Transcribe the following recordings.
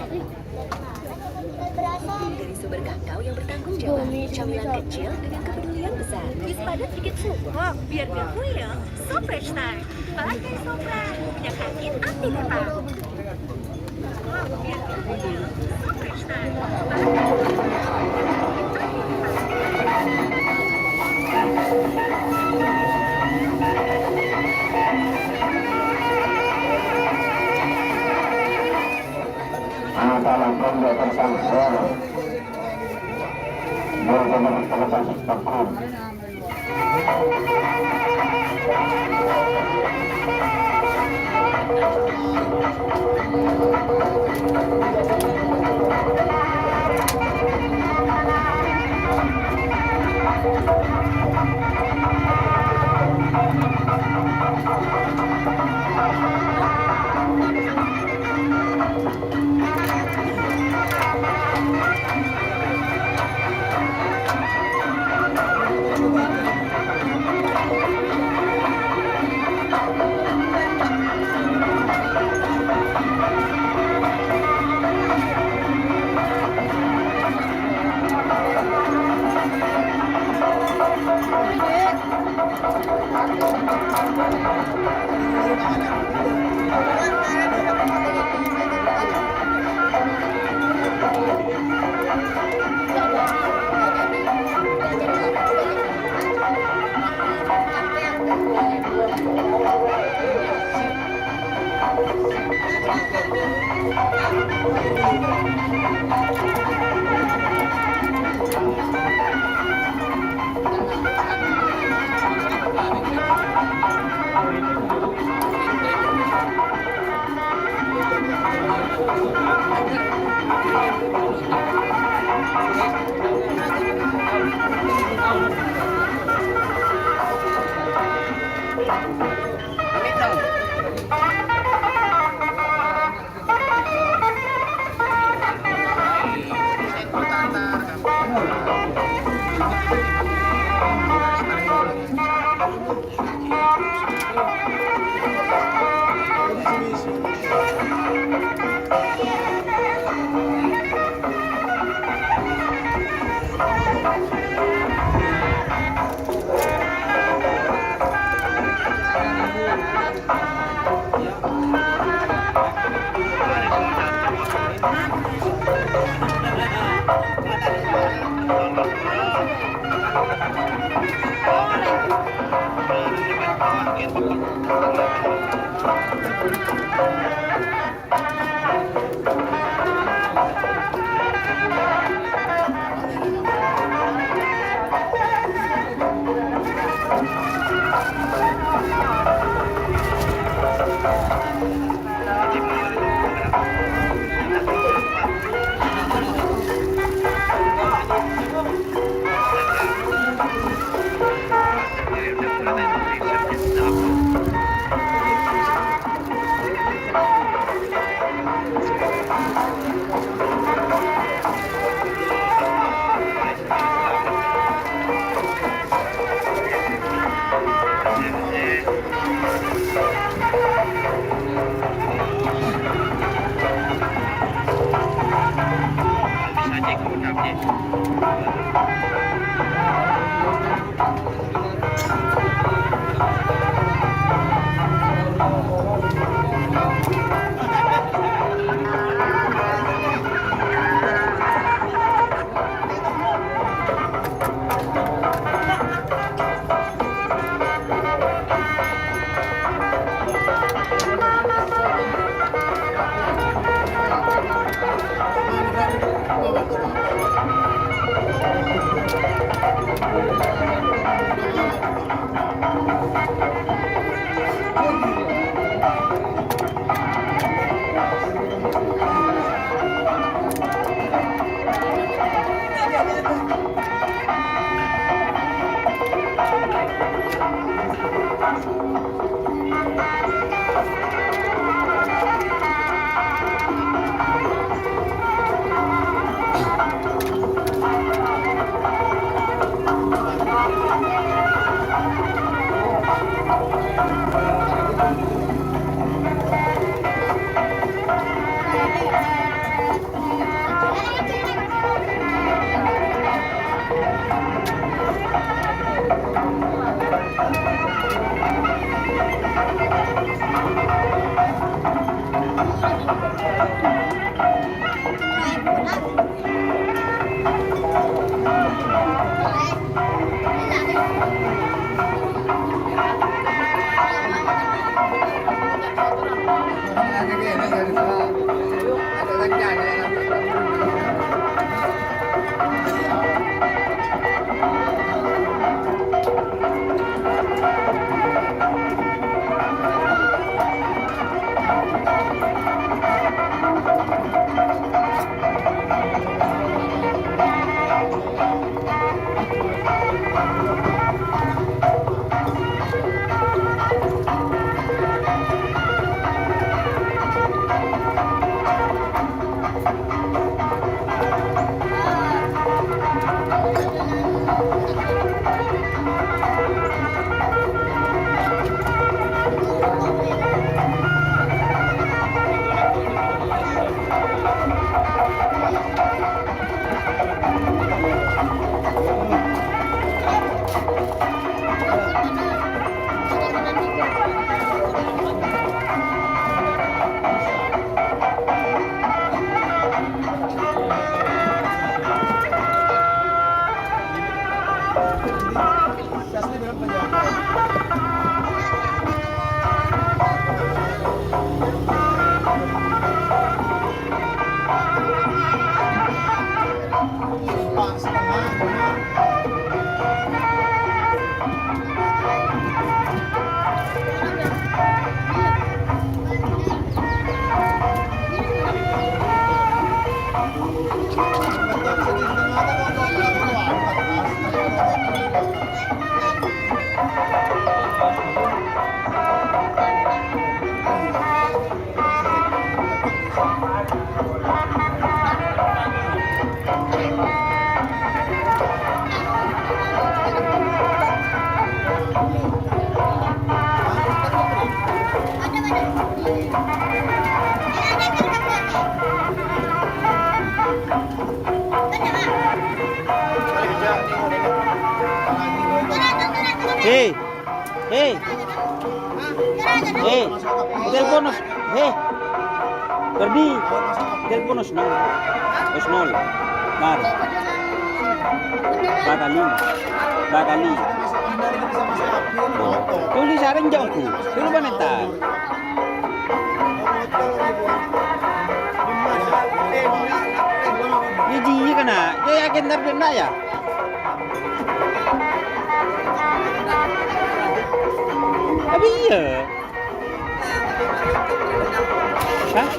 Dari sumber kakao yang bertanggung jawab, camilan kecil dengan kepedulian besar. Ispada sedikit susu, biar gak puyeng. So fresh time. Pakai Sopra, minyak angin anti kata. Biar gak puyeng. So fresh time. Salah pembuat tersangka berkomentar terlepas takut. Hei. Hei. Hei. Telepon us. Hei. Perdi. Telepon us nol. Us nol. Mar. Bakali. Bakali. Tulis saran jauhku. Dulu mana tak? Ini dia kena. Dia yakin tapi nak ya? Tapi iya. Hah?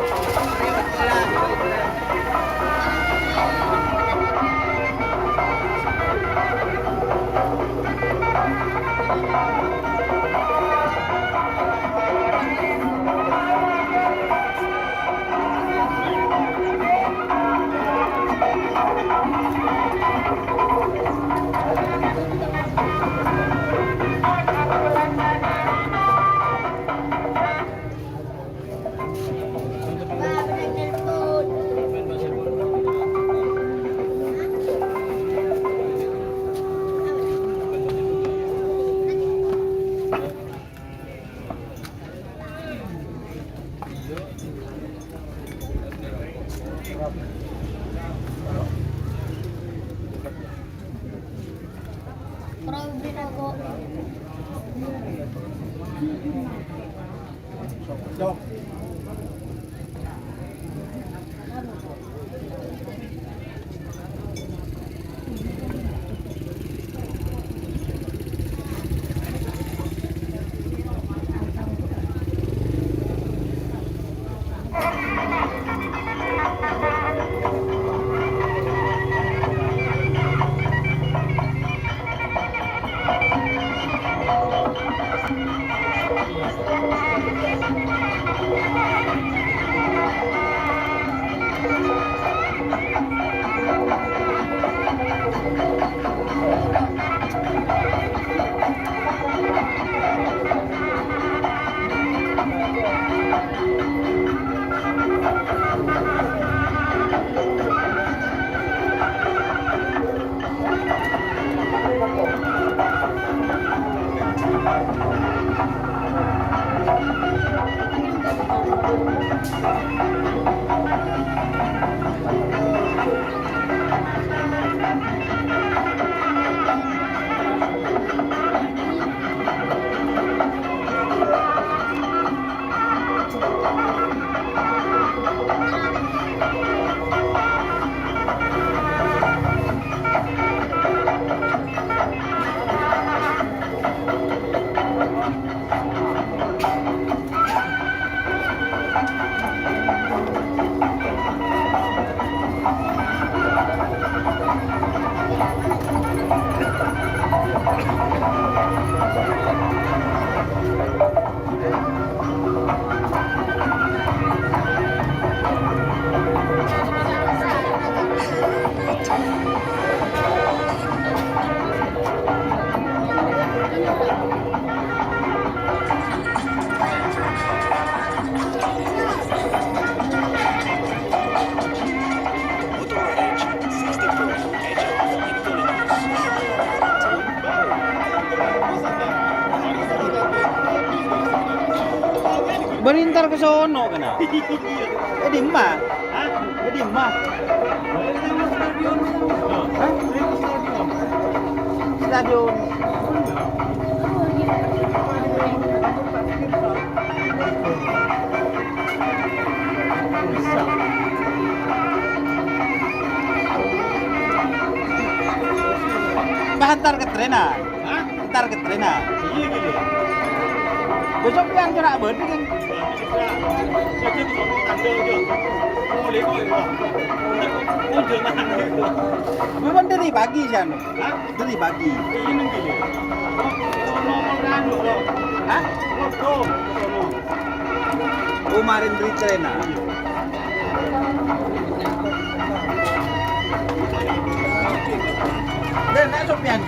Berintar ke sono kena. Di mah. Hah? Di mah. Hah? Stadion. Bahantar ke trena. Hah? Ntar ke trena. Iya gitu. Besok yang kena berarti kan. Memang dari pagi sih anu. Hah? Dari pagi. Ini gini. Hah? Kemarin dari trena. Dan nak sopian.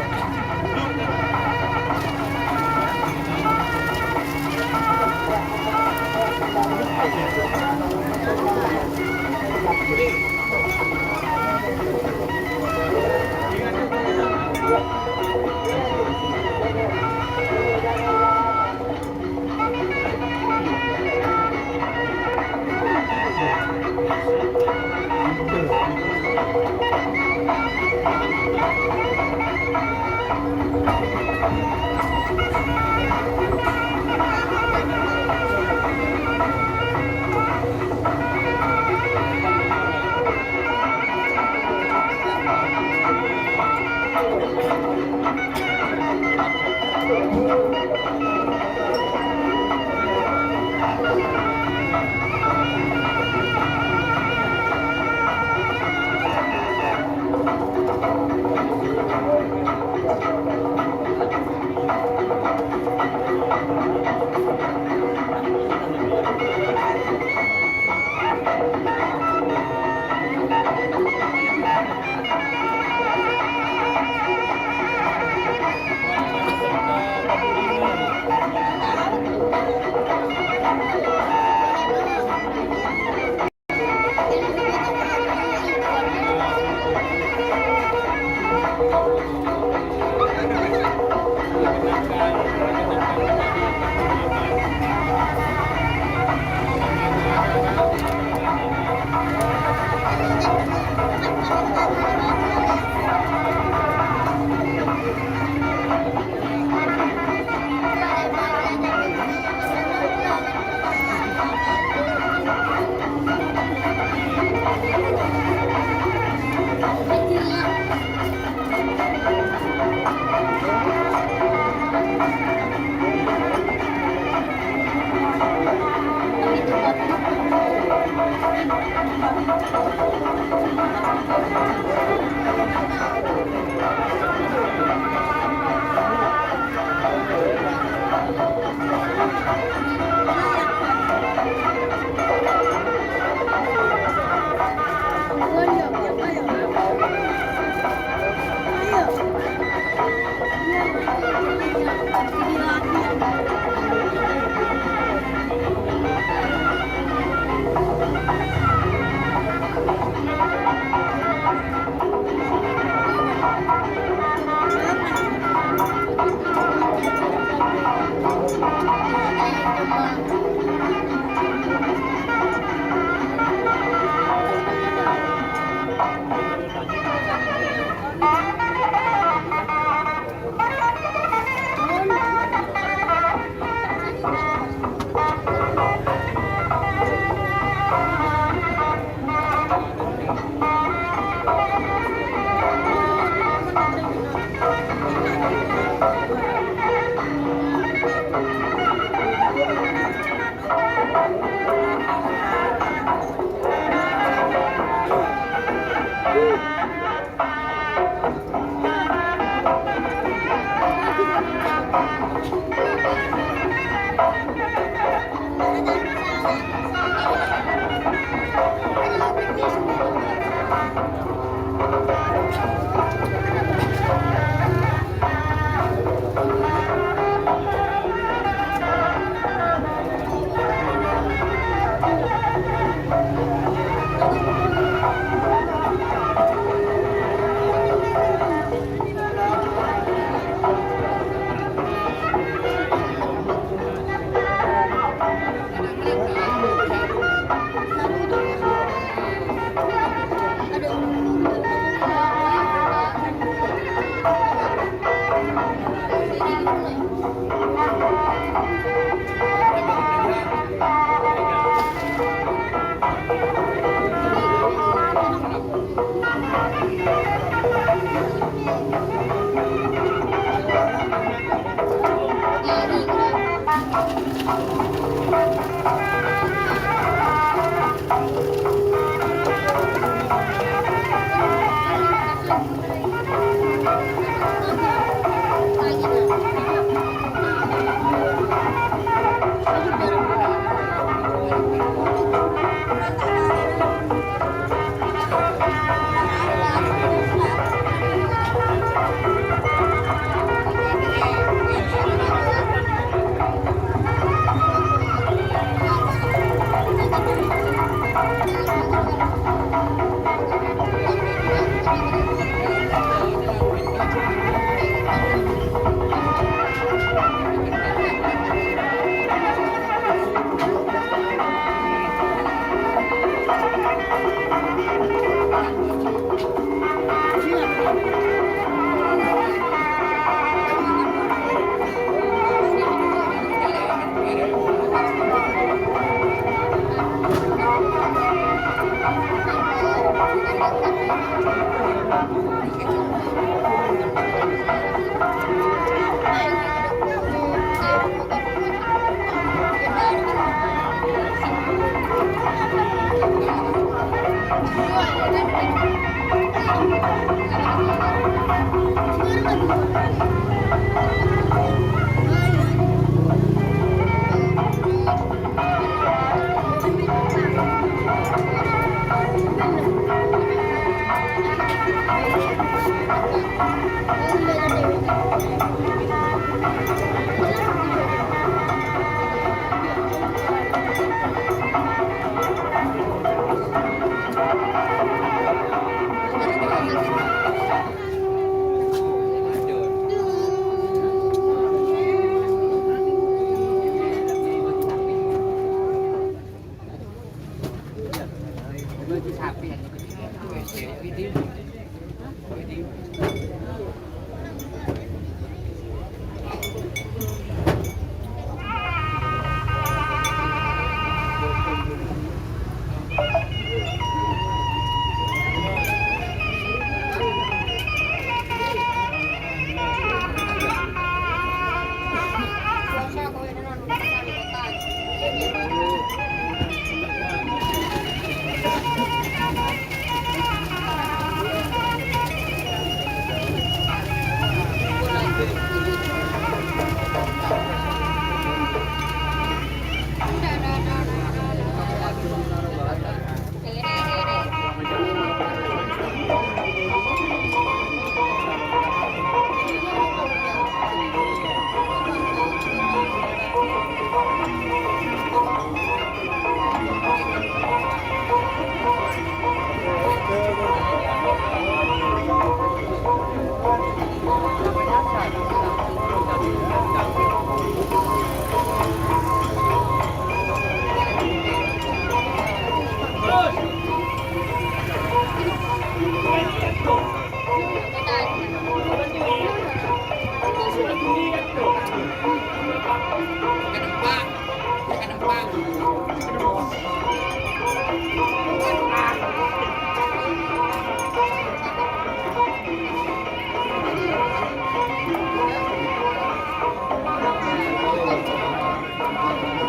Aduh.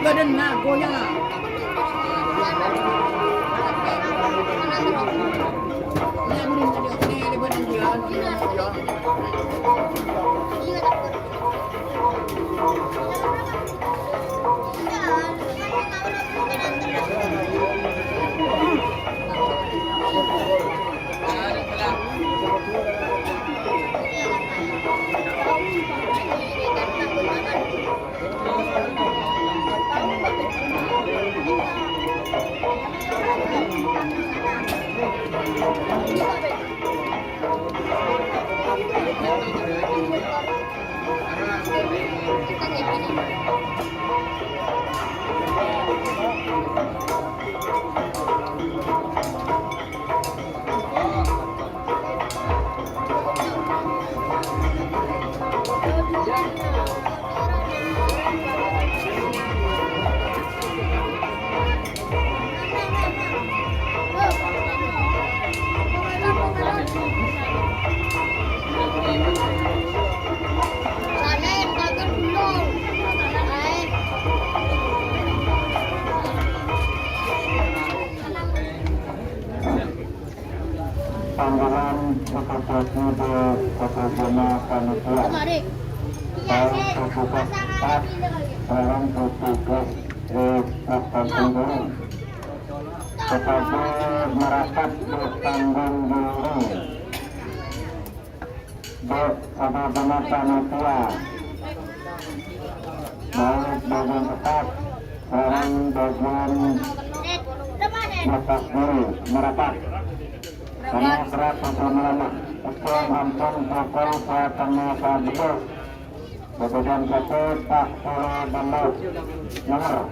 Badan nagonya. Panggilan Sekretari di Kota Jena Panitia dan Ketua Staf dalam petugas di Kabupaten tetapi merapat bertanggung jawab di Kota Jena Panitia baik bagian tetap dan bagian masak diri merapat karena berat untuk melamar hukum ampun pokok setengah radio kemudian satu tak puluh benar nomor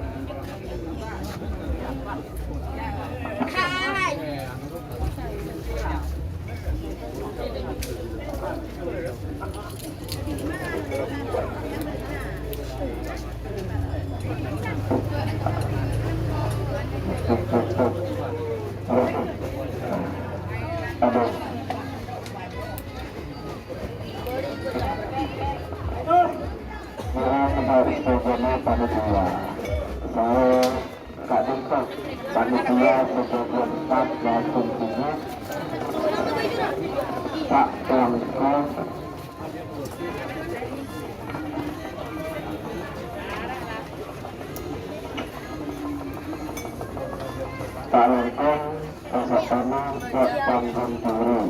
Aduh. Pak Lengkong Kasatana Pak Pangkon Turu.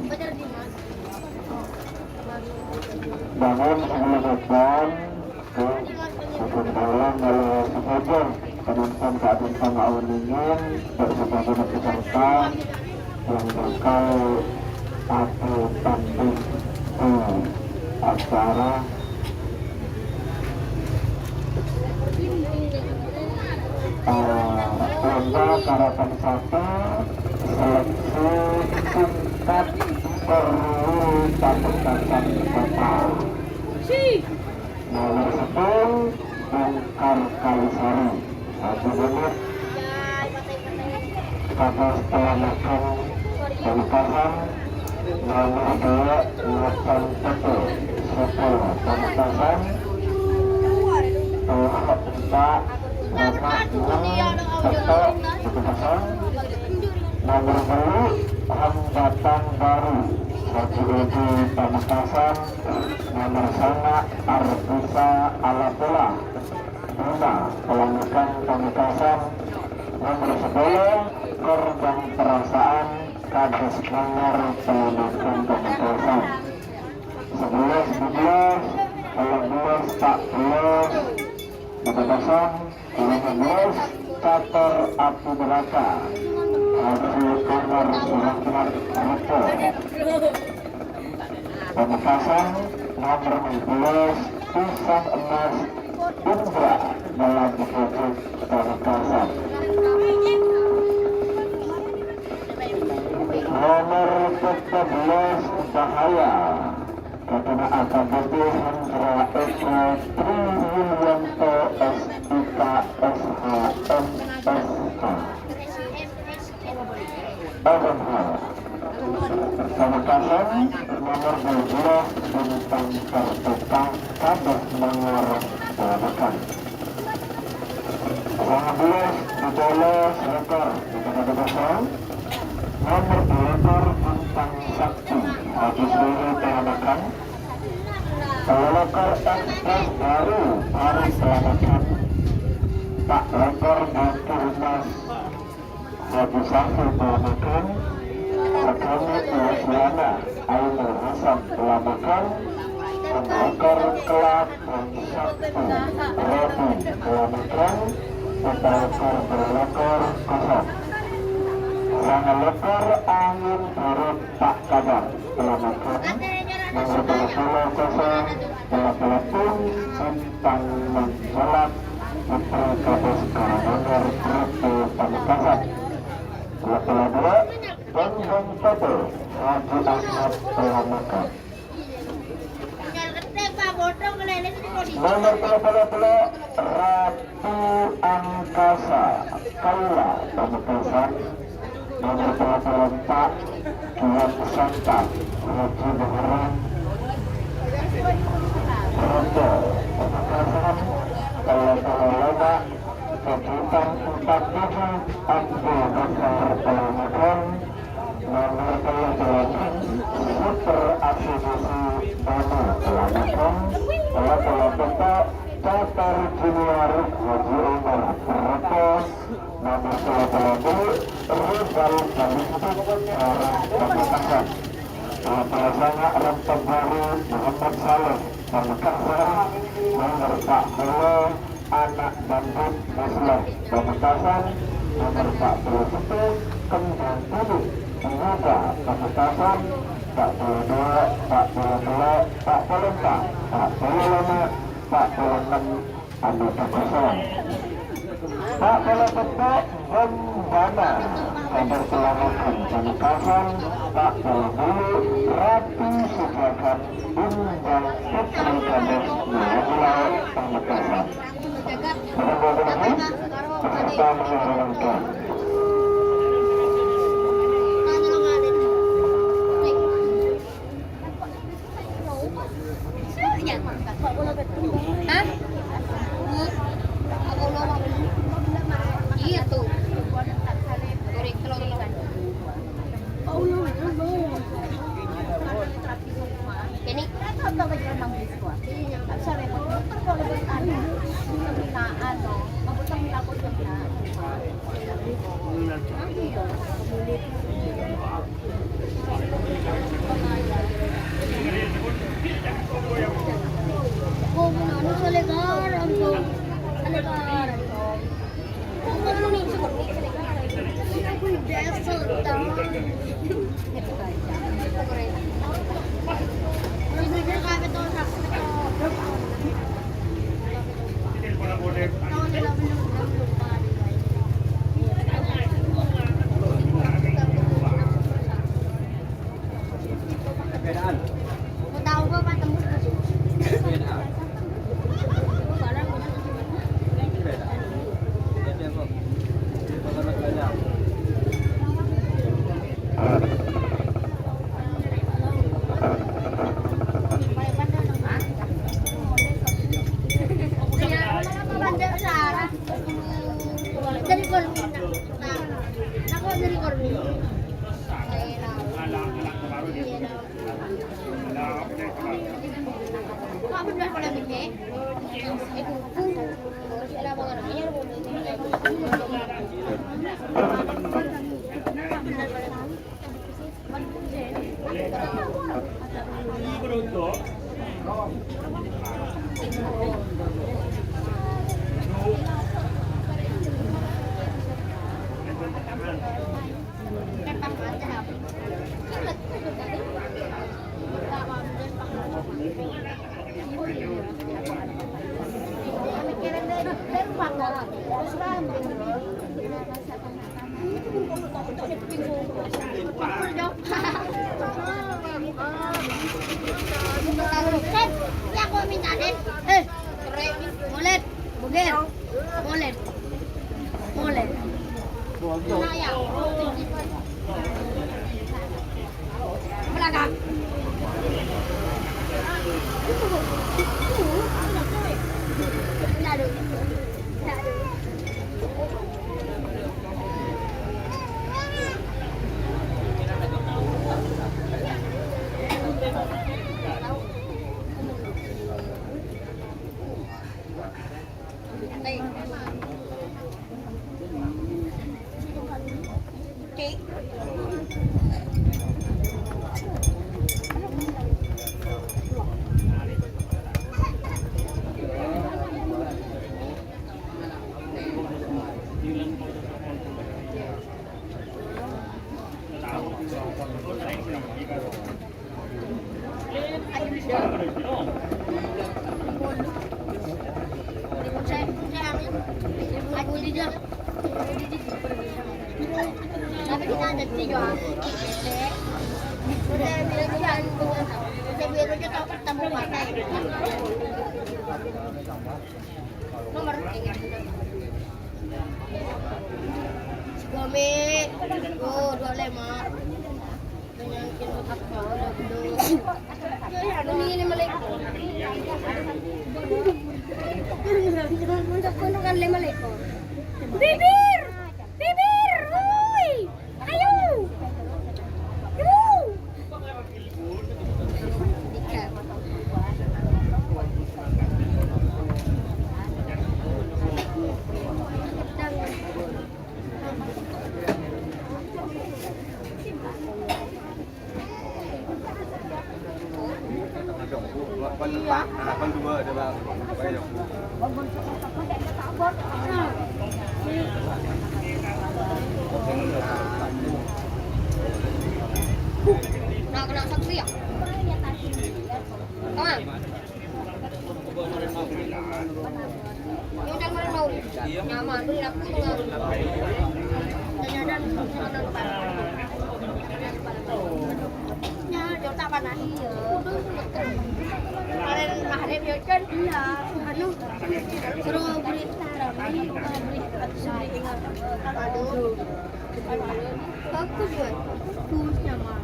Namun sebelum depan ke sebenarnya kalau sebagai penonton keadaan sama awalnya bersebagai peserta yang bakal atau tampil di acara lomba karapan satu seleksi tingkat perlu pamekasan kota nomor 10 Bongkar Kalisari 1 menit pada setelah makan pamekasan. Nomor 2 Nathan Teto 10 pamekasan. 4 Bapak 6 Teto pamekasan. Nomor 2 Hambatan Baru 1 pamekasan. Nomor 1 Arbusa Alapola 5 Pelangukan pamekasan. Nomor 10 Korban Perasaan Kades Manggar Pelangukan pamekasan. 11 12 13 14 pamekasan. 15 Catur Api Neraka Haji Kamar Suratman Repo pamekasan. Nomor 16 Pisang Emas Indra dalam wujud pamekasan. Nomor 14 Cahaya Ketua AKBP Hendra Eko Triwulanto SIK SHM SH LMH pamekasan. Nomor 12 Bintang Kartika Kades Manggar pamekasan. 15 Dibolos Rekor pamekasan. Nomor 2 Bintang Sakti Haji Suri pamekasan. Lekor Ekspres Baru Paris pamekasan. Pak Lekor Bakir Mas Haji Safi pamekasan. Sekali Luciana Ainul Hasan pamekasan. Lekor Kelab dan Sakti Robin pamekasan. Lekor berlekor kosong. Sang lekor Angin Buruk Pak Kadar pamekasan. Nomor 20 kosong 88 Bintang Mencolak Putri Kades Karanganyar Brito pamekasan. 22 Bambang Toto Haji Ahmad pamekasan. Nomor 30 Ratu Angkasa Kaila pamekasan. Nomor 34 Tuan Santap Haji Baharan Rondo pamekasan. Kalau lomba kejutan 47 Abdul Bakar pamekasan. Nomor 28 Super Aksibisi Banu pamekasan. Kalau Toto Catur Junior Haji Umar Repo. Nomor 22 Rizal Balinsik Orang pamekasan. Pelaksana Rempah Baru Muhammad Saleh pamekasan. Nomor 40 Anak Bandut Muslim pamekasan. Nomor 41 Kembang Bulu Pemuda pamekasan. 42 42 44 45 46 anggota kosong. Pak Pelepetok Bembana Kabar Pelangukan pamekasan. Pak Pelebulu Ratu Sujakan Bundang Putri Kades Pulau pamekasan. Berapa peserta menyarankan. Hah? Iya tuh. Goreng telur-telur. Ini atau bagaimana mang biskuit? Sa repot motor kalau bertanya. Ano, mabutang nila ko yung Kung ano sa legaran ko. Sa legaran ko. Kung ano ni sa legaran. Ako yung desert down. Bibigyan kami ito sa dari Korwin ako dari Korwin kamu udah pernah bikin sila mga namanya ya aku minta deh mulet bugel mulet mulet nah ya belakang aduh tapi kita ada tiga udah bilang jangan udah bilang aja tahu ketemu partai nomor 3 Gome oh 25 dengan kilo apa udah ini Malik untuk kan 5 lekor bibir bibir woi ayo yuk Harapan dua adalah banyak. Nah, kena saksi ya? Kawan. Ini udah mau nyaman, beri aku dan jauh tak panas. Kemarin ya kan anu suruh beri aduh bagus juga bagus nyaman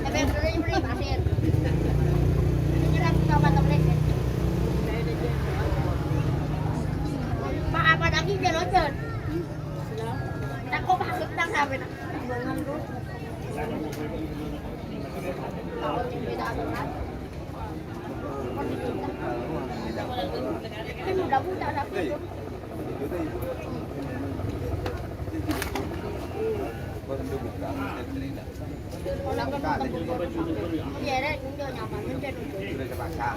tapi yang terus beri pasir ini kan kawan temen pak apa lagi dia loncat tak kok pasir tak sampai bangun tuh kalau beda aturan kan mudah-mudahan aku Orang kan ya deh, chúng tôi nhỏ mình trên Sudah terbakar.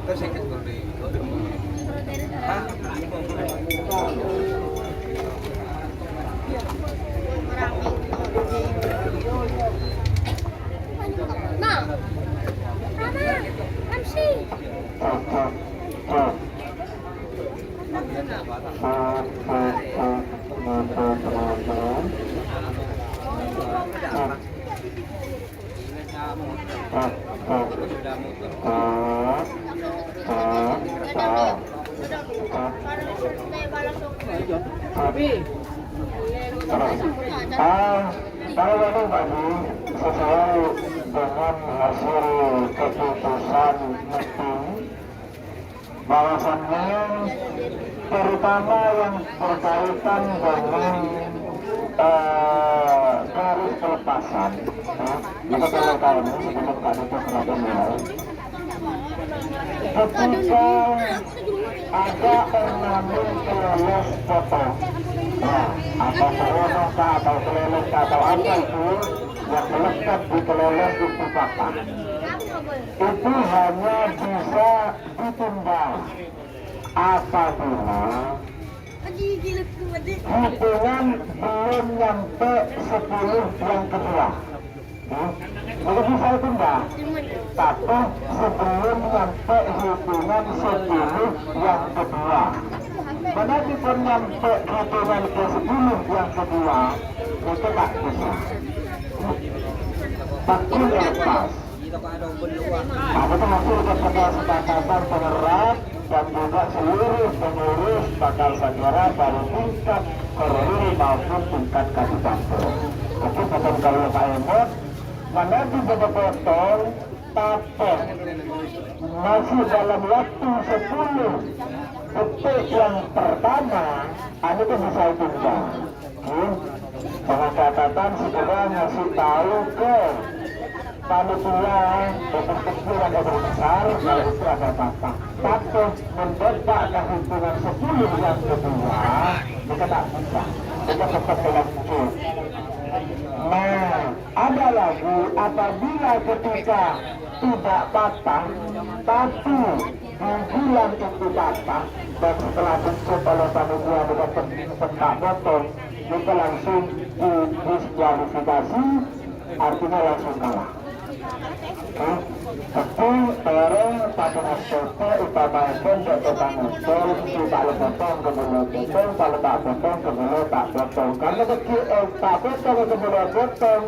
Terus yang kedua di Nah, Mama, MC. Kalau ini tadi sesuai dengan hasil keputusan meeting, bahwasannya terutama yang berkaitan dengan garis pelepasan, kita perlu tahu ini sebelum kami itu kenapa mulai. Ketika ada ornamen keles foto, atau seronok atau keleleng atau apa itu yang melekat di keleleng itu patah, itu hanya bisa ditunda apabila hitungan belum nyampe 10 yang kedua. Belum bisa ditunda, tapi sebelum nyampe hitungan 10 yang kedua. Menanti nyampe hitungan ke 10 yang kedua, itu tak bisa. Takut lepas. Apa itu hasil kesepakatan penerap dan juga seluruh pengurus bakal segera dari tingkat perwira maupun tingkat kabupaten. Oke, potong kalau Pak Emot, menanti potong tapet masih dalam waktu 10 detik yang pertama, anu itu bisa ditunda. Dengan catatan segera ngasih tahu ke panitia open kecil dan open besar kalau itu ada patah. Tapi mendepak ke hitungan 10 yang kedua, kita tak bisa. Kita tetap berlanjut. Nah, ada lagi apabila ketika tidak patah, tapi bulan itu patah, dan setelah dicek oleh panitia dengan pentak botol, itu langsung didiskualifikasi, artinya langsung kalah. Tapi orang pada SPP utamakan datang botol, tidak potong kemudian potong, kalau tak potong kemudian tak potong. Karena tak potong kemudian potong,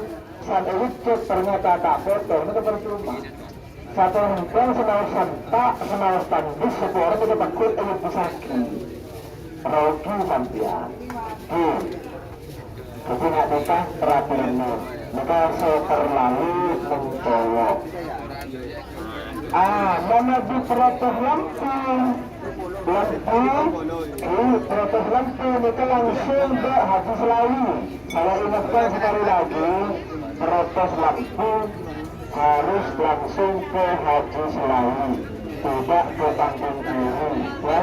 saat ini cek ternyata tak potong, itu percuma. Satu hingga senau sentak, senau tandis, satu orang itu takut ingin pesakit. Rogi sampian. Jadi nak nikah peraturannya. Maka saya terlalu mencolok. Mana di protes lampu. Protes lampu itu langsung ke Haji Selawi. Saya ingatkan sekali lagi, protes lampu harus langsung ke Haji Selawi, tidak ke Tanjung Biru. Ya.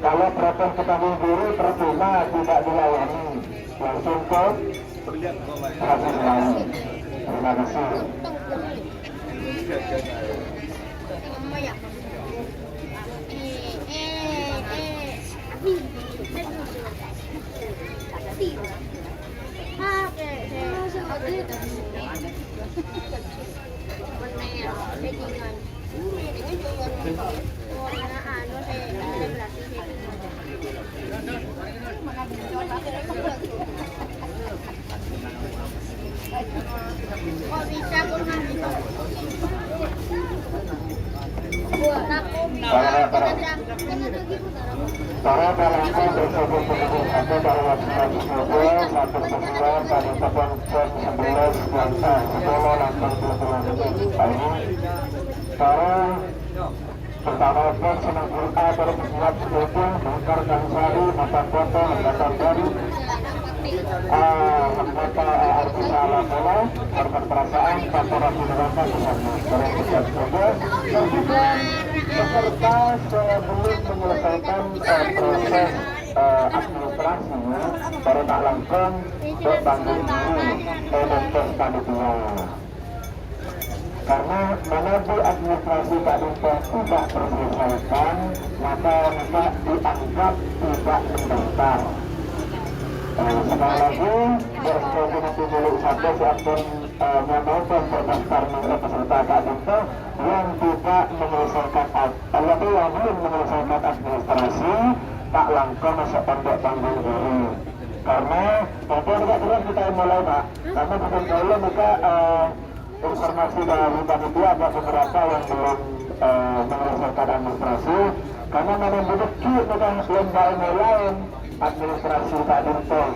Kalau protes ke Tanjung Biru percuma, tidak dilayani, langsung ke Haji Selawi. Terima kasih. Para pelaku bersebut pendukung satu dalam sebuah satu sebuah pada tahun 11 Selasa sekolah langsung berbulan pagi. Para pertama pun senang berita berbuat sebuah bongkar dan sari mata foto mata baru. Mata arti salah bola korban perasaan kantor rapi neraka bersama para pejabat juga peserta sebelum menyelesaikan proses administrasi baru tak langsung ke panggung diri dan tes panitia. Karena menunggu administrasi Pak Dinten tidak terselesaikan, maka bisa dianggap tidak mendaftar. Sekali lagi, bersetuju nanti milik satu siapun menonton terdaftar menurut peserta Pak Dinten yang tidak menyelesaikan atau yang belum menyelesaikan administrasi, tak langsung masuk pondok panggung diri. Karena tentu tidak terus kita mulai Pak, karena bukan dulu maka informasi dari panitia ada beberapa yang belum menyelesaikan administrasi, karena memang rezeki bukan lomba lain administrasi Pak Dinten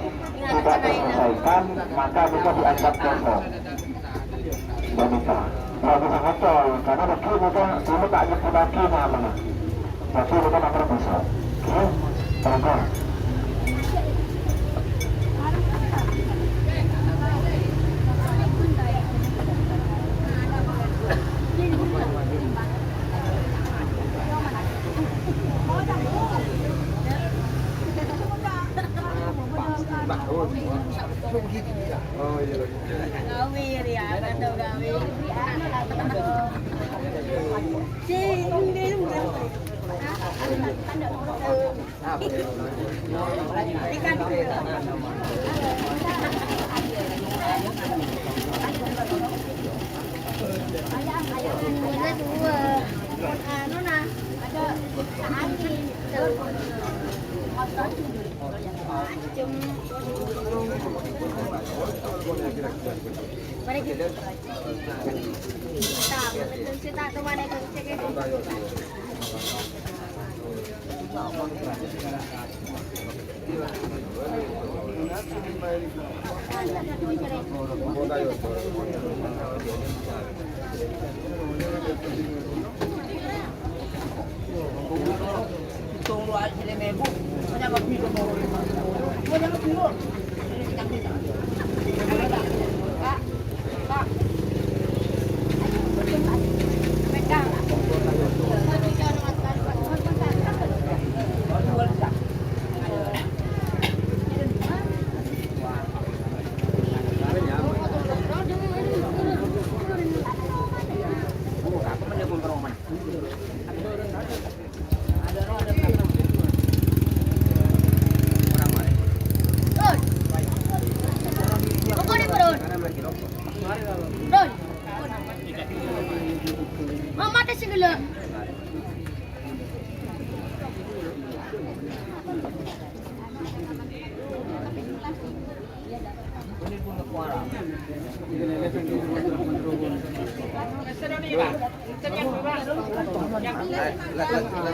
tidak diselesaikan, maka bisa dianggap kosong. Dan itu tidak bisa ngocol, karena rezeki bukan dulu tak nyebut lagi namanya. Tapi bukan nomor besar. Oke, terima. Oh iya. Gawir ya, kata gawir. Sing dia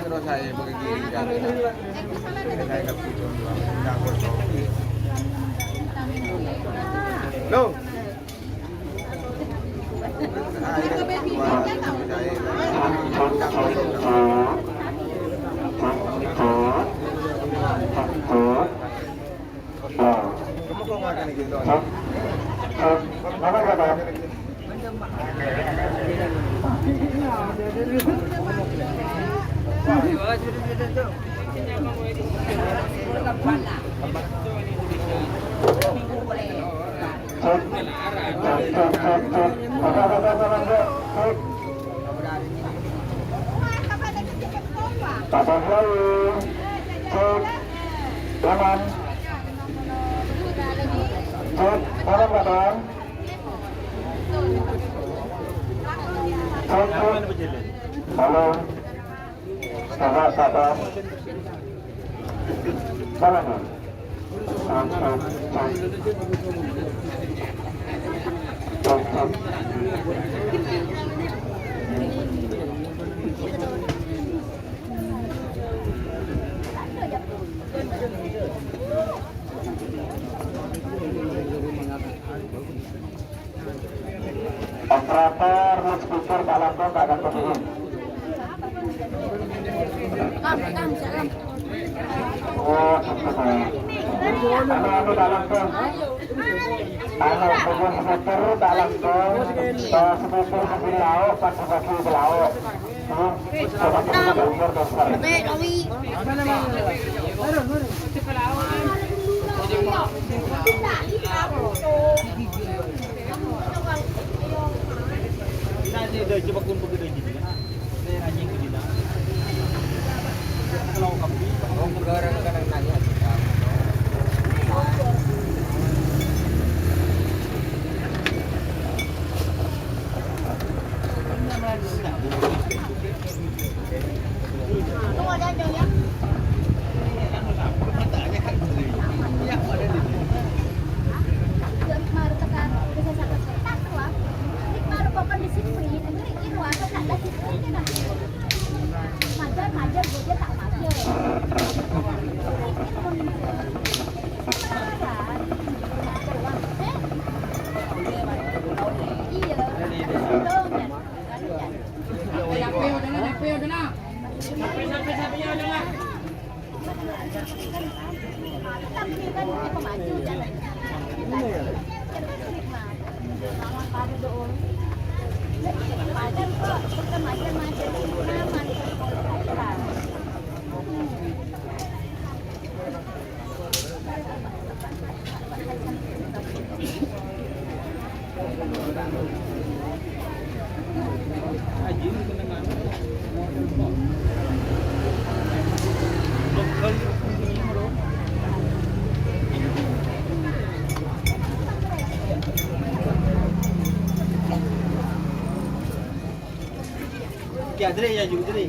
Terus saya begini kan. Saya enggak bisa. Loh. Kamu kok makan gitu? Mana kata? Halo, sahabat. Salam. Operator loudspeaker tak langsung tak akan terhubung. Oh, anu tak langsung. Anu tak langsung. Sepupu sepi lauk, pagi-pagi lauk. Ate, kawi. Coba kumpul ke dalam gini. Ini anjing ke dina. Kalau kamu Orang kadang nanya. Tunggu aja ya. क्या दरे या जुग दरे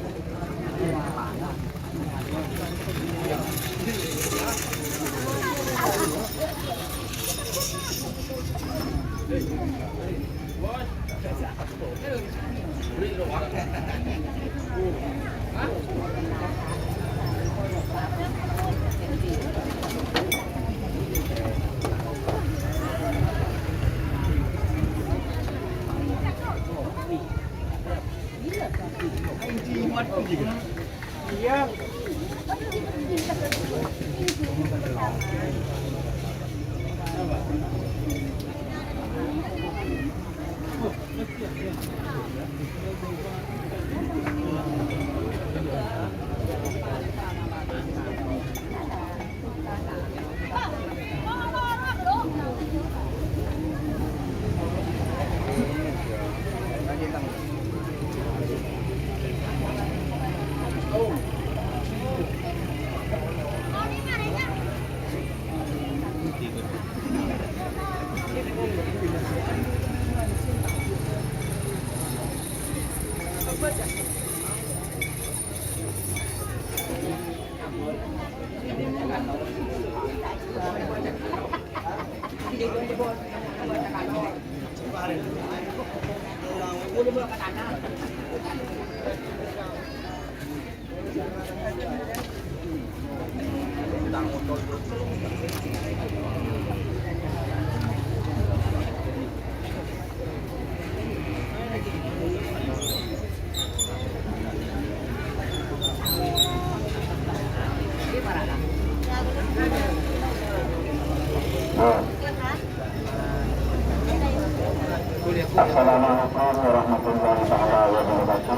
Assalamualaikum warahmatullahi wabarakatuh.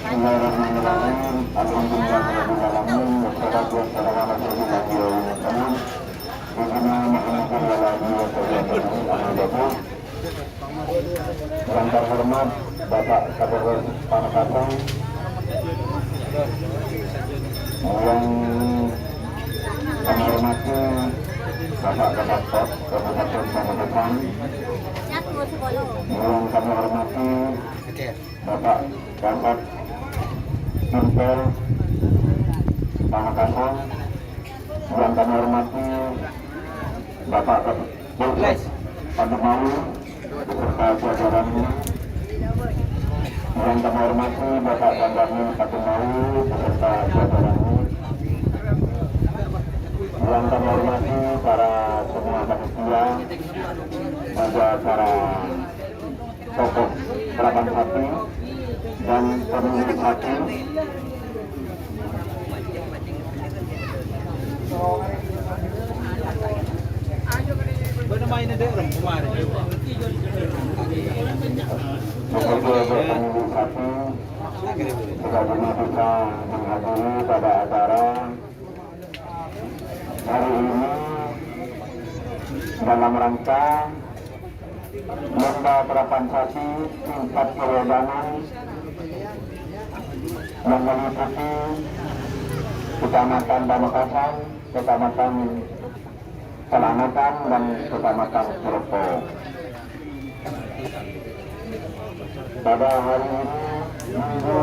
Bismillahirrahmanirrahim. Alhamdulillahirabbil alamin. Wassalatu wassalamu ala sayyidina Muhammad. Sayyidina Muhammadin wa ala alihi wa sahbihi. Yang terhormat Bapak Kapolres Pamekasan, yang kami hormati Bapak Kapolres Kabupaten Pamekasan, yang kami hormati Bapak Kasat Intel Pamekasan, yang kami hormati Bapak Kapolres Pandemawi beserta jajarannya, yang kami hormati Bapak Dandanil Pandemawi beserta jajarannya, yang kami hormati para semua panitia, juga para tokoh kerabat hati dan pemilik hati. Mana main ada orang kemarin. Bekerja pemilik hati juga bisa menghadiri pada acara hari ini dalam rangka lomba terapan sapi tingkat kewedanan yang meliputi Kecamatan Pamekasan, Kecamatan Celanakan, dan Kecamatan Suropo. Pada hari ini Minggu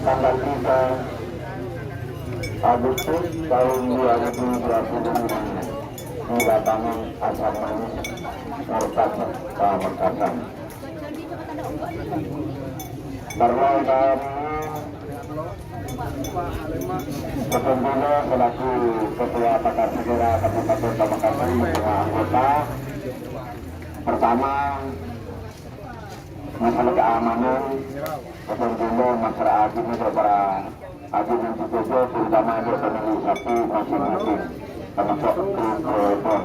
tanggal 3 Agustus tahun 2020 di lapangan Asam Manis Pamekasan. Bermula dari Ketumbulo selaku Ketua Pakar Segera Kabupaten Pamekasan bersama anggota. Pertama, masalah keamanan, Ketumbulo masyarakat ini para agen yang dituju terutama berpemilu sapi masing-masing termasuk telepon.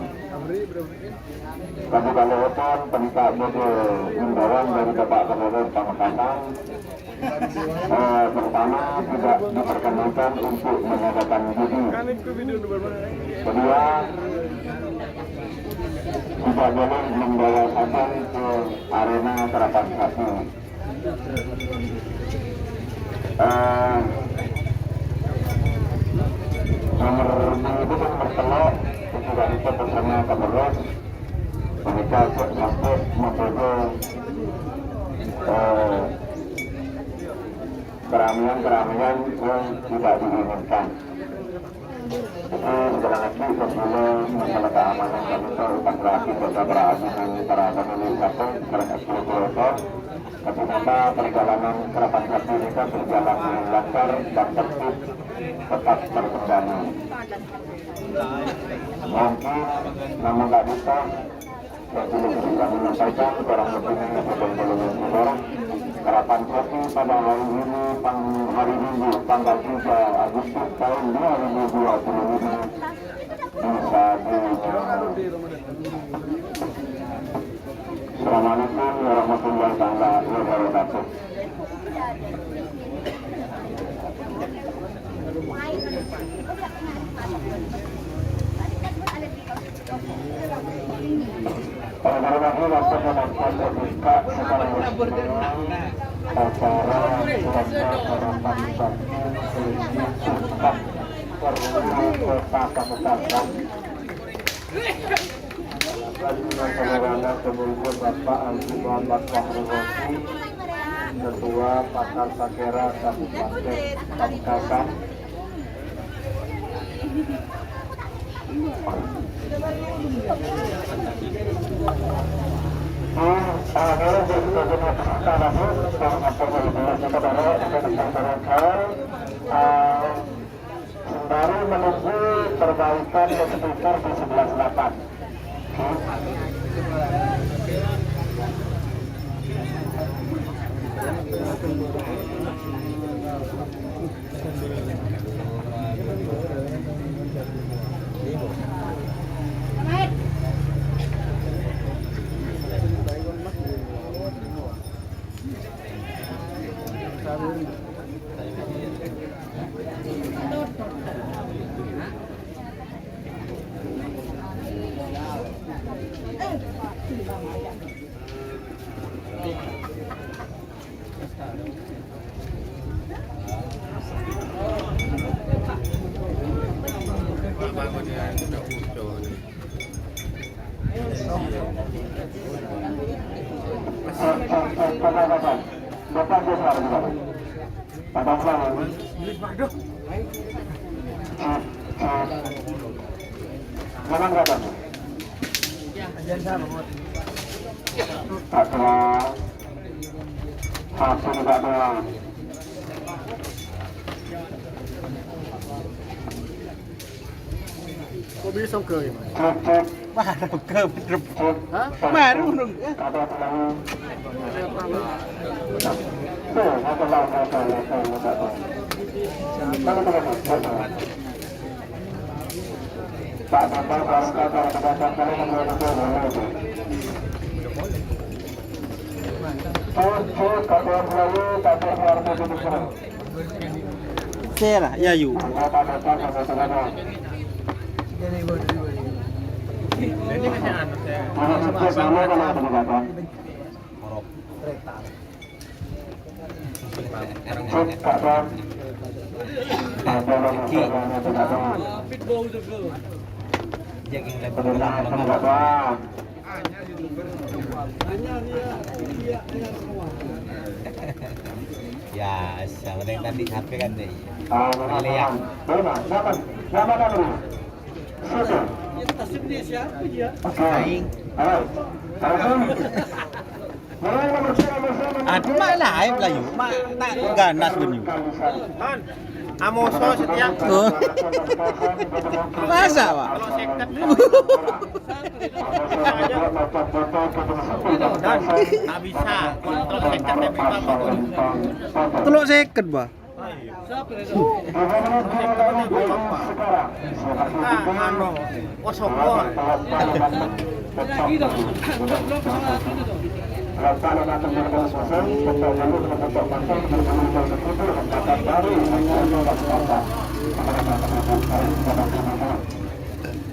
Kami telepon penikah model imbauan dari Bapak Gubernur Pamekasan. Pertama, tidak diperkenankan untuk mengadakan judi. Kedua, tidak boleh membawa sapan ke arena terapan sapi. Nomor itu nomor telok sudah ikut bersama Kapolres. Mereka sampai membawa keramaian yang tidak diinginkan. Jadi sekarang lagi sebelum masalah keamanan kami konsentrasi pada perhatian para pemilik sapi terhadap seluruh ketika perjalanan kerapan sapi kita berjalan dengan lancar dan tertib tetap terkendali. Mungkin namun nggak bisa, saya belum bisa menyampaikan kurang lebihnya sebelum kerapan sapi pada hari ini hari Minggu tanggal 3 Agustus tahun 2020 ini bisa Assalamualaikum warahmatullahi wabarakatuh. Pada hari ini waktu menonton terbuka secara resmi acara lomba terapan sapi tingkat Kota Pamekasan. Saudara kemudian Bapak Alfi Muhammad Fahru Rosi, Ketua Pakar Sakera Kabupaten Pamekasan. Sembari menunggu perbaikan di sekitar di sebelah selatan. Bapak besar juga. Bapak besar. Mana enggak ada? Ada. Satu juga ada. Kok bisa ke ya? Baru ke baru dong. Serah, ya yuk. Jaking lebar ya, sama yang tadi HP kan deh. Lihat. Aduh, mak live lah yuk. Mak tak ganas ben yuk. Amoso setiap Oh. Masa, Pak? dan tak bisa kontrol sekatnya berapa. Teluk seket, Pak.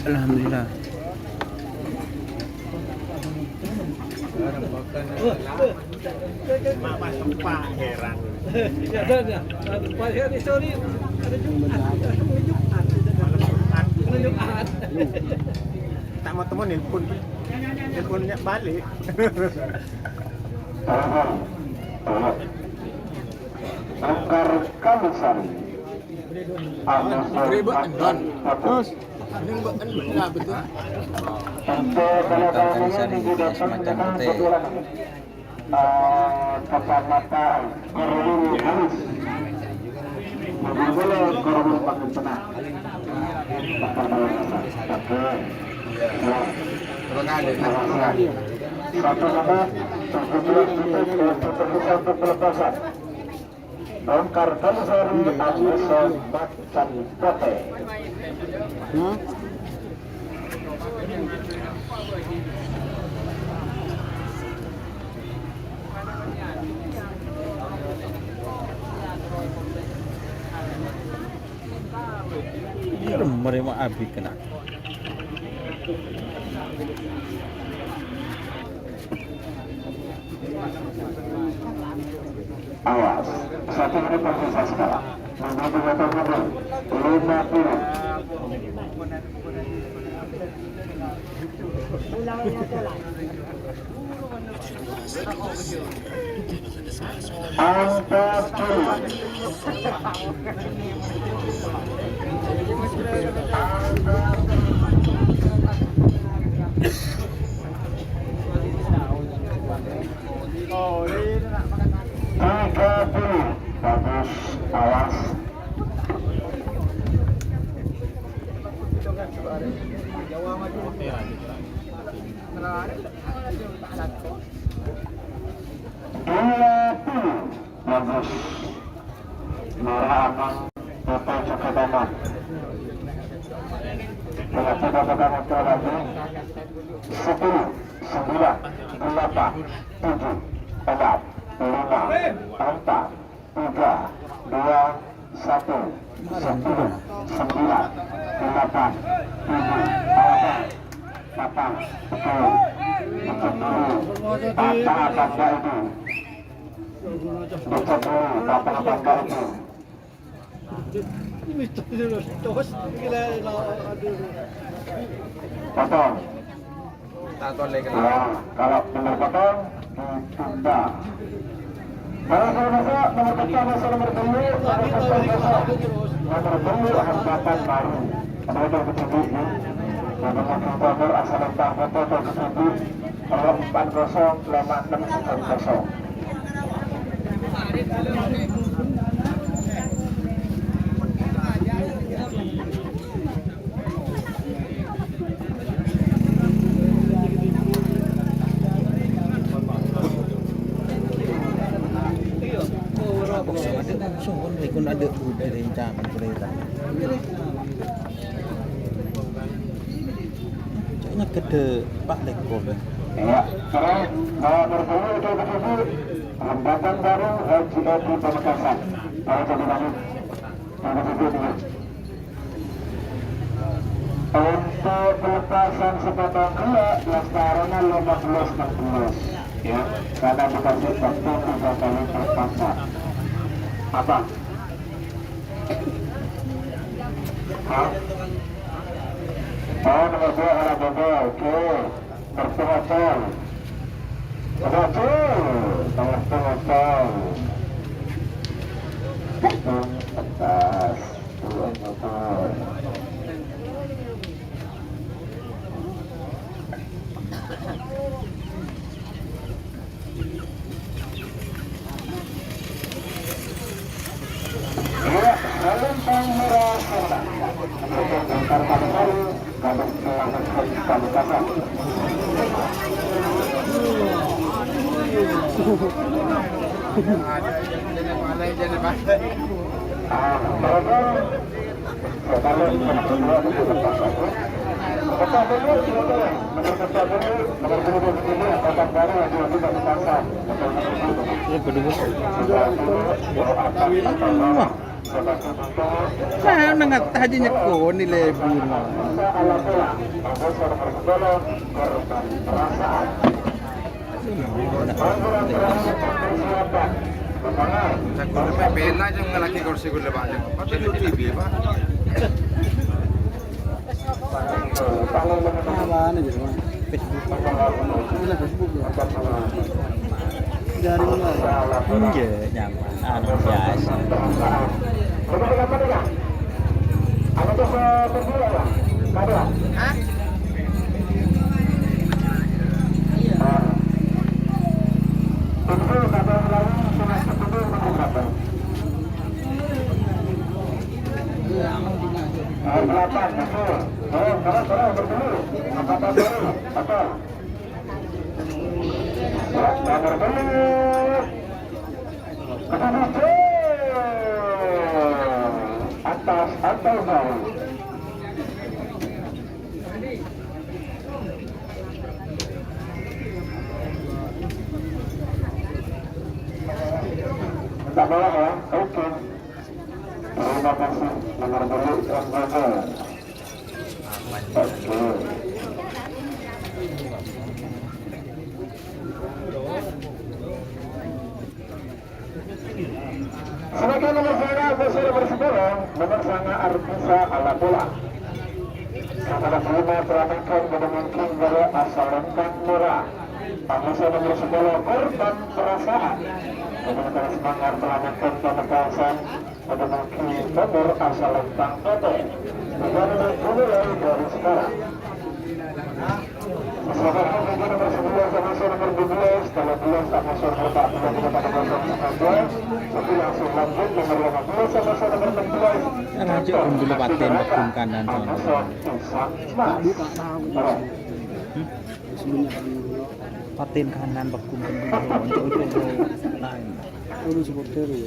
Alhamdulillah. Mama sempat heran. Ya dan ya, Pak Heri sorry ada Jumat, ada Jumat. Tak mau temen nelponnya balik. Angkar Kamisari. Terus ini enggak betul. Angkar Kamisari semacam putih. Kecamatan Korwil Halis. Boleh Korwil makin tenang. Satu nama satu pelepasan. Angkar Kamisari Anderson Macan Pote. Mereka abis kena. Awas, 1 menit tersisa sekarang. Mengambil motor mobil 50. Angka 30. Bagus, awas. Bagus. Merah aman. Total cukup aman. Kalau tidak pegang motor lagi. 10, 9, 8, 7, 6, 5, 4, 3, 2, 1, 10, 9, 8, 7, 8, betul. Betul dulu. Apa itu? Betul dulu. Apa itu? Ini terus gila aduh. Potong. Tak lagi. Ya, kalau benar potong, ditunda. Kalau saya besok, nomor pertama nomor 2, nomor 2 hambatan baru. Ada yang kecil ya. Nomor motor asal lempar foto tersebut 405690. Langsung kan rekon ada udah rencana kereta. Caknya kede Pak Lekor dah. Ya, sekarang nomor 2 itu tersebut hambatan baru Haji Edi Pamekasan. Untuk pelepasan sepotong gula Lestarannya 15-16 ya, karena dikasih waktu 3 kali pelepasan. Apa? Hah? Oh, nomor 2 arah bobo, oke. Bertengah-tengah. Betul, tengah-tengah. Atas, 2 motor. Ya, Selempang merah serta bongkar pada baru garis kelahir Pamekasan. Nah, nangat hajinya ko ni Lebin. Saya pena aja ngelaki kursi gue lepas aja. Apa itu TV pak? Apaan aja sama Facebook. Ini Facebook ya. Dari mana? Enggak, nyaman. Anu biasa. Hah? Atas atau bawah? Tak bawah ya? Oke. Terima kasih. Nomor dulu yang gagal. Oke. Sebagai nomor sana bersama bersama nomor sana Artisa ala bola. Saudara terima perhatikan pada mungkin dari asal lengkap murah. Pamasa nomor 10 korban perasaan. Dengan semangat perhatikan pemekasan pada mungkin nomor asal lengkap foto. Dengan dimulai dari sekarang. Masyarakat mungkin nomor 11 sama nomor 12, kalau 12 sama nomor 40 kita pada nomor 11, tapi langsung lanjut nomor 15 sama nomor 16. Raja dulu paten bakum kanan sana. Paten kanan bakum untuk lain. Udah supporter ya.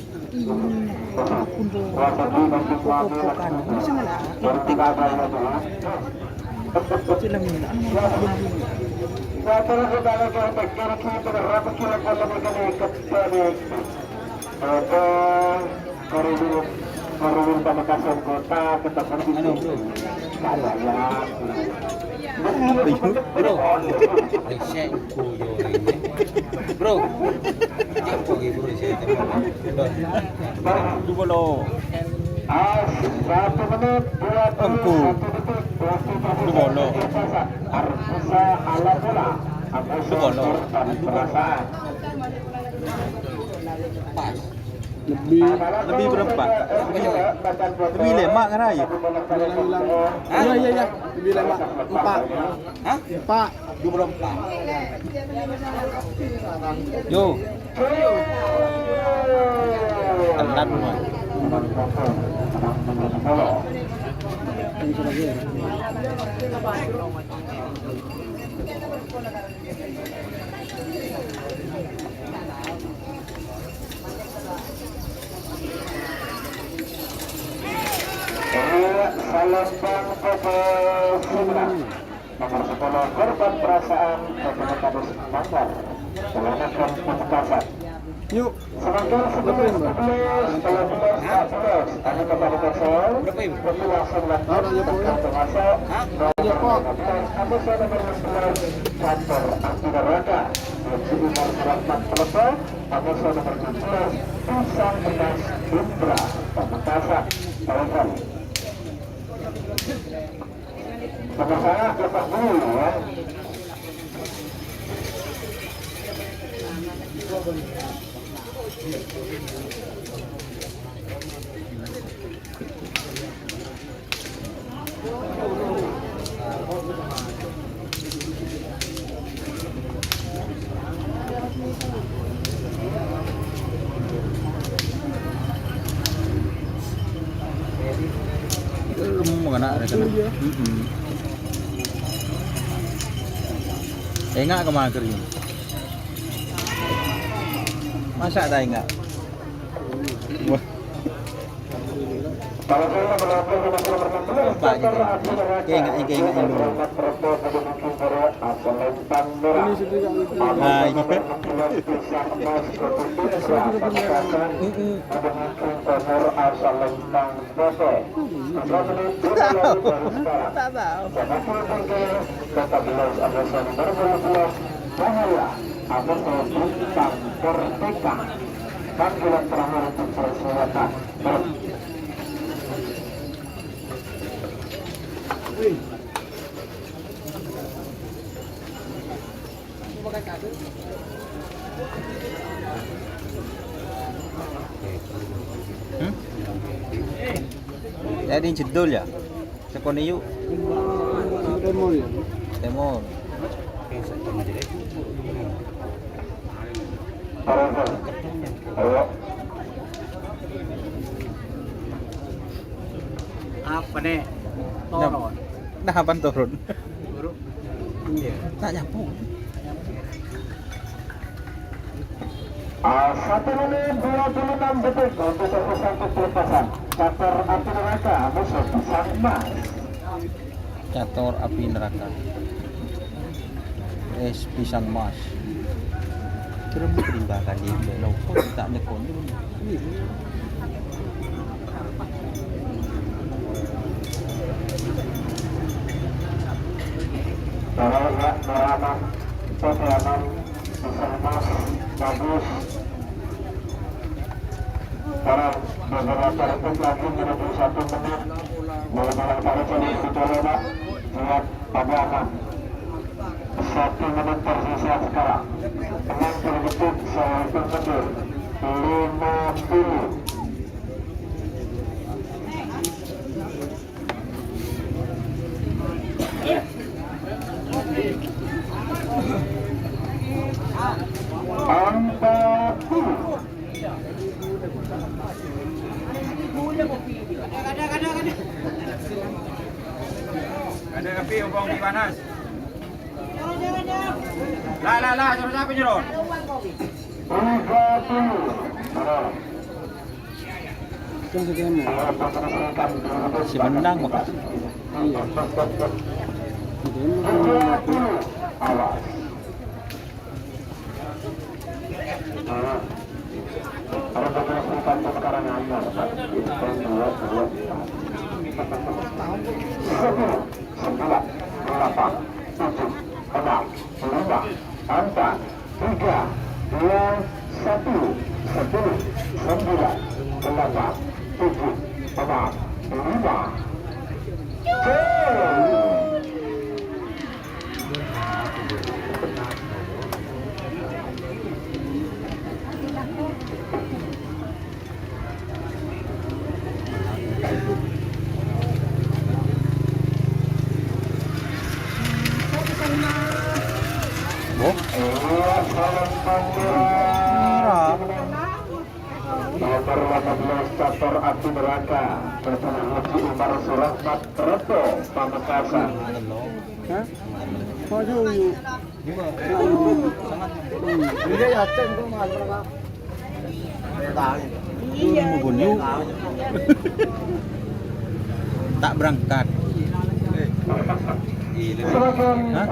Untuk kanan. Bisa lah. Sila minta Pamekasan Kota tetap ano bro? Bro. Bro. Bro. 1 menit 21 detik. Bolo. Artisa ala bola. Bolo. Perasaan. Lebih berapa? Lebih lemak kan aja? Iya. Lebih lama 4. Hah? 4. 24. Yo. Telat semua. Selempang Koko Sumrah nomor 10 korban perasaan Kabupaten Bangor melakukan pemekasan Yuk. Sementara Lepain, Bang. Tanya kepada Kasel, Berapa ibu? itu langsung Tahu aja, Pak, ya. kartu masuk. Aja, Pak. Kamu sudah nomor 11 kantor anti neraka. Haji Umar Suratman Telepon. Kamu sudah nomor 17 Pisang Bekas Indra Pamekasan. Barangkali. Sama saya lepas dulu ya. Mau kena ada sana. Enggak kemana kering? Masa ada enggak? Wah, Kalau saya melakukan nomor 16 kantor anti neraka. Ingat dulu. Ini sedikit gitu. Nah, iya. Tak tahu. Panggilan terakhir untuk perselatan. Jadi jedul ya. Sekone yuk. Demo ya. Temor. Ayo. Apa nih? Nah, apa turun? Tak nyapu. 1 menit 26 detik untuk satu pelepasan Catur anti neraka musuh Pisang Emas. Catur api neraka. Es pisang mas. Terus kerimbakan di belok tak nyekon. Darah Narama Sofianan Pisang Emas bagus. Sekarang beberapa detik lagi menuju 1 menit. Mulai para calon Sitolona siap tabrakan. 1 menit tersisa sekarang. 60 detik saya hitung mundur. 50. Ada kopi umpang di panas. Lah, suruh siapa nyuruh? Kan segini. Si menang kok. Iya. Awas. Kalau berdasarkan sekarang hanya 1, 2, 9, 8, 7, 6, 5, 4, 3, 2, 1, 10, 9, 8, 7, 6, 5. Nomor 18 Catur Anti Neraka bersama Haji Umar Suratman Reto Pamekasan. Hah? Maju yuk. Dia yakin kok nggak berapa. Iya. Tak berangkat. Silakan. Hah?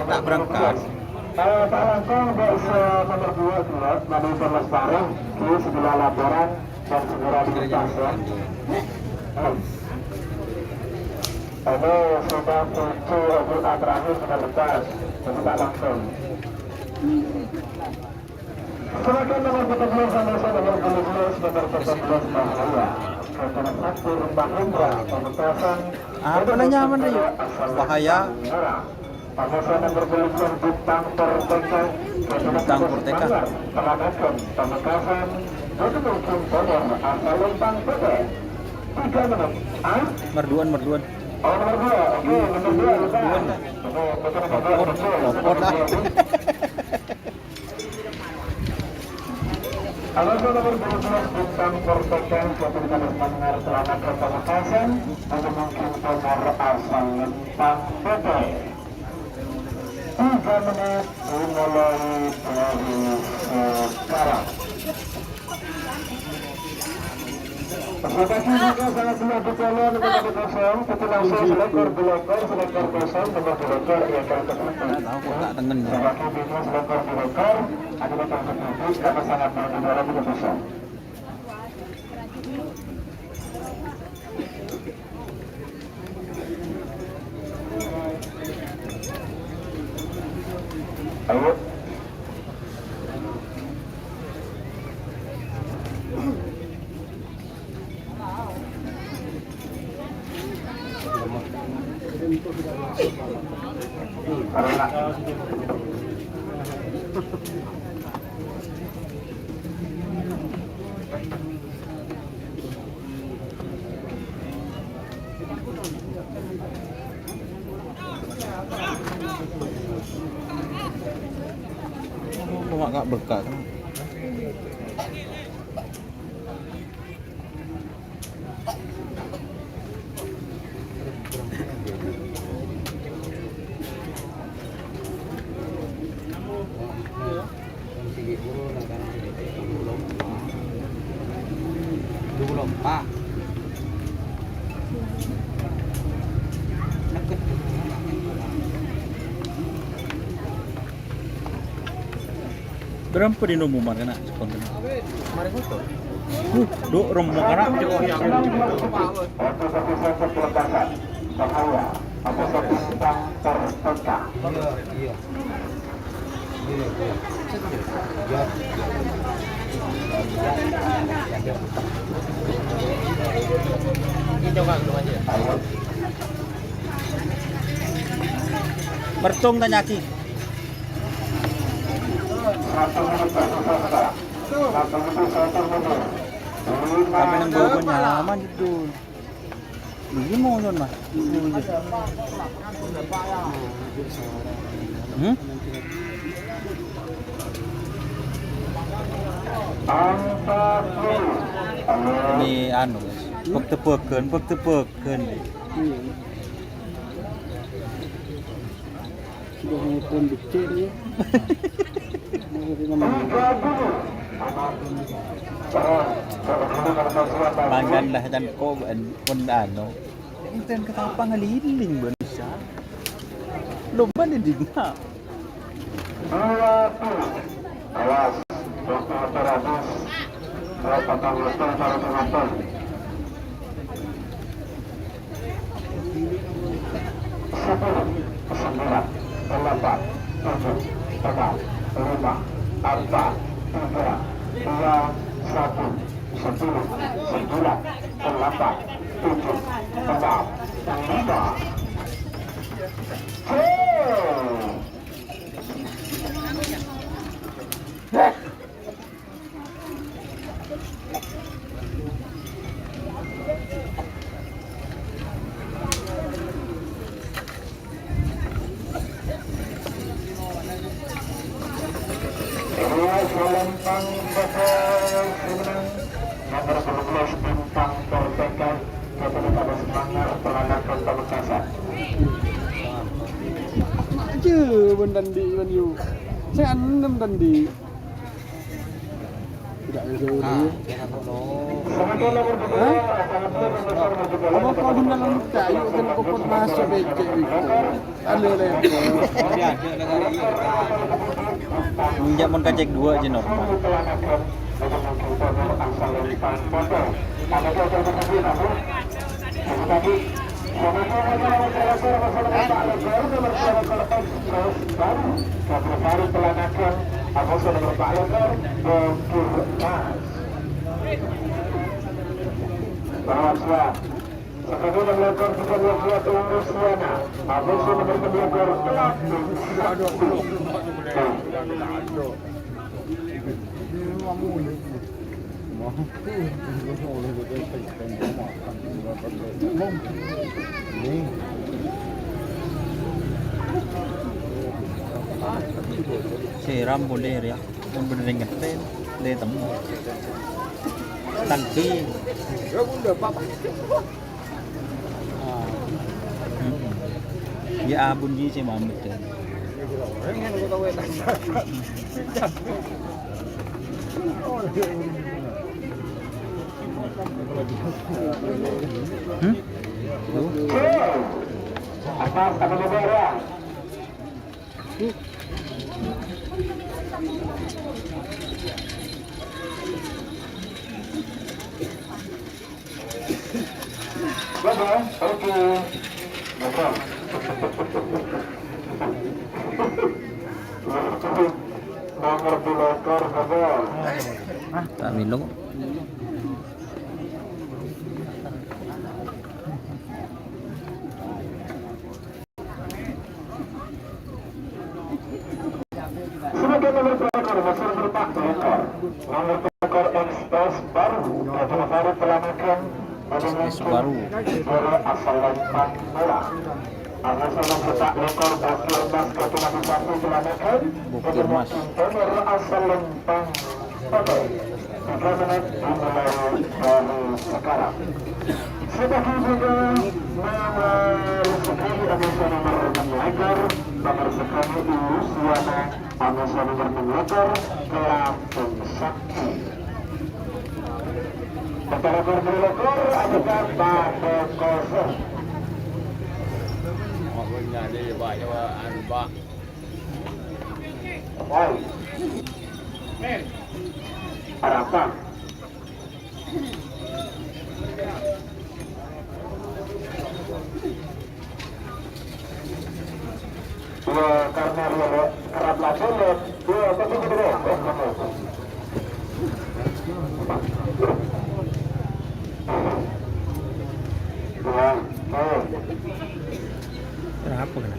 Tak berangkat. Palangkong berusia nomor 2 pilot Manusia Lestari di sebelah laporan dan segera dituntaskan. Ini sudah 7 juta terakhir sudah lepas, buka langsung. Silakan nomor 17 Manusia nomor 12 nomor 14 Bahaya. Rencana satu Rembang Indra pementasan. Apa nyaman Rio? Bahaya. Pementasan nomor 12 Bintang Perteka. Bintang Perteka. Pelanakan pementasan. Itu mungkin power asal Lempang Pede. 3 menit. Merduan. Oh nomor 2. Oke nomor 2 lepas. Lopot lah. Alasan nomor 12 Bintang Perteka. Suatu dengan mendengar pelanakan pementasan. Itu mungkin power asal Lempang Pede. 3 menit dimulai dari sekarang. Lokasi juga sangat mudah dijalan dengan kosong, tapi langsung selekor kosong nomor selekor yang tertutup. Tahu kok tak tengen ya. Lokasi bisnis selekor adalah tertutup karena sangat mudah dijalan dengan kosong. Ayo. Kok gak berkah kan? Pak. Berapa di nomor kena spontan? Mari foto. Do rombong kena. Bahaya. Apa Bintang Perteka. Iya. Mertung tanyaki. Kami nang bawa nyaman itu. Begini mau non mah. Ini anu guys, pek-tepekeun. Sudah ngepon dikit ya. Manggan lah dan ko pun ano. Inten ketapa ngaliling Indonesia. Lomba ni digna. Awas, dokter terabas. Berapa tahun dokter para penonton? 12 Bintang Perteka. Katanya pada semangat peranakan pemekasan. Aja ben dandi ben yu. Saya 6 dandi. Semakin nomor kedua, sangat besar maju bola. Apa kau hendak ngambil kayu kan kau pun masuk becek itu. Ada lagi. Menjak mon kacek 2 aja normal. Sekarang melakukan 32 umur Siana. Habis nomor 32 Siram boleh ya. Yang bener ngeten, le temu. Tangki. Ya abun ji sih mamet. atas kata negara. Bagus, oke. Bagus. Nomor 2 ekor bagus. Tak minum. Sebagai nomor ekor masih berpak ekor. Nomor ekor ekspres baru. Kata baru pelanakan. Ekspres baru. Asal lempang merah. Anak sama berpak ekor bakir mas kata satu pelanakan. Bukir mas. Nomor asal lempang pada 3 menit dimulai dari sekarang. Sebagai juga nomor sekali Anissa nomor 6 ekor. Nomor sekali Luciana Anissa nomor 6 ekor. Lampung Sakti. Antara ekor adalah pada kosong. Baik. Harapan. Ya karena dia kerap lagi dia tapi gitu Kenapa kena?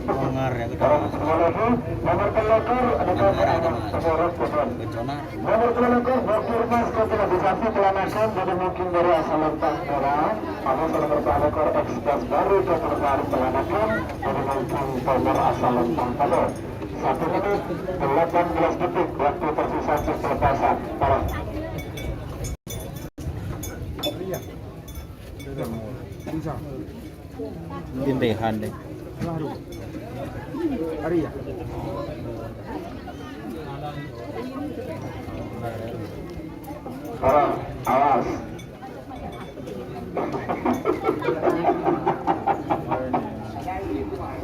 Mengar ya kita. Nomor pelakor ada nomor pelakor Bakir Mas ketelabisasi pelanakan jadi mungkin dari asal lempang merah. Namun nomor pelakor ekspres baru keterbaru pelanakan jadi mungkin nomor asal lempang pada 1 menit 18 detik waktu tersisa pelepasan. Tolong. Dindehan deh. Arya. Tolong, awas.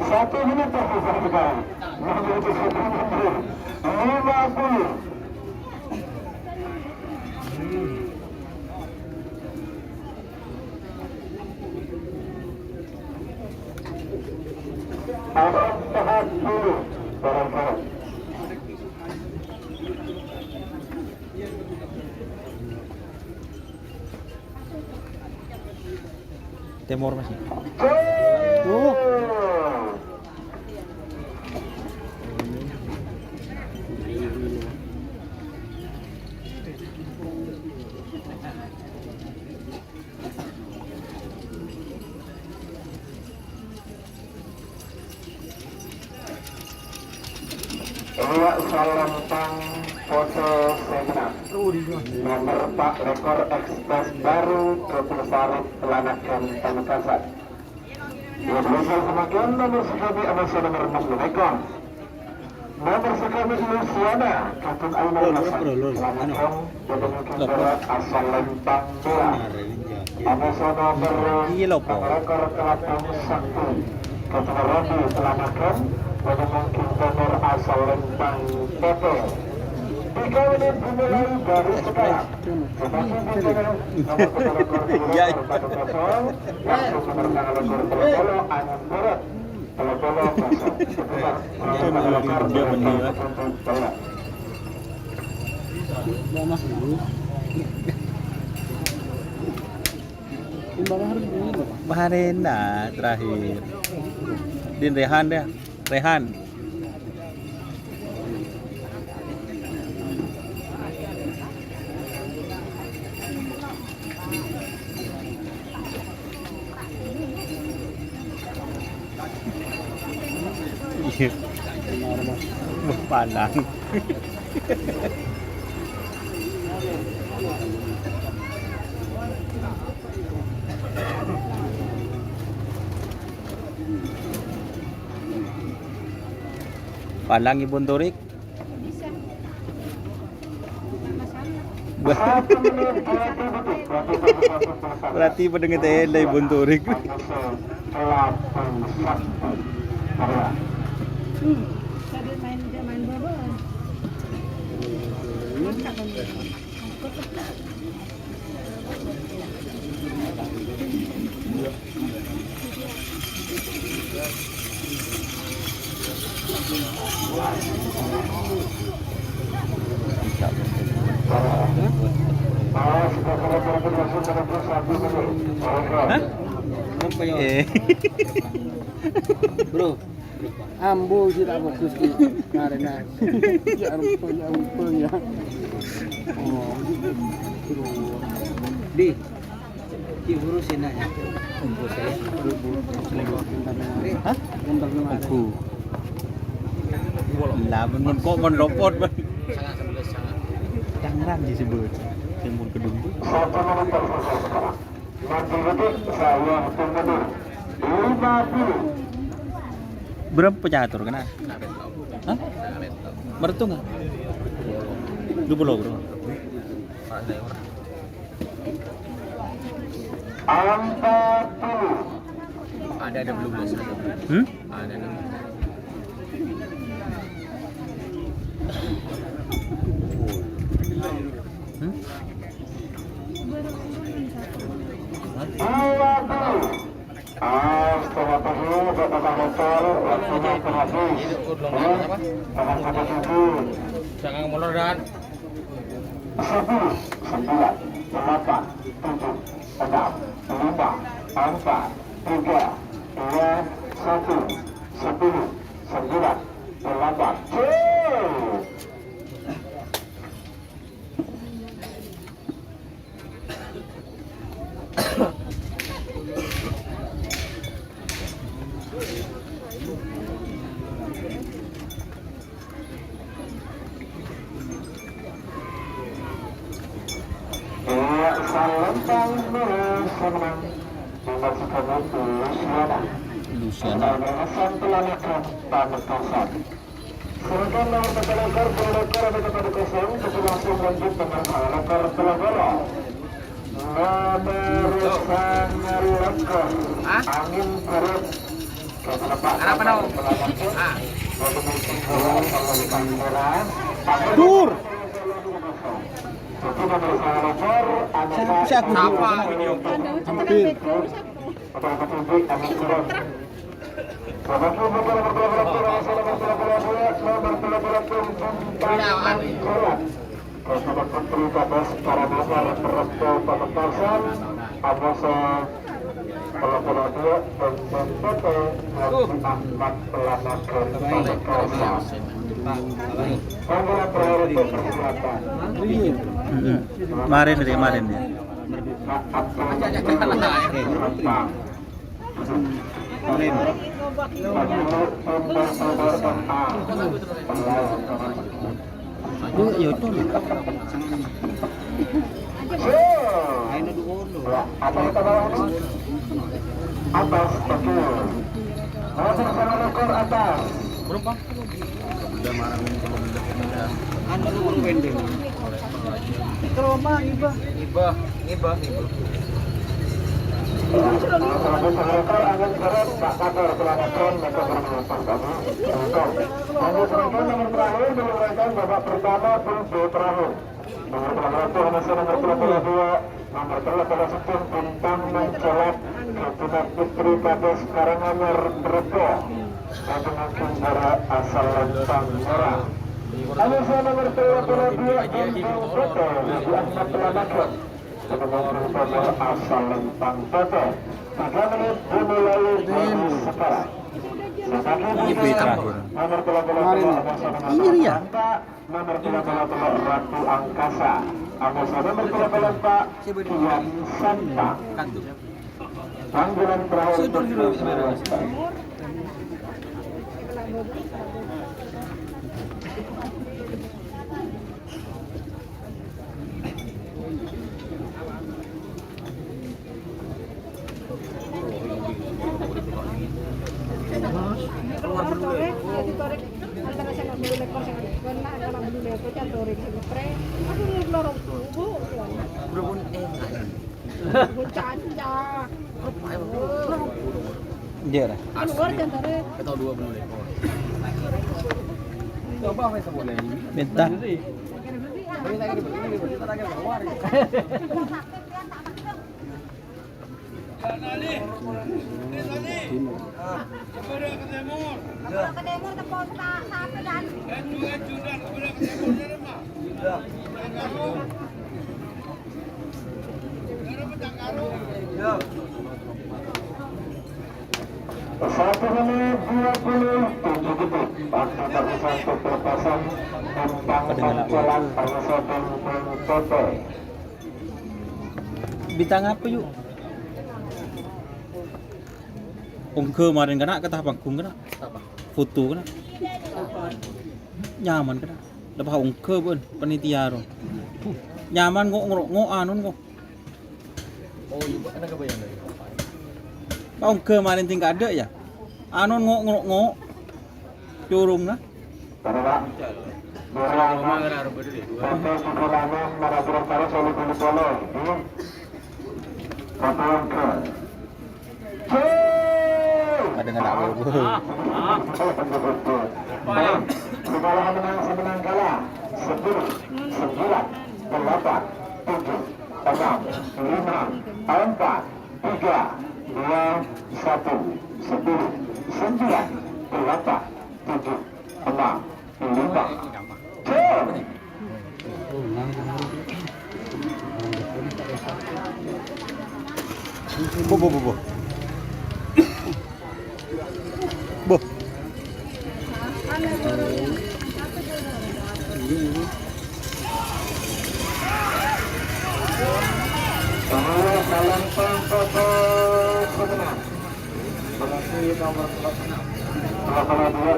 Satu menit tersisa sekarang. Menjadi 50. Tahan dulu, barang-barang. Temor masih. Dua Salantang foto seminar. Nomor 4 rekor ekspres baru ke Persarut Pelanakan Pamekasan. Dua berusaha semakin nomor sekali Anissa nomor 6 rekor. Nomor sekian Luciana, Kapten Ainul Hasan, Lamongan, Kedemungkiran asal Lempang Bola. Abasa nomor rekor Kelapang Sakti, Kapten Rodi Pelamakan, Kedemungkiran asal Lempang PP. 3 menit dimulai dari sekarang. Tetapi nomor Ya. langsung menerangkan lekor Telopolo angin berat. Telopolo kosong. Dia menilai. Maharena terakhir. Din Rehan deh. Rehan. Iya. Palang. Palang Ibon Turik. Berarti pendengar teh Ibon Turik. Bro, ambo tidak fokus di karena ya rupanya. Oh, di urusin aja. Hah? Aku. Lah men kok men ropot men. Tangerang disebut. Timbul kedung. Satu menit tersisa sekarang. 60 detik saya mundur. 50. Berapa catur kena? Hah? Mertu nggak? 20 bro. 40. Ada belum belas ada. Ada. Setelah tahun Bapak Motor waktunya terhabis. Jangan sampai tujuh. Jangan molor dan 10, 9, 8, 7, 6, 5, 4, 3, 2, 1, 10, 9, 8. Lempang merasa menang dimasukkan untuk Luciana. Hasan Pelanakan Pamekasan. Seragam nomor lekor ada kepada kosong untuk langsung lanjut dengan lekor Telogolo. Nomor sangat lekor angin perut. apa dong? Dur. Siapa Apa video? Hampir. Kemarin dia. Ya itu. Atas betul. Nomor 1 lekor atas. Berapa? Babak pertama pintu terakhir. Nomor 2 nomor 10 Bintang mencolok Ketunan Putri Kades Karanganyar Rebo dengan juara asal Lentang Merah. Alisa nomor 32 Bintang Toto di Ahmad Pelanakan dengan juara asal Lentang Toto. 3 menit dimulai sekarang. Ini terakhir. Nomor 32 Ini ya. Nomor 32 Ratu Angkasa. Angkasa nomor 34 Kian Santa. Panggilan terakhir antara saya nggak beli lekor saya kena antara beli lekor can torek saya spray aku ngelorong tubuh berpun caca Iya lah. keluar can torek Atau 2 beli lekor. Coba apa yang boleh ini? Minta. Satu menit 27 detik. Waktu tersisa untuk pelepasan Bintang Mencolok Angkasa Bintang Toto. Bintang apa yuk? Ongke kemarin kena kata panggung kena. Foto kena. Nyaman kena. Lepas ongke pun panitia ro. Nyaman ngok anun kok. Oh, iya, enak kebayang dari. Ongke kemarin tinggal ada ya. Anun ngok. Curung lah. Para Ada nggak ada gue. Kepala menang semenang kalah 10, 9, 8, 7, 6, 5, 4, 3, 2, 1, 10, 9, 8, 7, 6, 5, Bo. Bo.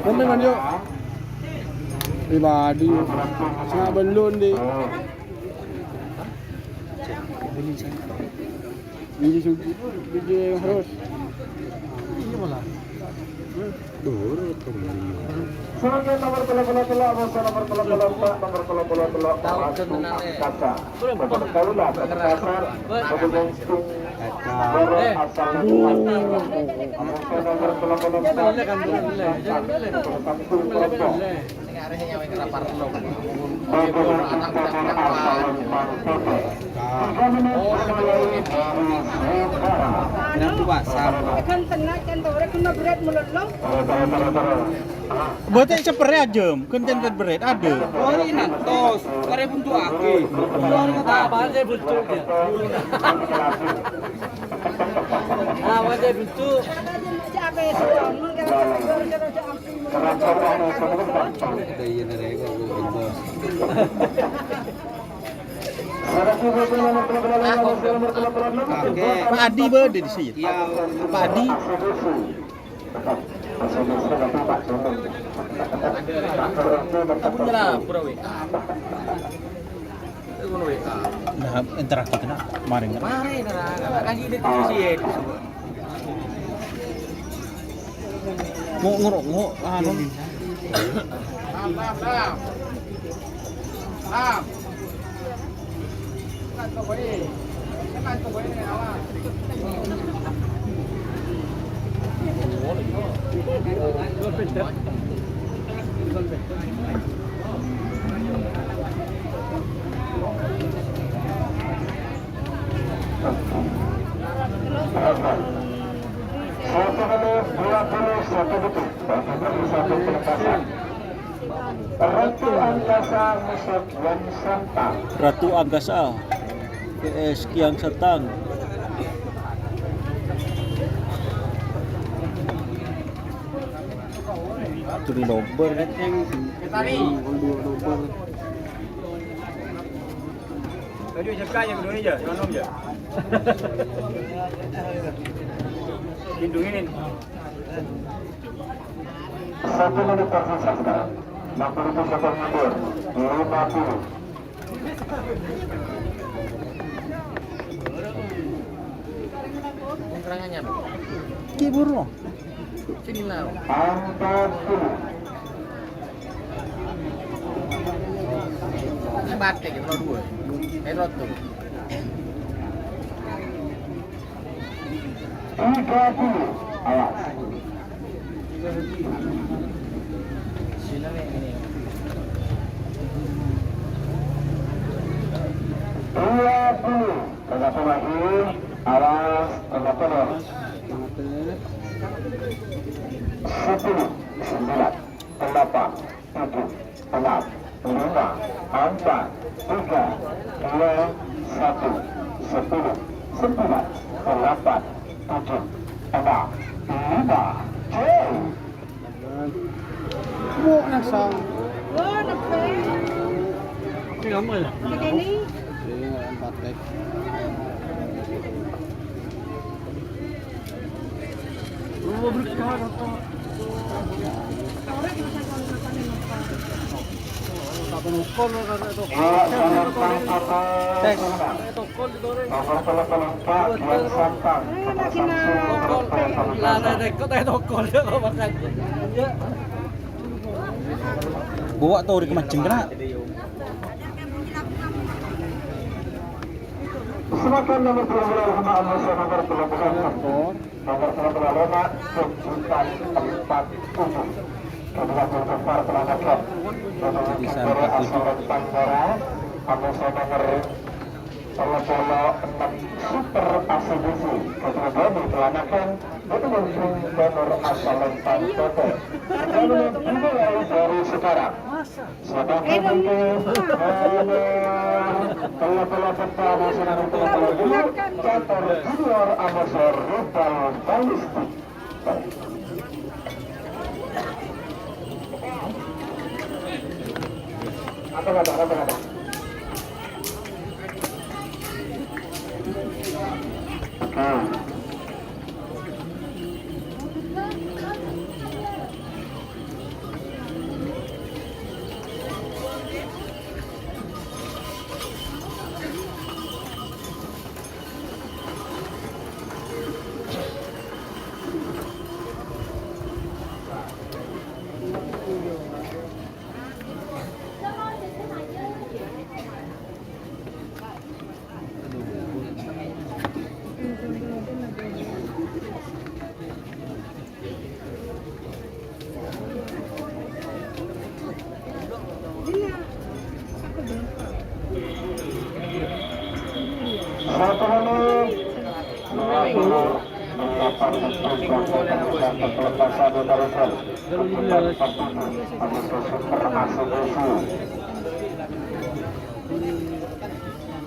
Komen yuk. Pribadi. Sangat belum di. Biji sugi, biji harus. Ini malah. Selanjutnya nomor telah kaca. Berkaulah berkasar, berbentuk asal kan tenang kan torek kena berat mulut lo Buat cepere aja, konten berat ada. Oh ini tos, kare buntu aki. Apa aja buntu dia. Apa aja buntu. siapa suan mun Pak Adi berada di sini. Pak Adi. Aku nyerah pura WA. Itu WA. Nah, interaksi kena kemarin kan. Mari nah, kasih diskusi ya. Ngok anu. Satu menit 21 detik bagi satu pelepasan. Ratu Angkasa Musab Wan Santang. Ratu Angkasa PS Kiang Santang. Itu di nomor Tadi jaga yang kedua ni je, jangan nom je. Lindungin. 1 menit tersisa sekarang. 60 sekon mundur. 50. Kerangannya. kibur loh. Sini lah. 40. Ini batik kita dua. Erot tu. 30. Awas. Sini ni. 20. Tegak lagi. Awas. Tegak terus. 10, 9, 8, 7, 6, 5, 4, 3, 2, 1, 10, 9, 8, 7, 6, 5, jauh. Buat nak sang. Ini kamu lah. Ini empat tek. Oh, berkah apa? Tak penukul kan itu. Tes. Tokol di goreng. Nomor telepon 4, Wan Santang. Lah, kau tak tokol dia kau makan. Ya. Bawa tuh di kemancing kena. Silakan nomor 12 sama Al-Musa nomor 12 nomor 12 Sultan 47 kedua Zulkifar Pelanakan Kedua Asarat Pandora Al-Musa nomor 36 Super ACDC kedua Doni Pelanakan itu mungkin donor Asarat Pandora menit dimulai dari sekarang sedang mungkin telah pertama sedang dulu kantor junior amatir rudal balistik. Apa?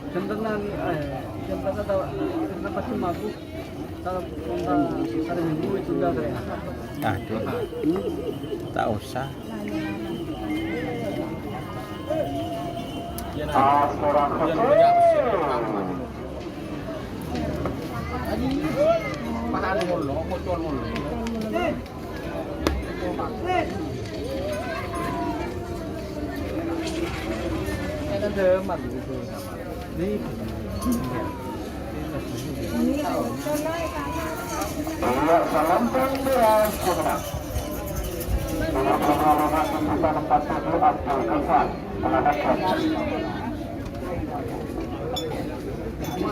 Jantanan tahu jantan pasti mabuk. Kalau ada minggu itu dah kaya. Aduh. Tak usah. Mahal mulu, bocor mulu. Ada demat gitu. Ini Salam beras Abdul Ghafar menghadapkan.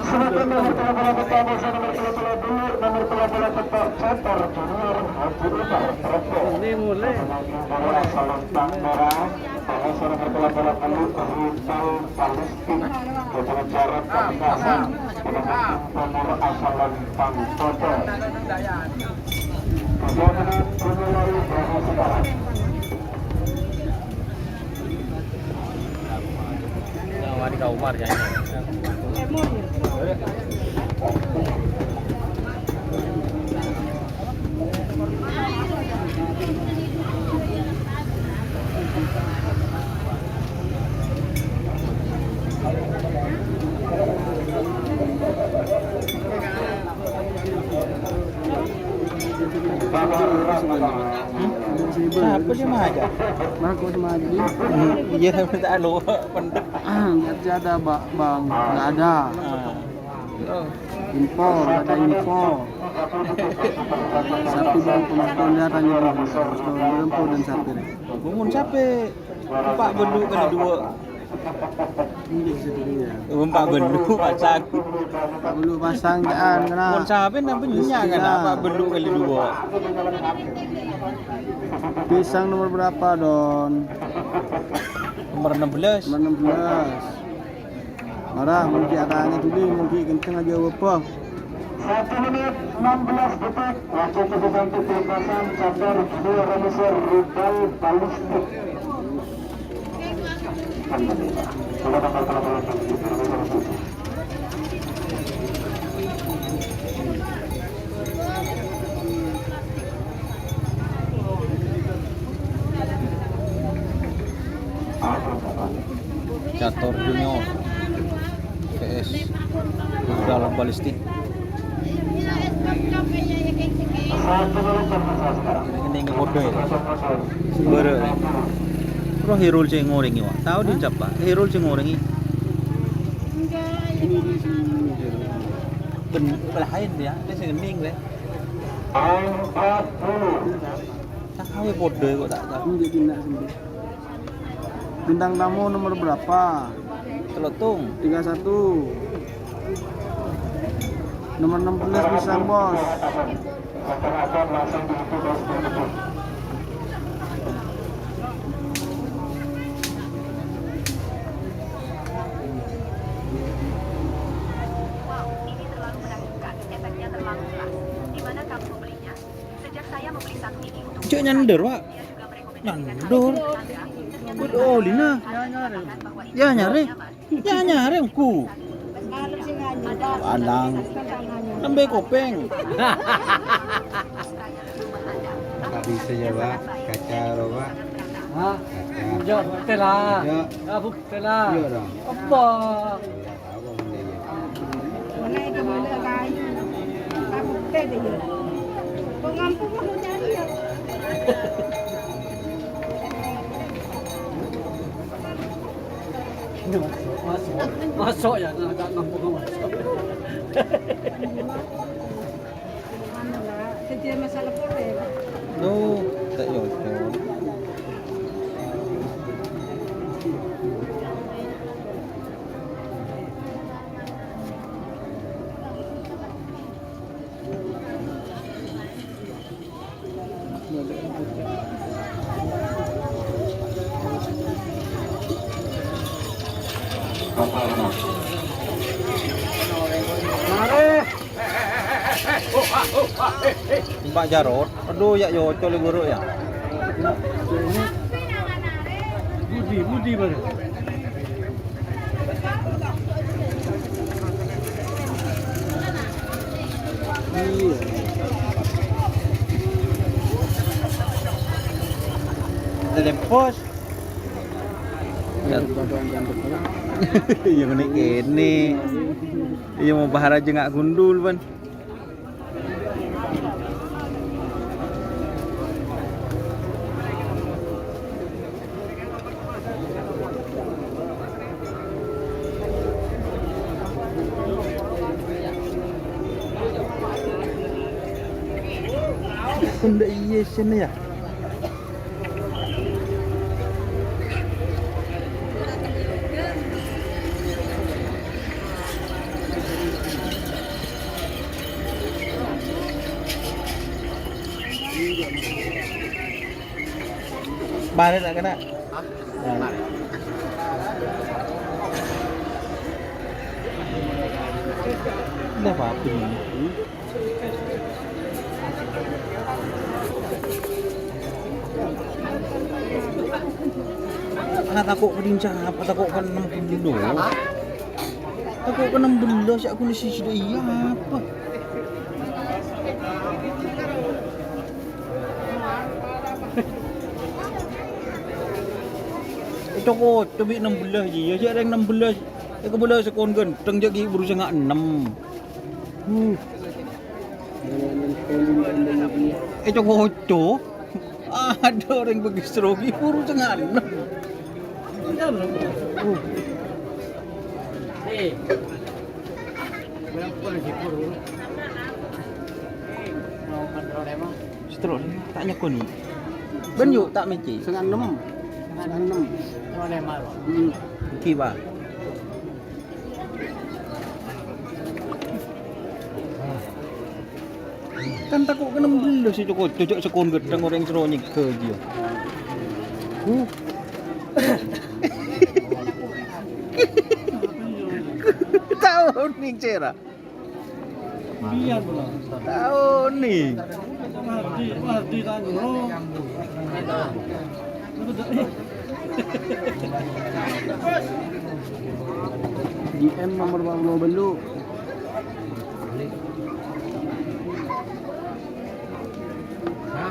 Silakan nomor bola pertama nomor bola tetap center junior Haji Umar Propo. Ini mulai. Bola Salentang Merah. Nomor bola penuh Rizal Palestin. Beberapa jarak pembahasan nomor Salentang Toto. 3 menit dimulai dari sekarang. Wadi kau Umar ya. Siapa dia mah aja? Marco sama Adi. Iya tapi tak lu pendek. Nggak ada bang, nggak ada. Info, nggak ada info. Sapi bang pemasukan darahnya berempu dan sapi. Bangun siapa? Pak belu kali dua. Ini sebenarnya. Pak belu pasang. Pak belu pasang jangan kena. Bangun siapa nak punya kan? Pak belu kali dua. Pisang nomor berapa Don? Nomor 16. Nomor 16. Marah mungkin adanya tuh mungkin kenceng aja apa? 1 menit 16 detik. Waktu keputusan pelepasan Sandar Junior Remisor Rizal Palestin. Catur Junior PS dalam Palestin. Ini ngode ya. Bere. Pro hero ceng ngoreng iwa. Tahu dia siapa? Hero ceng ngoreng ini. Ben lain dia, dia sengening deh. Tahu kode kok tak tahu. Ini pindah sendiri. Bintang tamu nomor berapa? Telotung 31. Nomor 16 pisang bos. Wow, ini terlalu menakutkan. Efeknya terlalu keras. Di mana kamu membelinya? Sejak saya membeli satu ini untuk Cuk nyender, Pak. dia juga merekomendasikan Nyandor. Anda Oh, Lina. Ya nyari. Ya nyari ku. Anang. Nembe kopeng. Bisa ya Pak, kaca Pak. Hah? Jok, telah. Abu telah. Iya dong. Apa? Mana itu mana kayu? Kamu teh deh. Pengampung mau cari ya. Masuk ya, nggak ngampung masuk. Sejak masalah boleh. Duh, tak cocok. Pak Jarot, aduh ya cocok le guru ya. Budi mana? Iya. Telepos. Yang ini kene. Iya mau bahar aja nggak gundul ban. Benda iya sini ya. Balik nak kena. Dah apa ini? Anak takut kedincang apa takut kan 60 dulu. Takut kan 16 aku ni sudah iya apa. Itu kok tapi 16 je. Ya ada yang 16. Ya kebelah sekon genteng jadi berusaha ngak 6. Itu kocok. Ada orang pergi strogi buru tengah 6. Strogi tak nyakon ni. Ben yuk tak meci. Setengah 6. Setengah 6. Kiba. Kan takut kena beli si Joko cocok sekon gedang orang seronyi ke dia. Tahu ni cera. Biar pula. Tahu ni. Mati kan dulu. GM nomor 40 belu.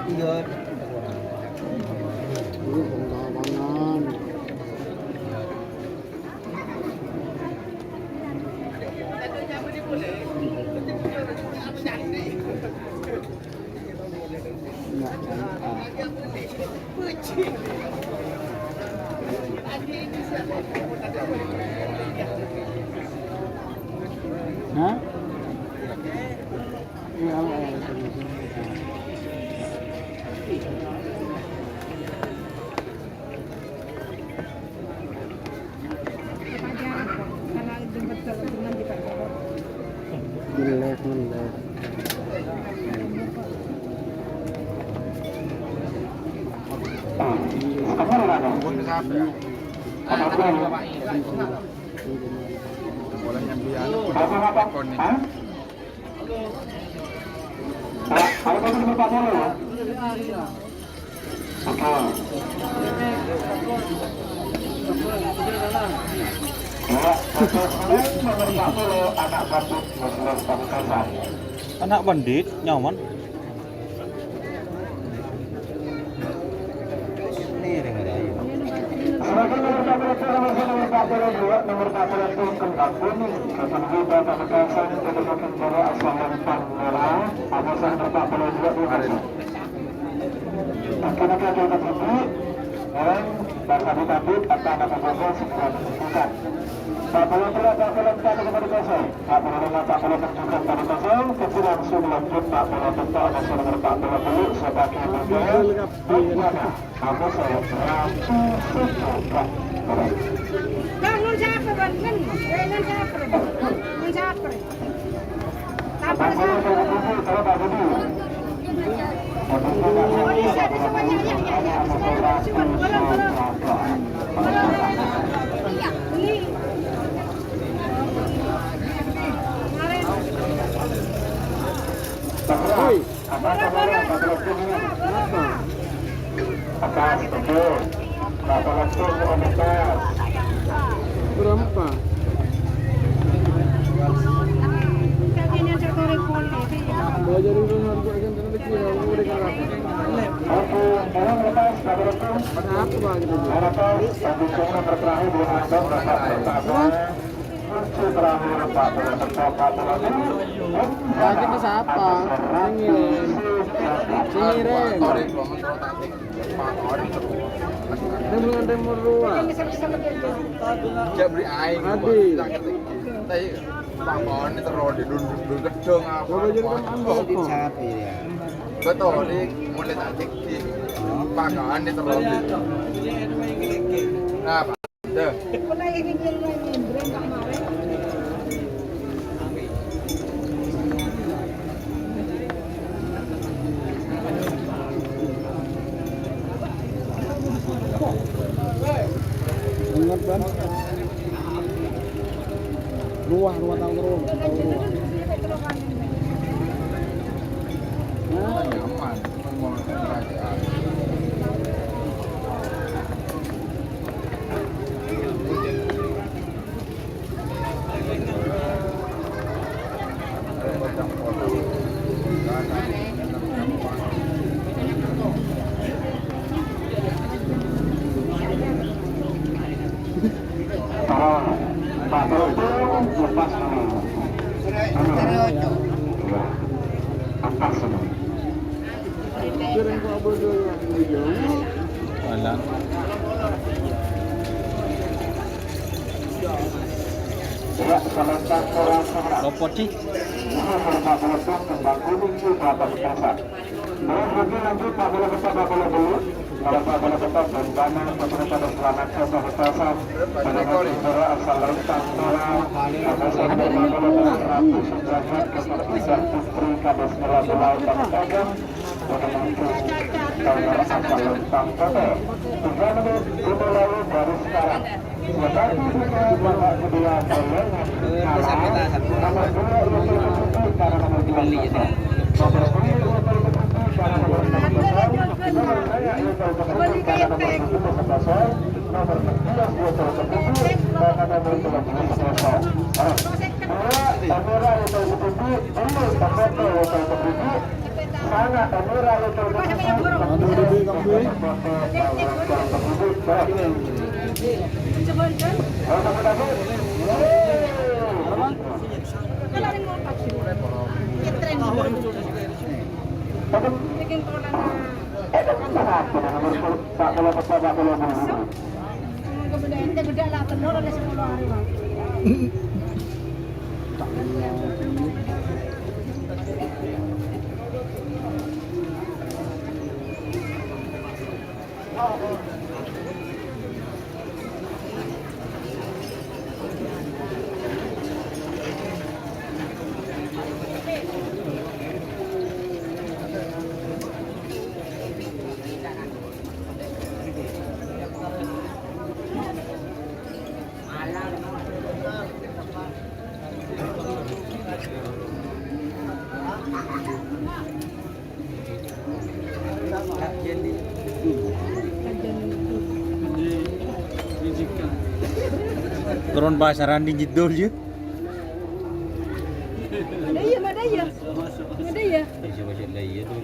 Iya. Penggawangan. Hah? Iya, Jelek mendak. Anak bandit nyaman. nomor 42 Kembang Ketenggu Bapak Bekasan Kedua Kendara Asalan Panggala Abasan Bapak 42 hari Akan-akan kita tinggi orang Bapak-Bapak akan Bapak-Bapak segera ditentukan Pak Pula Pak Pula kepada kosong Pak Pula Pak Pula tentukan pada kosong kecil langsung lanjut Pak Pula tentu ada nomor Pak Pula dulu sebagai bergaya bagaimana aku saya beraku sesuka Kang nun siapa ban kan? Nun siapa? Nun siapa? Apa siapa? Polisi ada semuanya ya. Ini. Oi, atas betul. Berapa waktu atas? Berapa? Kakinya sekorek poli. Belajar dulu harus akan tentu kira udah kerap. Aku orang lepas, berapa waktu? Apa bang itu? Atas, satu jumlah terakhir dua atau berapa pertama? Terakhir Pak Pak Lagi itu siapa? Singiren. Demur ruang. Jabri aing. Adi. Tapi bangun itu terus di dundung gedung apa. Coba jadi kan ambil kok. Betul nih mulai tadi di bangun itu terus di. Nah, deh. Ingat kan? Ruah tahu ruah. Nyaman, mau kerajaan. Pak Toto lepas dulu. Atas dulu. Keren kok bodoh jauh. Walang. Ya, sementara orang sehat. Lopot sih. Pak Toto kembang kuning itu dapat kasar. Terus lagi lanjut Pak Bola Besar Pak Bola dulu. Kalau Pak Bola Besar bencana pemerintah dan selamatkan Pak Betasan. Pada negara asal lentang Bola. Pada sampai Pak Bola Besar 100 derajat kepertigaan putri Kades Bola Bola dan Tajam. Pada nanti kalau asal lentang Bola. 3 menit dimulai dari sekarang. Tetapi juga Bapak kedua boleh nomor 2 untuk karena nomor 2. Gede lah, telur ada 10 hari bang. Turun pasaran di Jedul je. Ada ya, ada ya. Ada ya. Baca-baca lagi tu.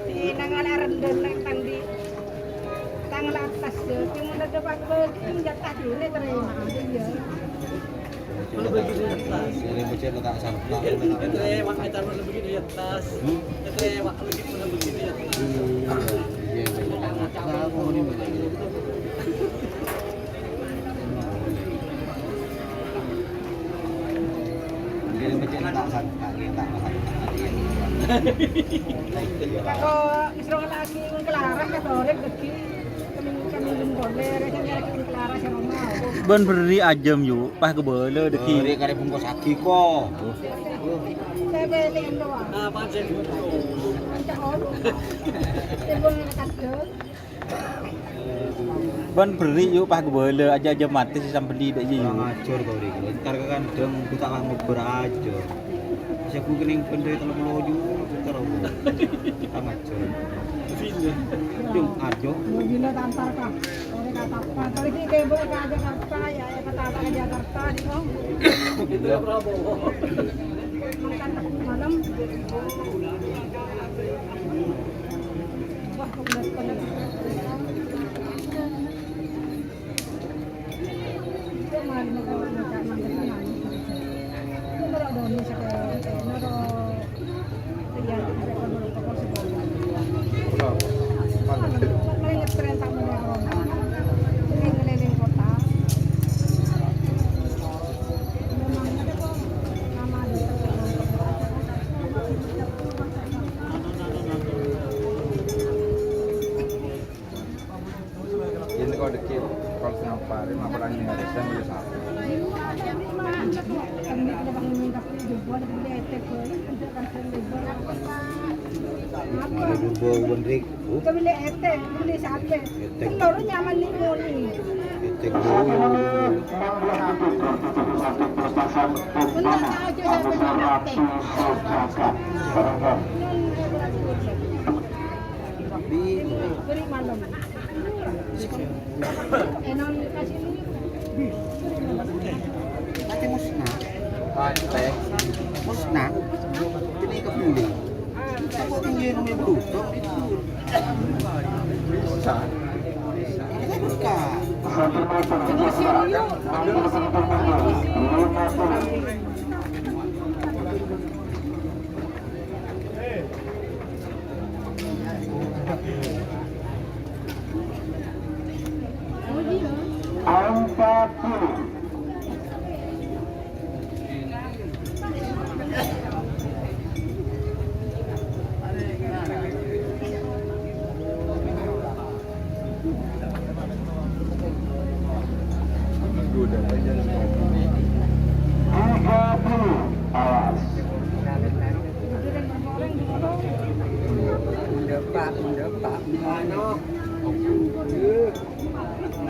Di nangan rendah nang tangdi. Tangan atas je. Cuma ada pakai tim jatah dulu terima ada ya. Kalau begini di atas. Jadi baca letak sampah. Terima kita mau begini di atas. Terima begitu mau begini di atas. Iya. Aku ni begini. Jadi baca letak sampah, letak Kalau isrong lagi kelaras ka sore gede. Kami boleh rasanya lagi kelaras ya mau. Ben beri ajam yuk, pas kebele deki. Beri kare bungkus aki ko. Saya beli doang. Ah, pancen. Pancen on. Tebong kadel. Ben beri yuk pas kebele aja mati sih sampai di dak yuk. Ngajur kau dik. Entar kadang buka lah ngobrol aja. Saya ku kening pendai telur meloju karo. Ngajur. Jung ajo. Mobilnya tantar kah? Sore kata apa? Kali ini kayak boleh ke Jakarta ya, kata apa ke Jakarta di kong. Makan malam. Wah, kok benar. Itu mah mau makan makan. Itu baru ada nih sekarang. Baru ya, ada kalau pokok sekolah. Paling ngetren tak mulai corona. Keliling kota. Memang ada kok nama ada. Ini kau deket, kalau senang pari, makan ini ada saya bisa. Ada dua bendrik. Beli ete, beli sate. Telur nyaman nih moni. Etek Benar aja saya beli ete. Beri malam. Enon kasih ini. Ate musnah. Teh. Musnah. Ini kebeli. Aku tinggi nomor beruntung itu. Bisa. Ini kan bukan.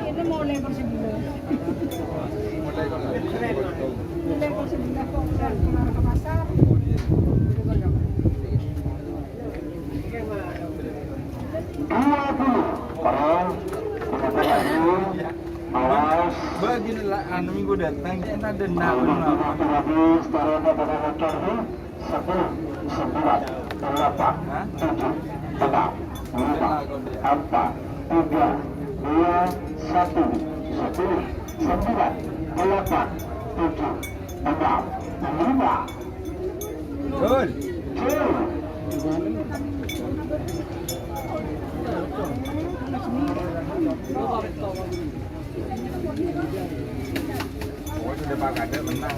Ini mau lebar sebelah. Lebar sebelah kok kemarin ke pasar. Beginilah anu minggu datang kan ada nak oh sudah Pak Kade menang.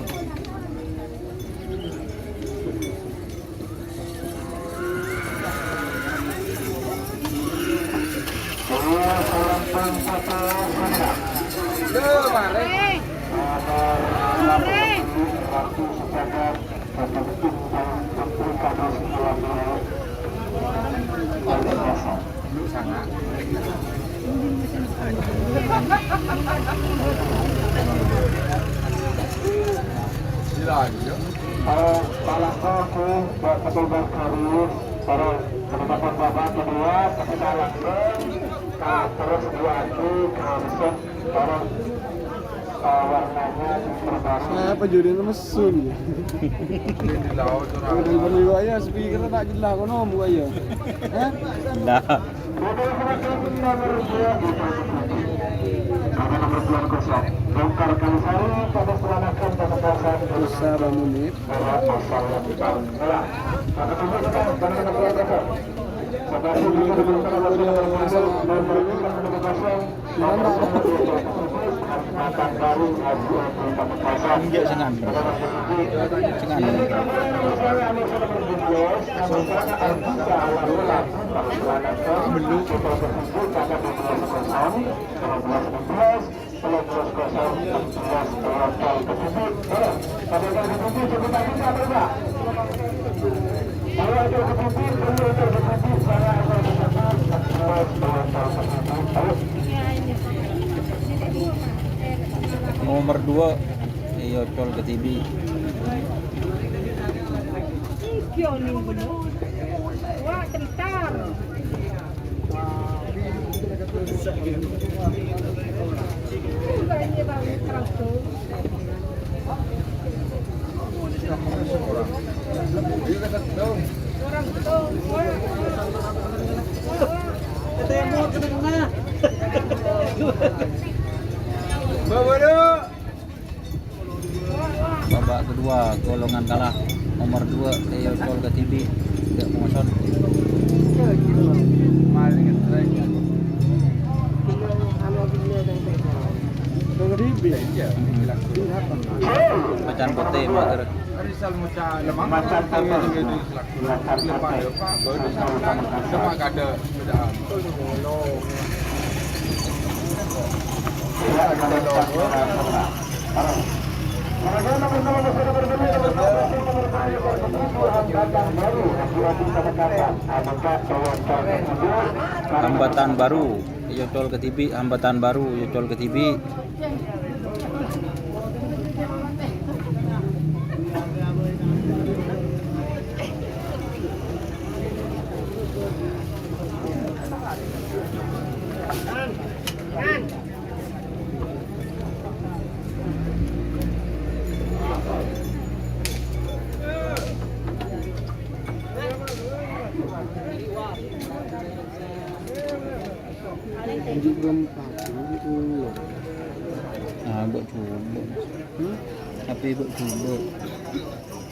Terus Saya pejurin mesun. Udah beli aja speaker tak jelas kono mu aja. Hah? Nah, Usaha bangunit. enggak sengan. Nomor 2 Yocol ke TV. Kion nih bener. Wah, tentar. Ini baru terang tuh. Orang tuh. Ketemu ke tengah. Babak kedua golongan kalah. Nomor 2 Yocol ke TV. Tidak motion. Macan putih mater. Risal mucha lemang macam kami begini lepas depan baru sama kada bedaan Hambatan baru, Yotol Ketibi, hambatan baru, Yotol Ketibi. Tunjuk berempat, tunjuk. Ah, buat coba. Tapi buat coba.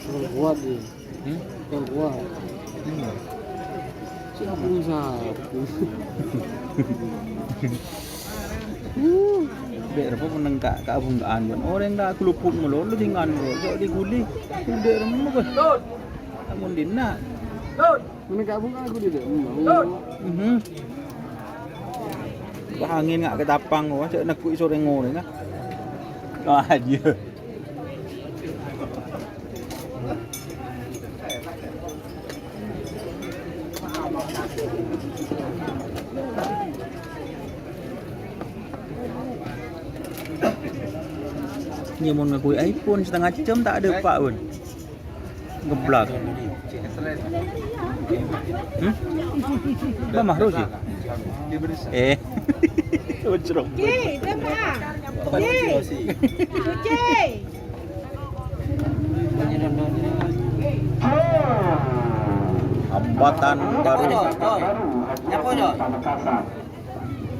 Kalau kuat dia, kalau kuat. Siapa sapu? Dek apa meneng kak abungkaan kan orang dah keluput mulu lu tinggal lu jadi diguli dek remuk kan namun dina Mana kabung aku dia? Bahangin ngak ke tapang gua cak nak kui sore ngore ngah aja Dia mau ngakui iPhone setengah jam tak ada pak pun ngeblak Bah mahru sih Ujrok Ji, berapa? Ji. Ji. hambatan baru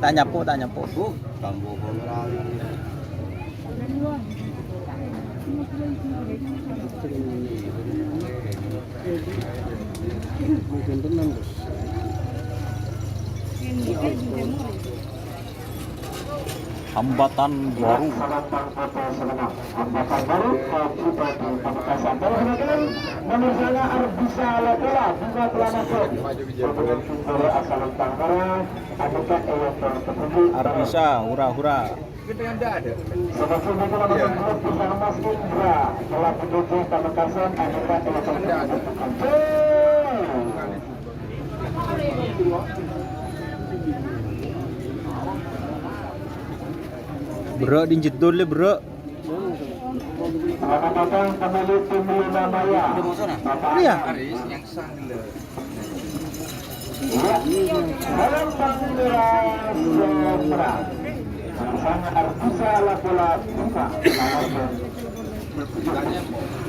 tanya po Mungkin tenang bos. hambatan baru hambatan baru Kabupaten Pamekasan. Menuju Arbisa Lapola bunga Pelanasok dari asal Tangkara adakah Ewotor tersebut Arbisa hura sebetulnya kalau menurut bersama Mas Indra telah menuju Pamekasan adakah Ewotor tersebut bro dinjedul le bro selamat datang pemilik tim Luna Maya iya yang sah gila. dalam bendera merah bersama Arbisa Lapola buka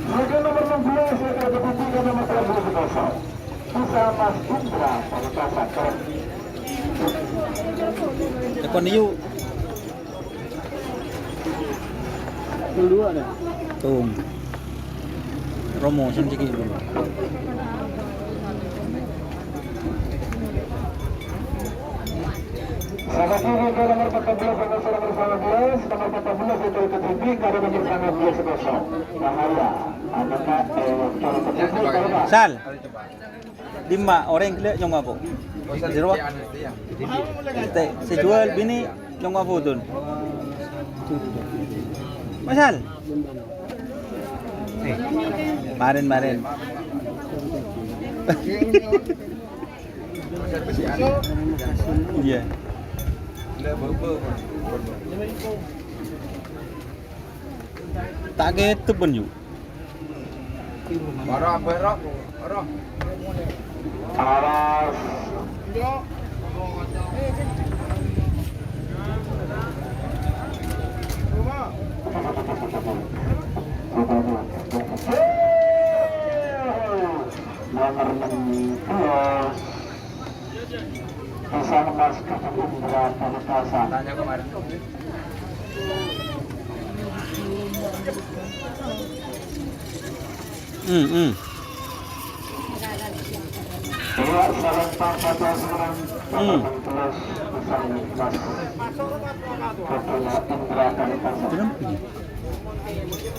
Mereka nomor 16 yang terdebuti ke nomor 13 Bisa Mas Indra Pamekasan. tekon yuk Kedua dah. tung promotion sikit dulu Selamat pagi ke nomor 14 dengan nomor 19 nomor 14 itu Ketibi karena bersama 12 bahaya adakah cara tertentu Sal lima orang kena nyong apa zero teh sejual bini nyong apa tuh Masal Marin iya tak gitu pun yuk Marah. awas nomor 16 Pasang Mas Indra Pamekasan. Tanya kemarin. Dua serentak pada sekarang terus Pasang Mas Indra Pamekasan.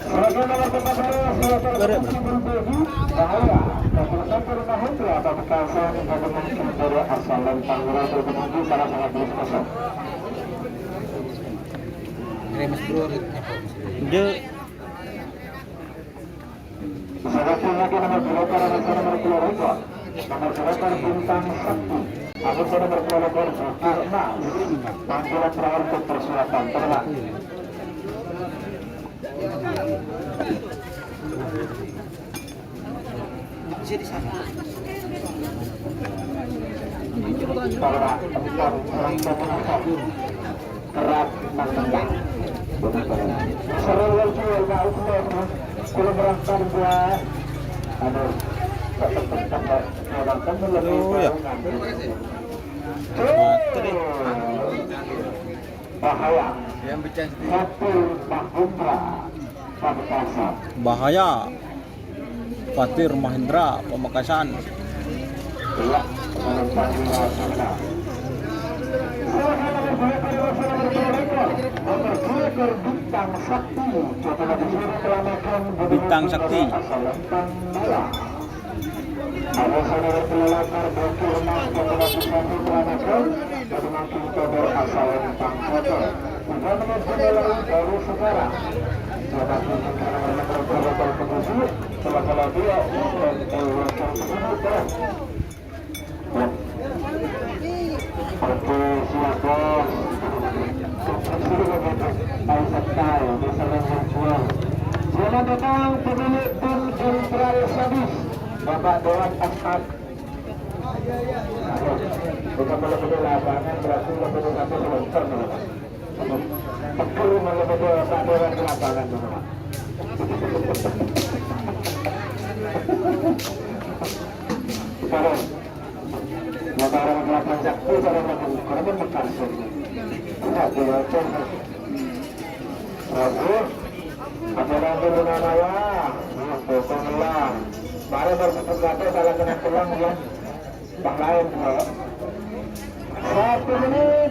Sebagai nomor 14 bahaya Kabupaten Purnahendra Pamekasan mungkin dari asal dan Tangerang bermenuju salah sangat kosong. Remes bro, dia Seleksi lagi nomor 2 para nomor 2 rekor. Nomor 2 Bintang Sakti. Agus nomor 2 rekor panggilan terakhir untuk persiapan terbang. Bisa di sana. Para kerap menendang. Seruan jual bau kalau berangkat dua. Aduh. Bahaya. Satu Mahindra Pamekasan. Bahaya. Fatir Mahindra Pamekasan. Ya, Bintang Sakti. Ada saudara pelakar bokil emas populasi satu peranakan dari makin kabar asal Lempang Kota. Sudah menunjukkan baru sekarang. Sudah menunjukkan nomor pengusul setelah dia dan Ewakan tersebut. Oke, siap bos. Aisyah tahu bersama menjual. Selamat datang pemilik tim Central Service. Bapak Dewan Ashad. Bukan lebih lapangan berarti lebih satu sebentar dulu. Betul lebih Bapak Dewan di lapangan dulu. Sekarang Bapak orang belakang Sakti pada melakukan bekal sendiri. Tidak diwajib. Aku ada nanti Lunanaya. Bukanlah. Mari berkumpul kata salah kena tulang ya. Bang lain kalau 1 menit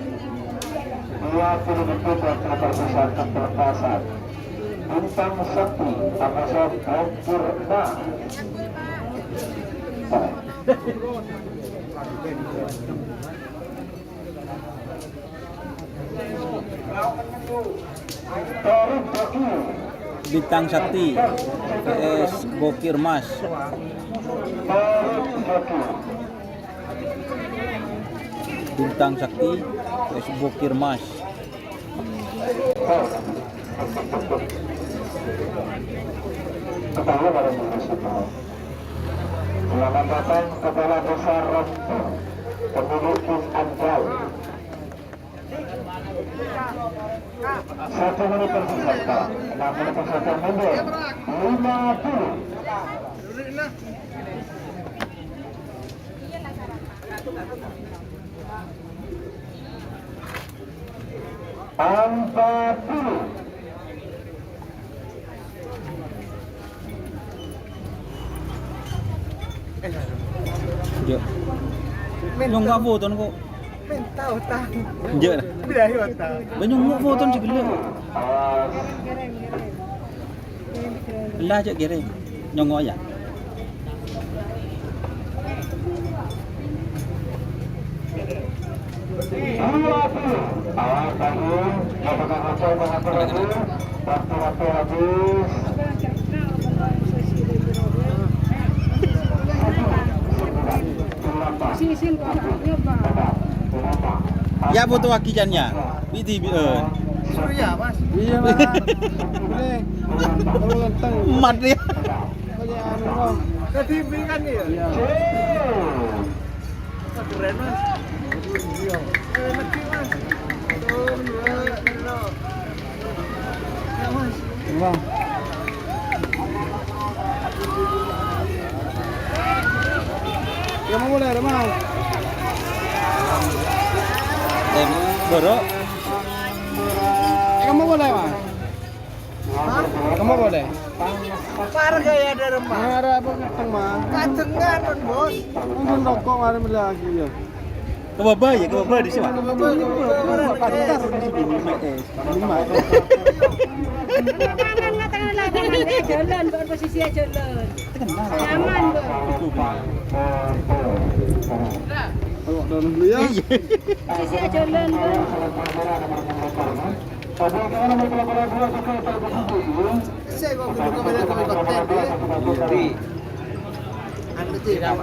20 detik waktu persisatan perpasan. Bintang Sakti Pamekasan Hampurna. Bintang Sakti PS Bokir Mas. Bintang Sakti PS Bokir Mas. Selamat datang Kepala Desa Rompu, pemilik Anjal. 1 menit tersisa, 6 menit tersisa mundur, 50. Jek. Nyong nggak foto kok. Tahu tahu. Jek. Bila hilang tahu. Banyak nggak foto sih gila. Lah cek kira. Nyong ya. Waktu habis. Ya foto wakijannya. Biti Surya mas. Iya mas. Boleh. Kalau ganteng. Mat dia. Banyak anu bang. Ke TV kan ya. Iya. Keren mas. Iya. Mesti mas. Ya mas. Bang. Ya mau mulai mas. Boro. Kamu boleh mas? Kamu boleh? Parah gaya ada remah. Ada apa keteng mas? Kacengan bos. Mungkin rokok ada lagi ya. Ke bawah ya, ke bawah di sini. Tangan lapangan jalan buat posisi jalan. Nyaman buat. Tengok dalam dulu ya. Posisi jalan buat. Saya kok buka kamera kami konten deh. Di Anu tidak.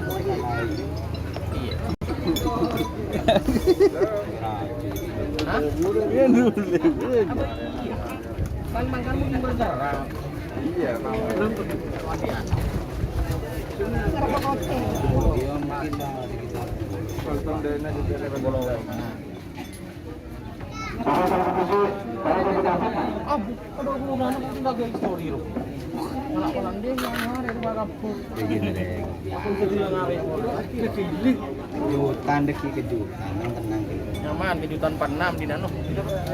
Ya dulu. Kan kamu di berdarah. Iya, mau. dia mungkin dah sekitar Kalau dana juga ada bolong. Aduh, udah anak enggak kayak story loh. Malah dia yang ngare di kampung. begini deh. Aku jadi yang ngare. Kecil. Kejutan deki kejutan, tenang gitu. Nyaman kejutan 46 di nano.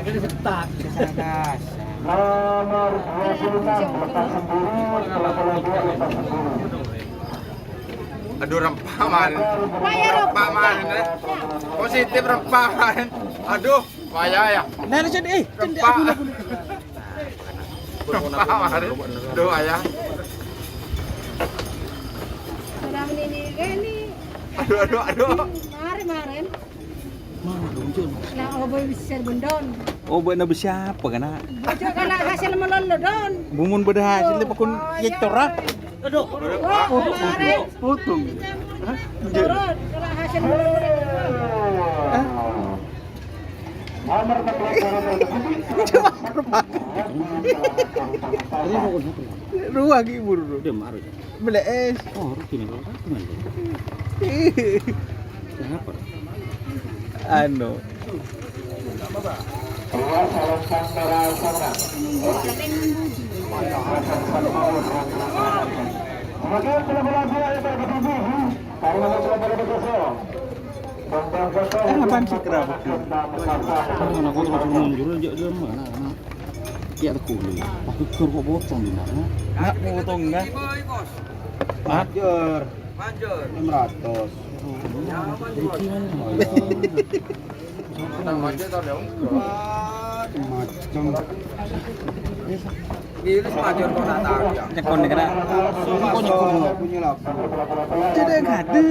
Jadi setak. Kesadas. Nomor 26 lepas sendiri setelah bola 2 lepas sendiri. Aduh rempah man. Rempah man. Positif rempah man. Aduh, payah ya. Nah, jadi Rempah. Rempah man. Aduh ayah. Sedang ini Aduh. kemarin mana dong, Jun? nah oboy bisa bundon. Oh, buat nabi siapa kana? Bojo kana hasil melolo don. Bumun berhasil pakun yektora. Oh, kemarin Potong. turun kalau hasil melolo. Nomor 14 Ruang ibu dulu. Udah marah. Beli es. Oh, rutin itu. Kenapa? Anu. keluar salam kamera sana. Kemudian bola-bola yang terjadi karena bola-bola kosong. Apaan sih kerap? Anak aku terus mundur aja dia mana? Ya aku dulu. Pakai kur kok bocong di mana? Nak potong enggak? Manjur. 600. Macam. Ini semacam kau nak tahu ya. Nyekon deh kena. Kok nyekor punya lapar. Tidak ada.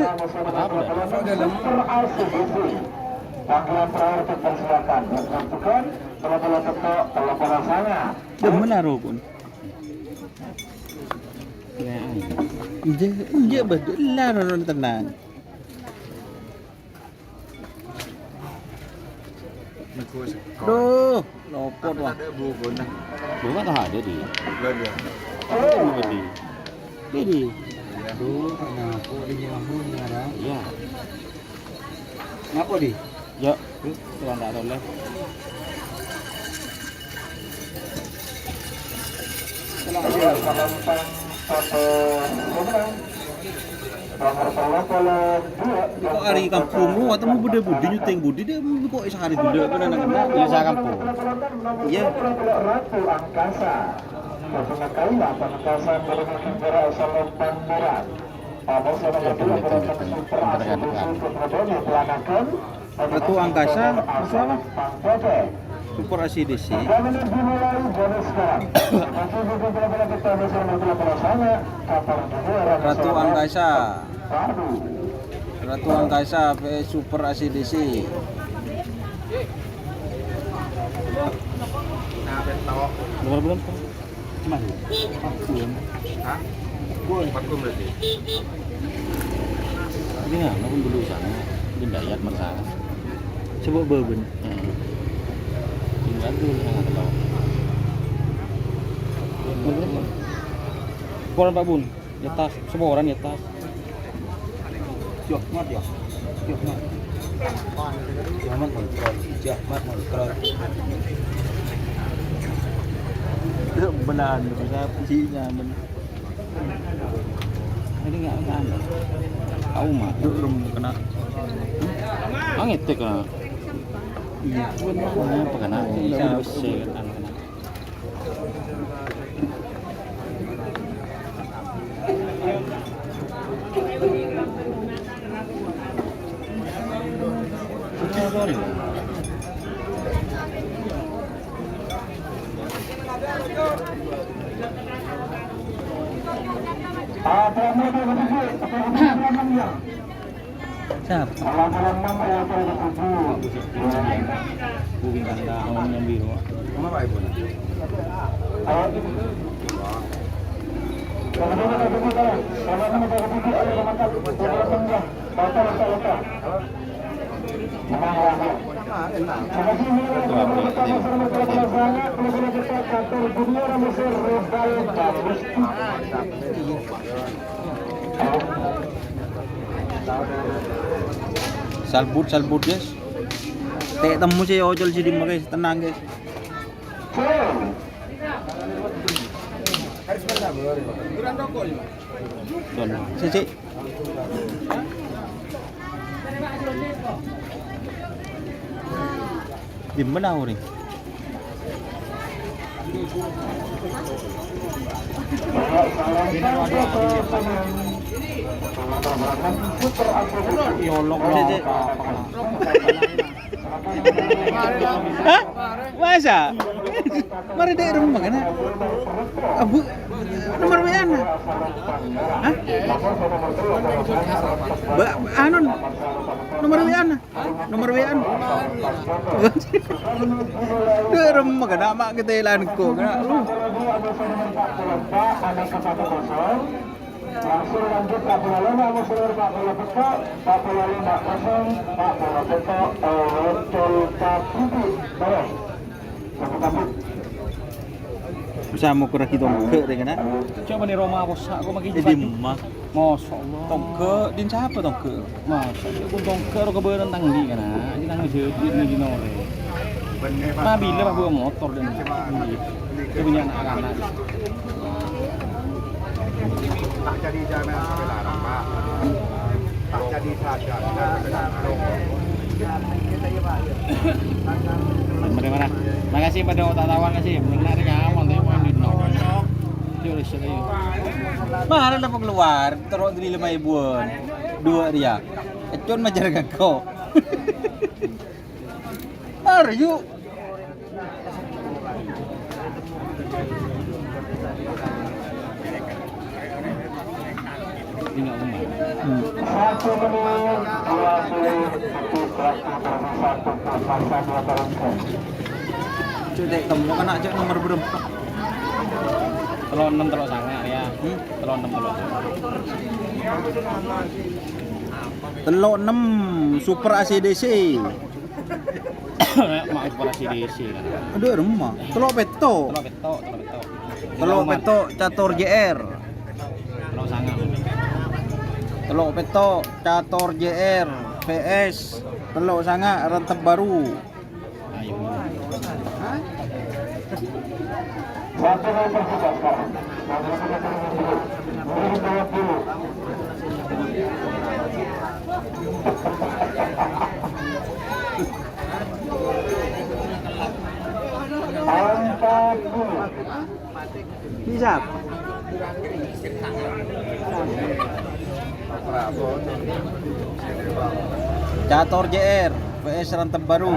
Panggilan terakhir dipersilakan dilakukan bola-bola ketok, bola-bola sana. Demen aro pun. Iya betul lah orang tenang. Duh, lopot wah. Bunga tak ada di. Apa di? Jadi. Aduh, kenapa di jalan ada? Iya. Ngapa di? Ya, tuan tak boleh. Kok hari kampung lu atau mau budi nyuteng budi dia kok sehari dulu kan anak-anak biasa kampung. Iya. Ratu Angkasa. Bersama Kaila Angkasa bermain jarak salon Pangeran. Pada sama kedua berlaku super asli pelanakan. Ratu Angkasa maksud apa? Super ACDC. Ratu Angkasa. Ratu Angkasa vs Super ACDC. Belum belum. Cuma belum. Hah? 40 berarti. Ini nggak, pun dulu sana. Ini Dayak Mersana. Coba beben. Tinggal dulu nggak tahu. Koran Pak Bun, di atas, semua orang di atas. Jahmat ya. Jahmat. Jahmat kontrol. Jahmat kontrol. Benar, bisa pujinya men. Ini nggak ada. Tahu mah. Belum kena. Angin tuh kena. Iya, Apa kena? Bisa bersih kan kena. Siapa? Bintang daun yang biru. Apa ibu? Salbut guys. Tek temu sih ojol sih guys, tenang guys. Tuan, sih. Di mana nih? Nyolok sih. Hah? Masa? Mari deh rumah kan? Abu nomor WA na? Hah? Anon? Nomor WA na? Nomor WA na? Deh rumah kan? Mak kita ilan ko. Langsung lanjut Pak Bola 5 musuh Pak Bola Beto, Pak Bola 5-0, Pak Bola Beto, Rocol Kaputi, beres. Kaputi. Bisa mau kurang kita tongke deh kan? Coba di Roma bos, aku makin Di rumah. Masya Allah. Tongke, din siapa tongke? Masya Allah, aku tongke aku keberan tanggi kan? Jadi nang jadi lagi nore. Ma bila pak bawa motor dan dia punya anak-anak. Tak jadi jangan sampai larang Pak. Tak jadi saja sampai larang. Bagaimana? Makasih pada wartawan kasih. Menarik aman tapi bukan di nol. Jauh sekali. Mana dapat keluar? Terus di 5 ribuan. 2 dia. Econ majar kau. Are you? Tinggal rumah. 1 menit, 2 menit, satu pasang 2 perangkat. Cek temu kan aja nomor berapa? Telur 6 telur sangat ya. Telur 6 telur. Telur 6 Super ACDC. Maaf para CDC kan. Aduh rumah. Telur peto. Telur beto. Telur peto Catur JR. Telur sangat. Telur peto Catur JR VS. Telur sangat rentep baru. Ayo. Satu nomor kita sekarang. Bisa. Catur JR VS rentep baru.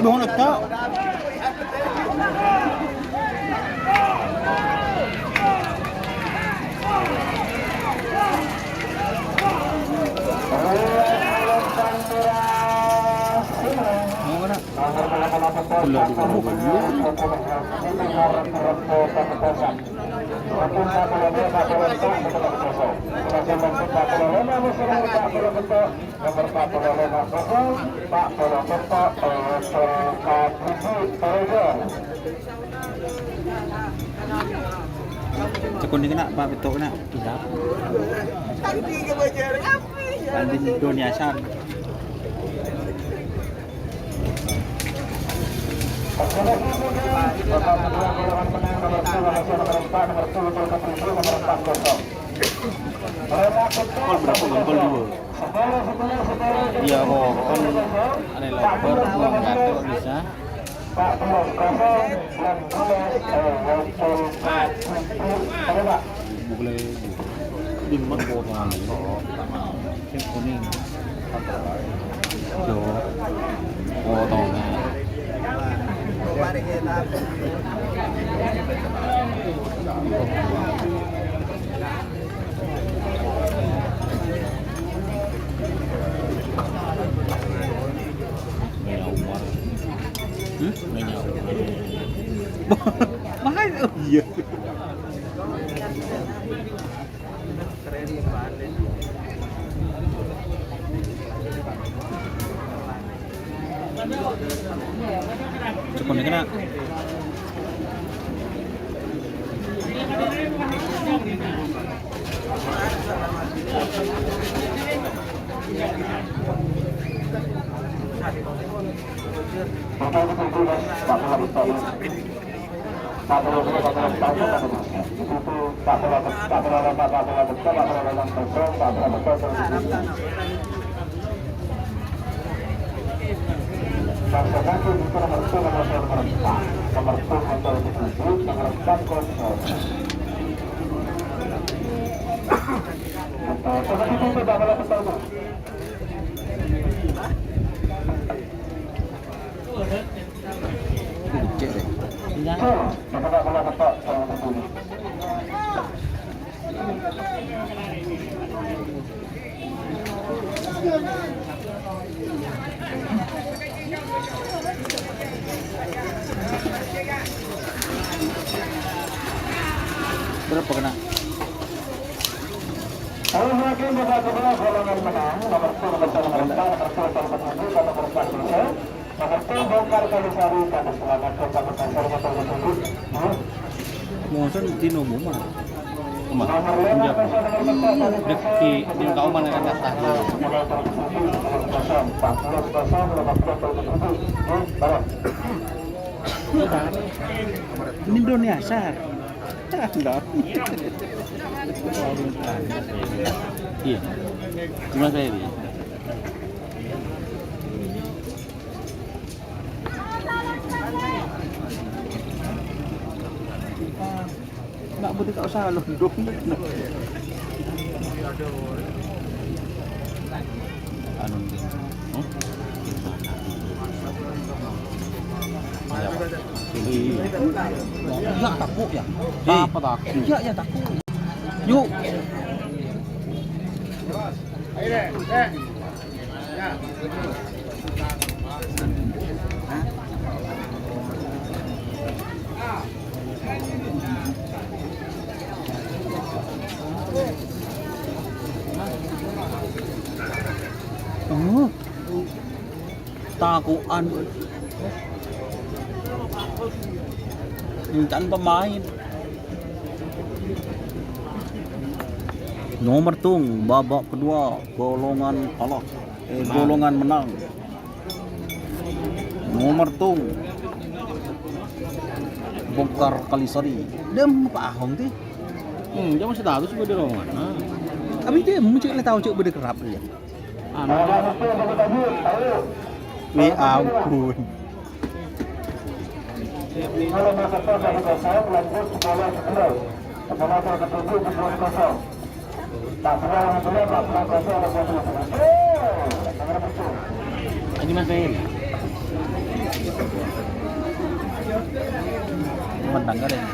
Doon nagka. Cekun ni kena, Pak betul kena. Tidak. Nanti Indonesia. Gol berapa gol dua? Iya kok kan ada lebar gua nggak tahu bisa. Boleh dimana bola yang kuning jo potongnya Umar mahal iya cukup nih kena berapa kena? Mohon di nomor mana? Di kau mana kan kata? Ini Indonesia. Enggak. Iya. Cuma saya ini. Enggak boleh kau salah dong. Anu ya takut ya. Apa takut? Ya takut. Yuk. Ayo deh. Ya. Takuan. Mintaan pemain. Nomor tung babak kedua golongan kalah, golongan menang. Nomor tung Bongkar Kalisari. Dia apa ahong tu? Dia masih tahu sih benda mana. Tapi dia muncul tahu cik benda kerap dia. Ampun. Kalau masa dari saya lanjut sekolah kedua. Sekolah ketujuh di 20. Tak pernah boleh tak pernah kosong ada kosong. Ini Mas Ben. Menang kan ini.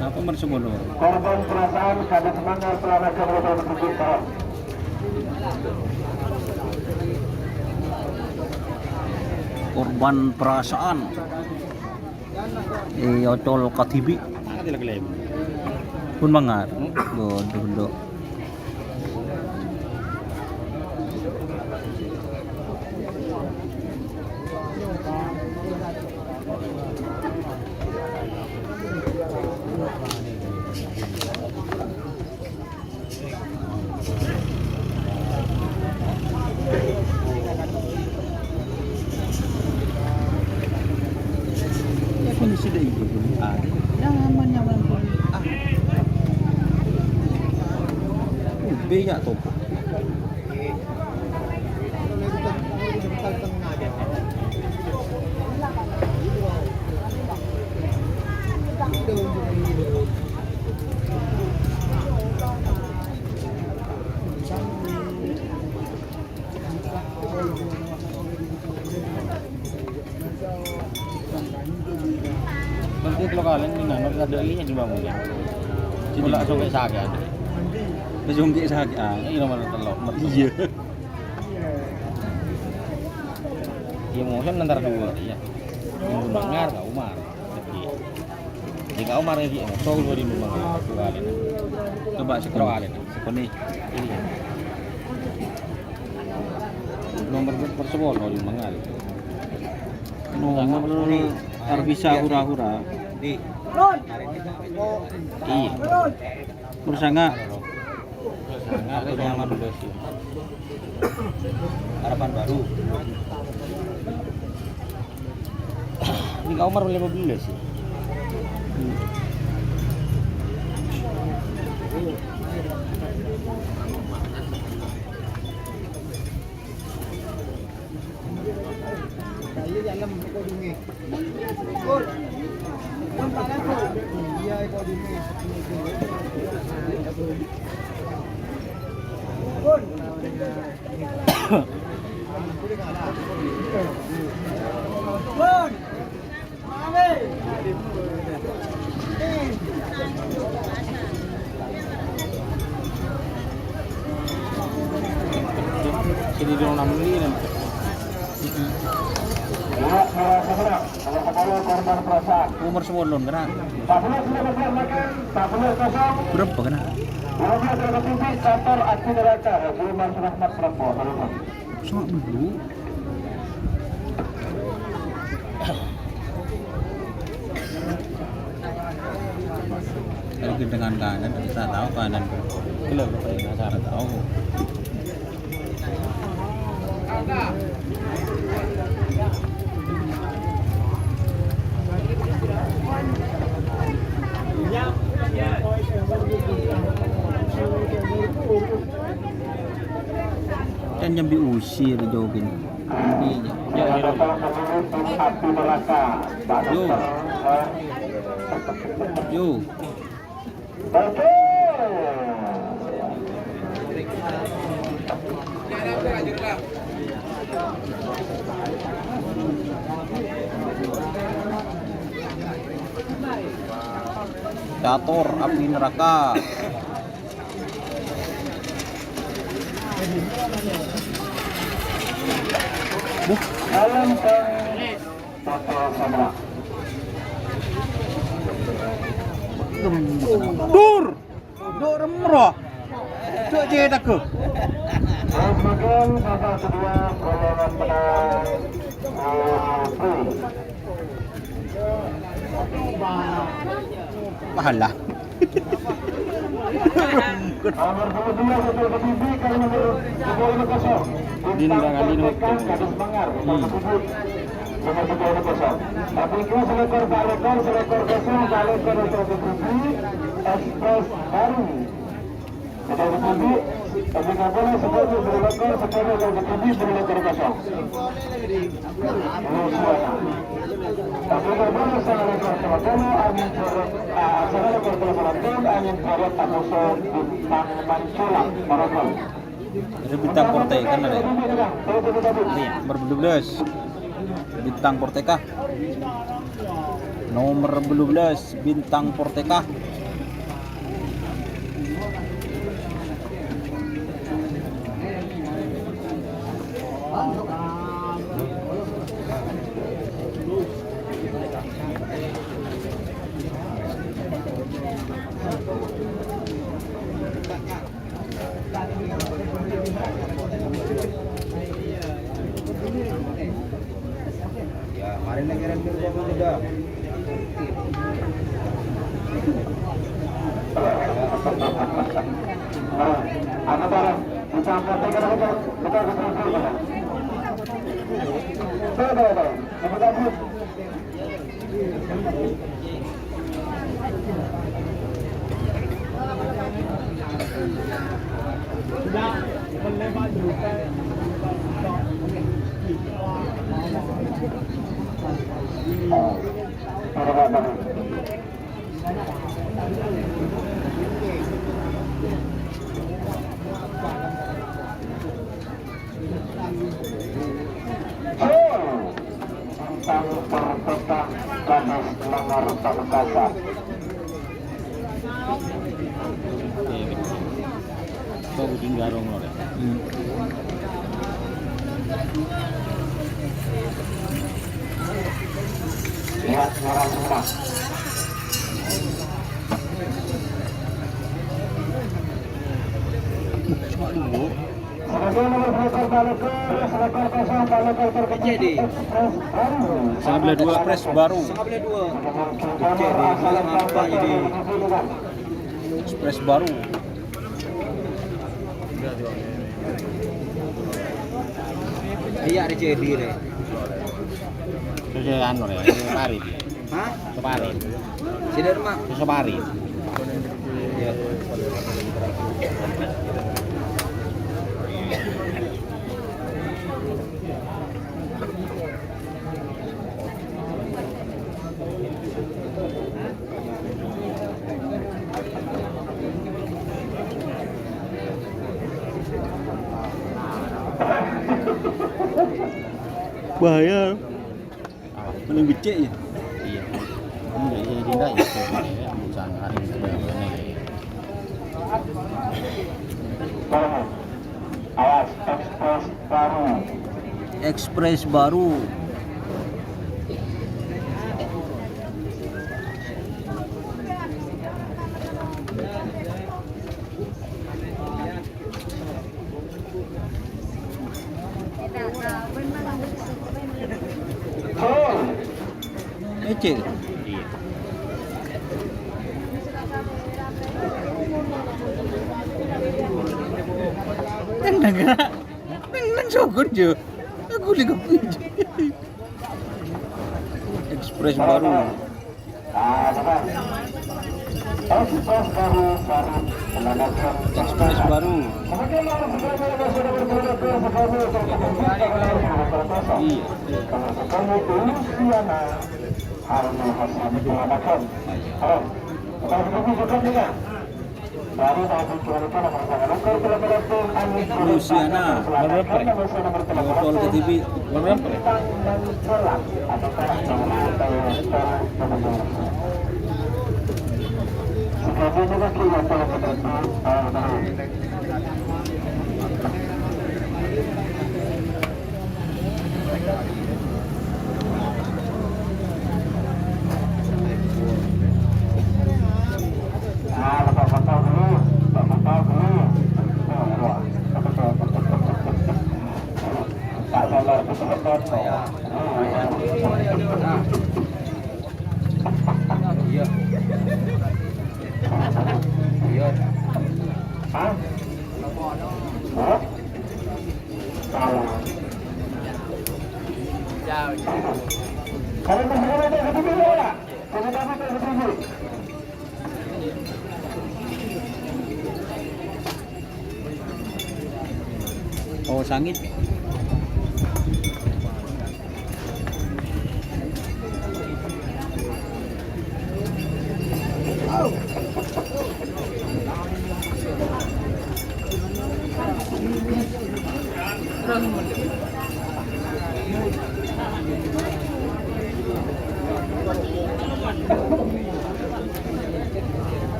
Apa mersemono? Korban perasaan kadang semangat selama keberadaan berjuta. Korban perasaan. Ocol Katibi. Pun mangar. Bodoh. Ya kung sudah itu pun nyaman pun beya to po. Konflik lokal ini nggak ada ininya dibangun ya. Wala sungke saga. Sungke saga. Ini nomor telok. Iya. Iya musim antara dua ya. Yang Mangar Kak Umar. Jika Umar lagi so dua di Mangar kali. Coba sekali. Sekali. Ini. Nomor persebol di Mangar. Nomor bisa hura-hura. Di. Iya. Bersanga. Ada nyaman dulu sih. Harapan baru. Ini Kak Umar 15 sih. Jadi dia 6 menit. Umur semulun kena. Berapa kena? Sama dulu. Kalau dengan kanan kita tahu kanan. Belum pernah saya tahu. Dan yang diusir jogin. Yo. Catur api neraka. Dur remroh. Cuk cetak ke. Kemudian babak kedua golongan menang Pahala. Ada bintang Porteka kan ada. Ini nomor 12. Bintang Porteka. Nomor 12 bintang Porteka. Ano barang? Dicampur tiga betul. Betul. Sudah melewat juga. Kau bikin garong loh. Lihat merah-merah. Jadi Sampai dua Express baru. sampai dua. Jadi malam apa jadi? Express baru. Iya ada jadi deh. Sudah anu ya, separi. Hah? Separi. Sudah rumah. Separi. Ya. Bahaya. Paling becek ya. Iya. Enggak ya tidak ya ya sangat ini. Awas ekspres baru. Express baru. Ecek. Iya. Nang sokor jo. Aku lihat Express baru. Ekspres baru. Express baru. Iya. Luciana, Botol ke TV, Iya. Iya. Oh sangit.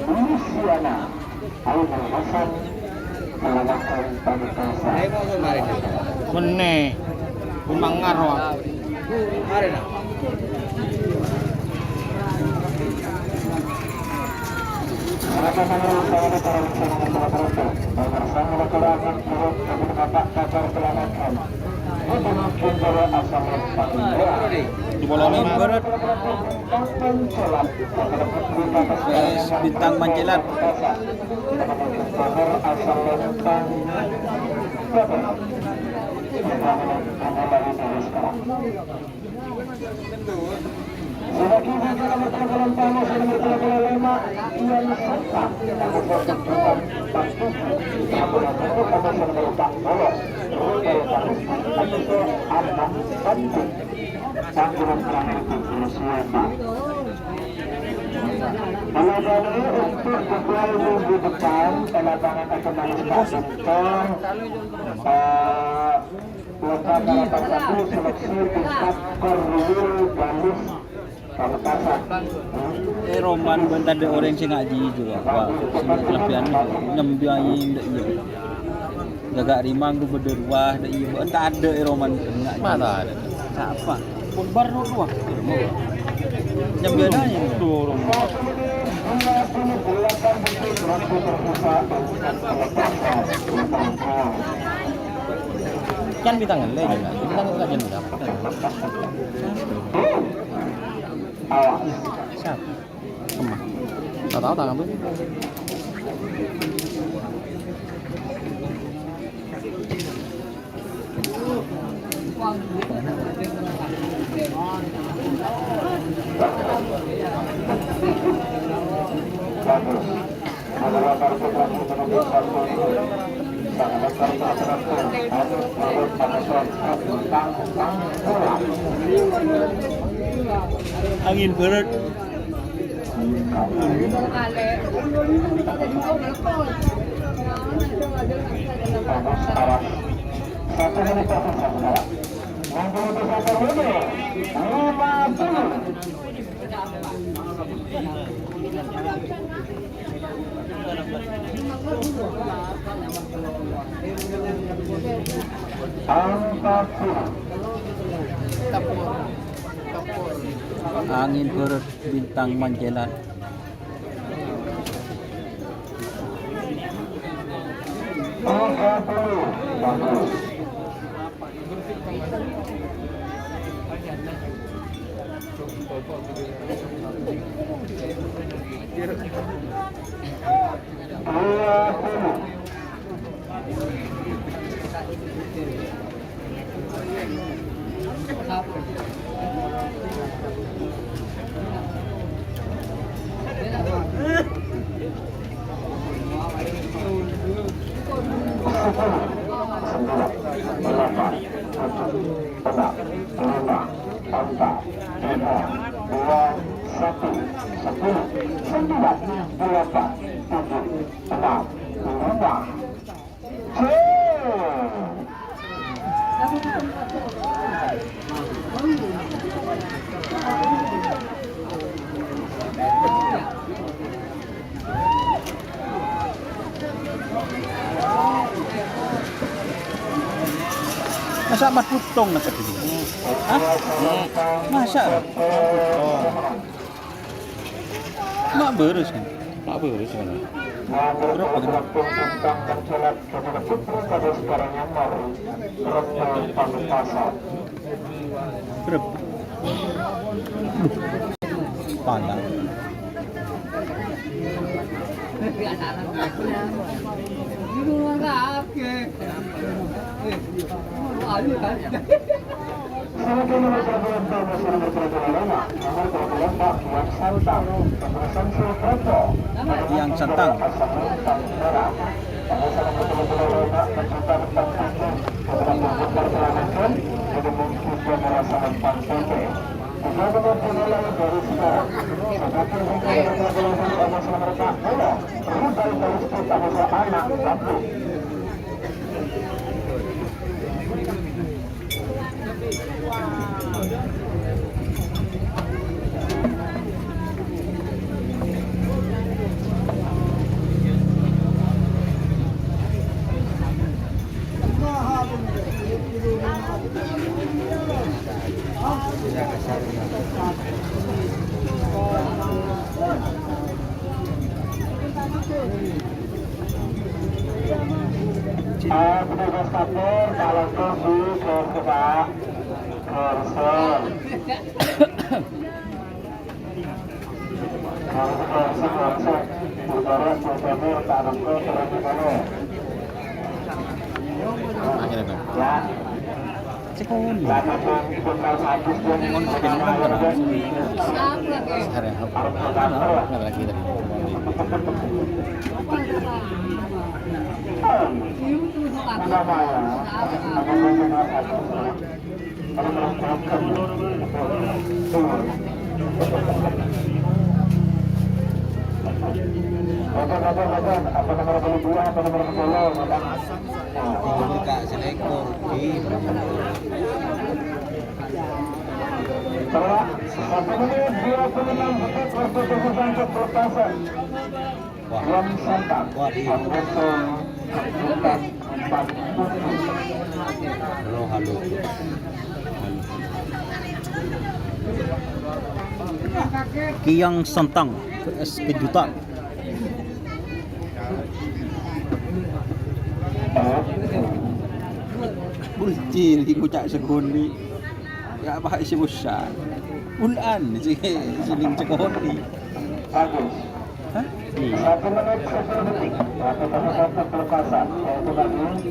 Luciana Ainul Hasan mengalahkan Pamekasan. Ayo mau kemarin. Mene. Kumang ngaro. Mari nah. Di bola angin berat. PS Bintang Mancelat. Minggu depan pelabangan akan menunjukkan seleksi tingkat perwil galis Pamekasan. Roman bentar ada orang sing ngaji juga. Wah, sing kelebihan nyembiayi ndak iya. Jaga rimang tu berderwah ndak iya. Tak ada Roman ngaji. Mana ada? Siapa? Pembar dua. Nyembiayi tu orang. Kan bintang lagi kan? Bintang enggak jadi dapat. Siapa? Kemah. Tahu tangan tuh. Angin berat. Angin berat Bintang Mancelat. Masa mat putong nak tadi? Hah? Masa? Mak beres kan? Tak beres kan? Berapa gitu? Berapa? Pandang. Yang Santang. Petugas kapur kalau di itu Pak. Kursen. Kursen. Udara kursennya tak nempel terus di mana. Akhirnya kan. Ya. Sekon. Karena pun habis pun Sehari apa lagi tadi. Apa nomor 22, apa nomor 10? Ini Kak selektor game. 1 menit 26 detik waktu tersisa untuk pertasan. Yang santak. Halo. Kiang Santang vs Kejutan. Bulcil kucak sekoni. Ya apa isi besar. Ulan si siling sekoni. Bagus. Hah? 1 menit 10 detik waktu tersisa untuk pertasan. Yaitu bagus.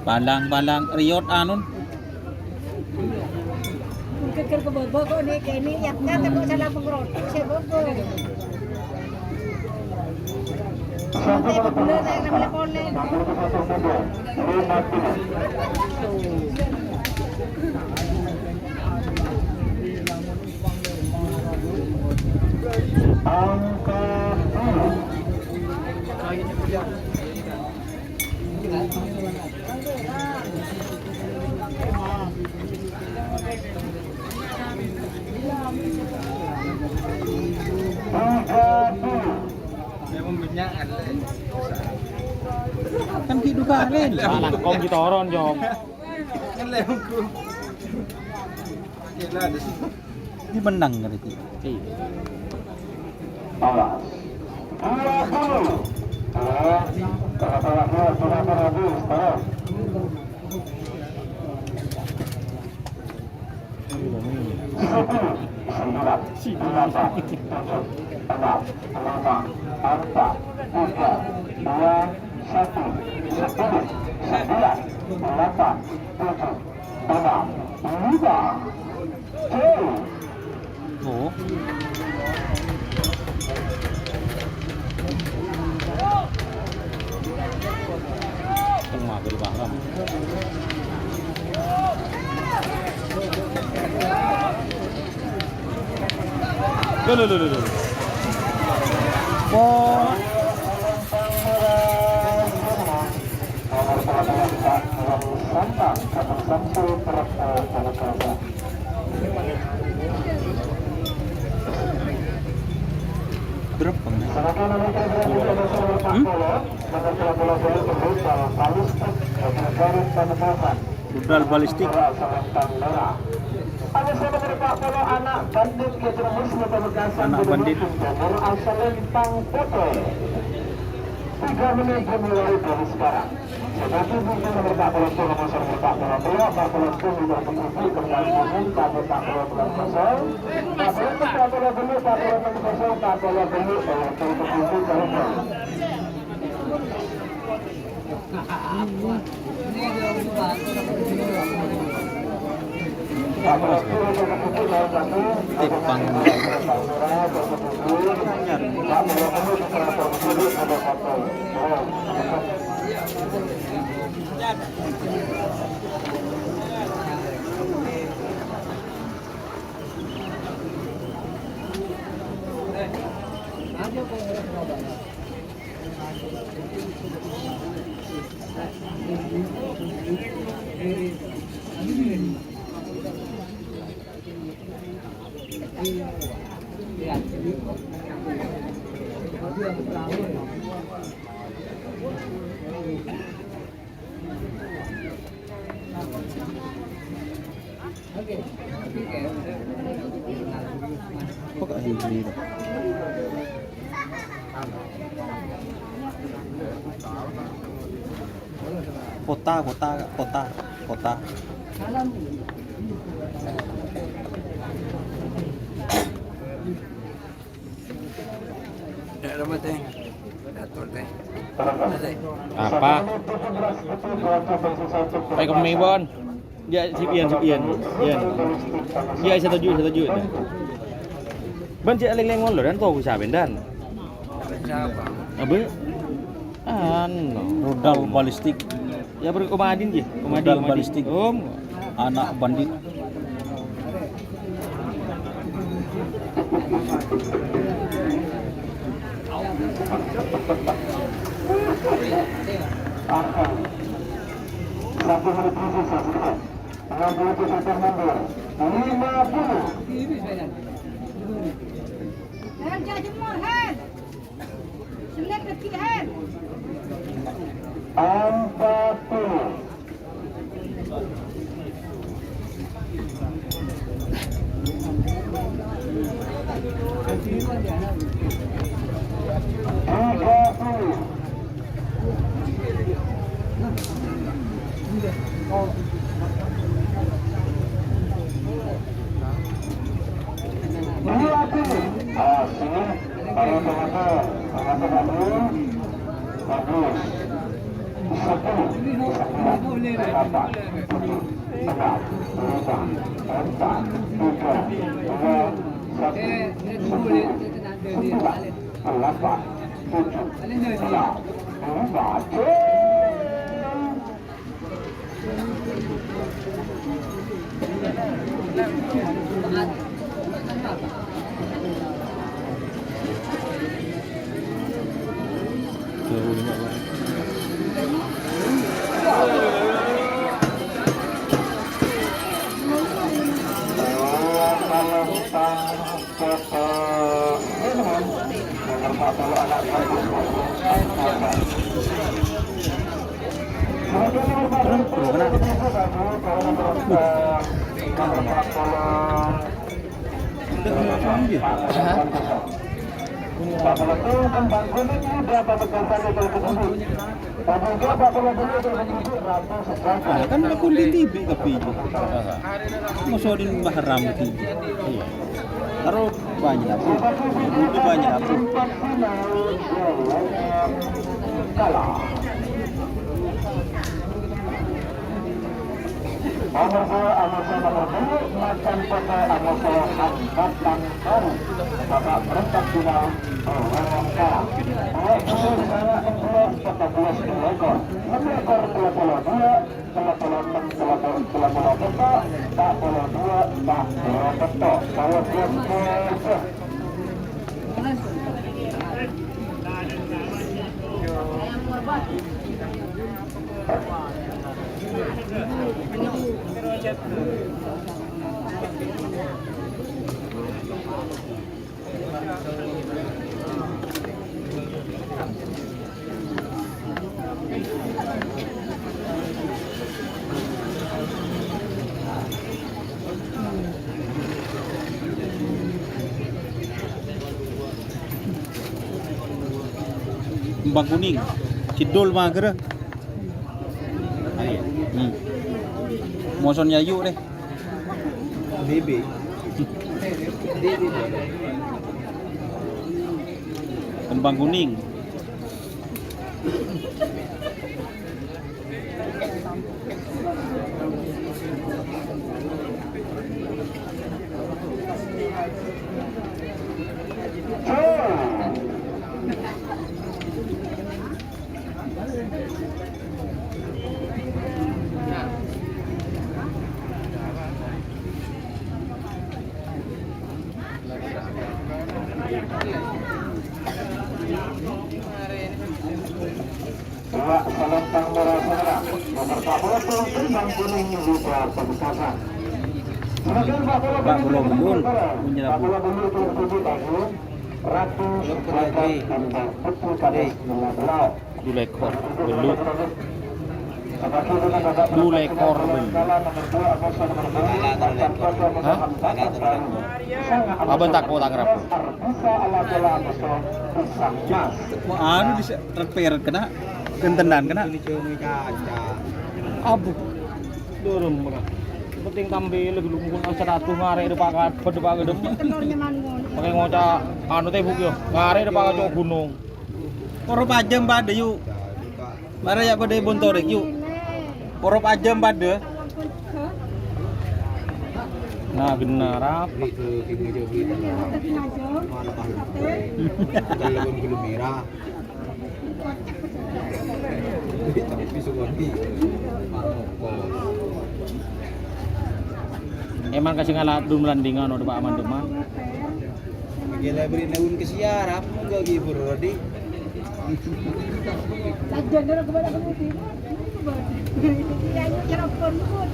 Balang riot anun. Kekir ke bobo kok nih kayak ini ya kan tapi salah pengrot saya bobo. Nanti bener saya namanya polen. Angka 30. Kan hidup kalian. Salah kom kita orang jom. Ini menang kan itu. Awas. 20. Sudah berhabis. Terus. Oh. Tengah dari Bahram. Loh. Oh. Berapa nih? Rudal balistik. Anak bandit. 3 menit dimulai dari sekarang. Sebagai bukti nomor 40 nomor 40 juga mengikuti kembali bunyi 40 kosong. 40 beli 40 kosong 40 beli untuk bunyi telepon. Tepang. Kok ada ini? kota. Apa? Baik kami Bon. Ya sipian. Ya setuju. Ban cek leng-lengon lho dan kok bisa bendan. Abe? Rudal balistik. Ya berkomadin je. Rudal balistik. Anak bandit. Satu menit tersisa sedikit. 61 mundur. 50. Jangan jemur, Han. Selek detik, Han. 40. Kan aku lihat TV tapi itu. Musuhin mahram TV. Iya. Taruh banyak aku. Itu banyak aku. Nomor 2 Amoso nomor 2 Macan Kota Amoso Batang Toru babak perempat final Lorong Kala. Dua puluh di sana 11 kota 2 ekor. 6 ekor 32 kota tak 42 tak Beto. Kalau 2 Kembang kuning. Cidul mah geura. Moson yayu deh. Bebe. Kembang kuning. Dua selentang bola saudara. Nomor 40 Kembang Kuning Lupa Pemekasan. Sebagian Pak Bola Bendul Pak Bola Bendul tertuju tahun Ratu Selatan Kandang Putu Kades Meladau. 2 ekor belut. 2 ekor belut. Abang tak kau tangrap. Anu bisa repair kena kentenan kena. Ini cuma kaca. Abu. Dorong mereka. Penting tampil lebih lumpur 100 ngarek depan gedem. Telurnya mangon. Pakai ngocak anu teh buk yo. Ngarek depan kacang gunung. Poro pajem pada yuk. Mara ya pada bontorek yuk. Poro pajem pada. Nah benar apa? Itu kini jauh beli mana tahu. Kalau belum merah. Tapi suami. Emang kasih ngalah dum landingan udah Pak Amandeman. Gila beri naun ke siarap enggak gitu Rodi. Lajan dulu kepada kemudian. Ya ini cerapon pun.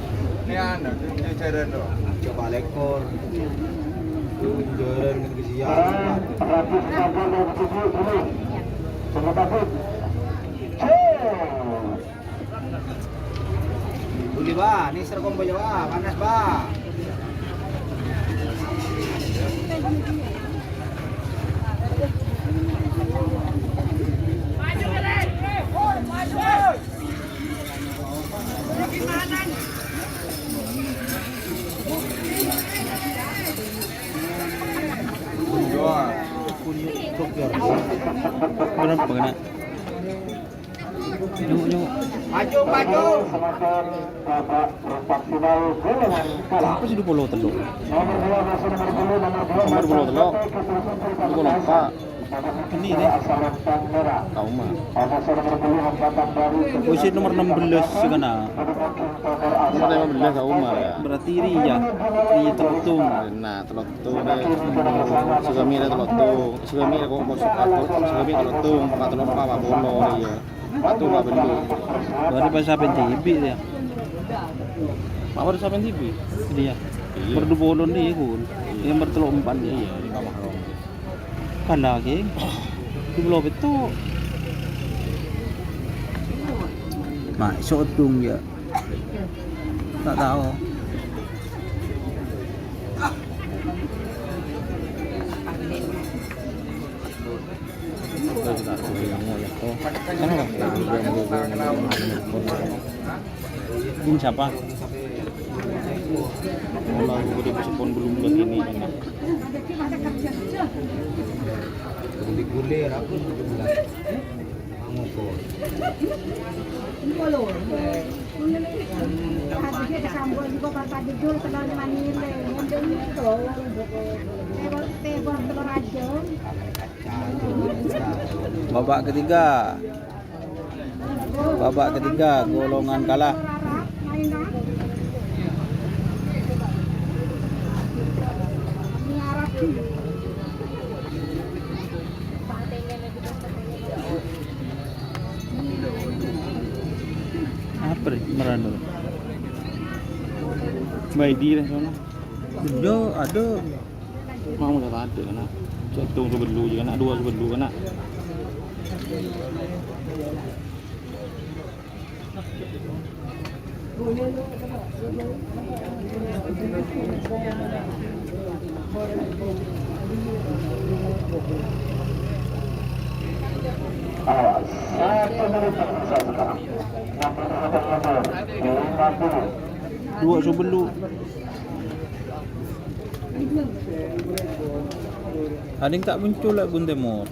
Ini anak, ini cara dong. Coba lekor. Jalan ke siarap. Uli ba, ini serkom ba jawa, panas ba? Benar pengen. Nyuk. Maju. Semakin babak maksimal golongan kalah. Apa sih 20 telur? Nomor 2 masih nomor 10 Nomor 10 telur. Itu lupa. Ini deh. Tahu mah. Posisi nomor 16 segana. Nomor 15 kau mah ya. Berarti Ria Teletung. Nah, Teletung deh. Sugami ada Teletung. Sugami kok masuk aku. Sugami Teletung. Pak telur apa bono dia. Patu apa belu. Baru pas sampai TV dia. Apa sampai TV? Dia. Berdubulon dia kun. Yang bertelur 4 dia. Iya, di kamar rong. Kan lagi. Di belum itu. Mak sotung ya. Tak tahu. Ini siapa? Kalau aku udah sepon belum begini enak. Gulir aku bilang. Ngokor. Habisnya kesambung juga bapak jujur telur manile. Ngomong itu. Tebon telur aja. Babak ketiga golongan kalah. Apa nih merano? Baidi lah sono. Ada. Mau dah ada kan. Cetung sebelu je kan, dua sebelu kan. Dua sebelu. Ada yang tak muncul lah Bun Temur.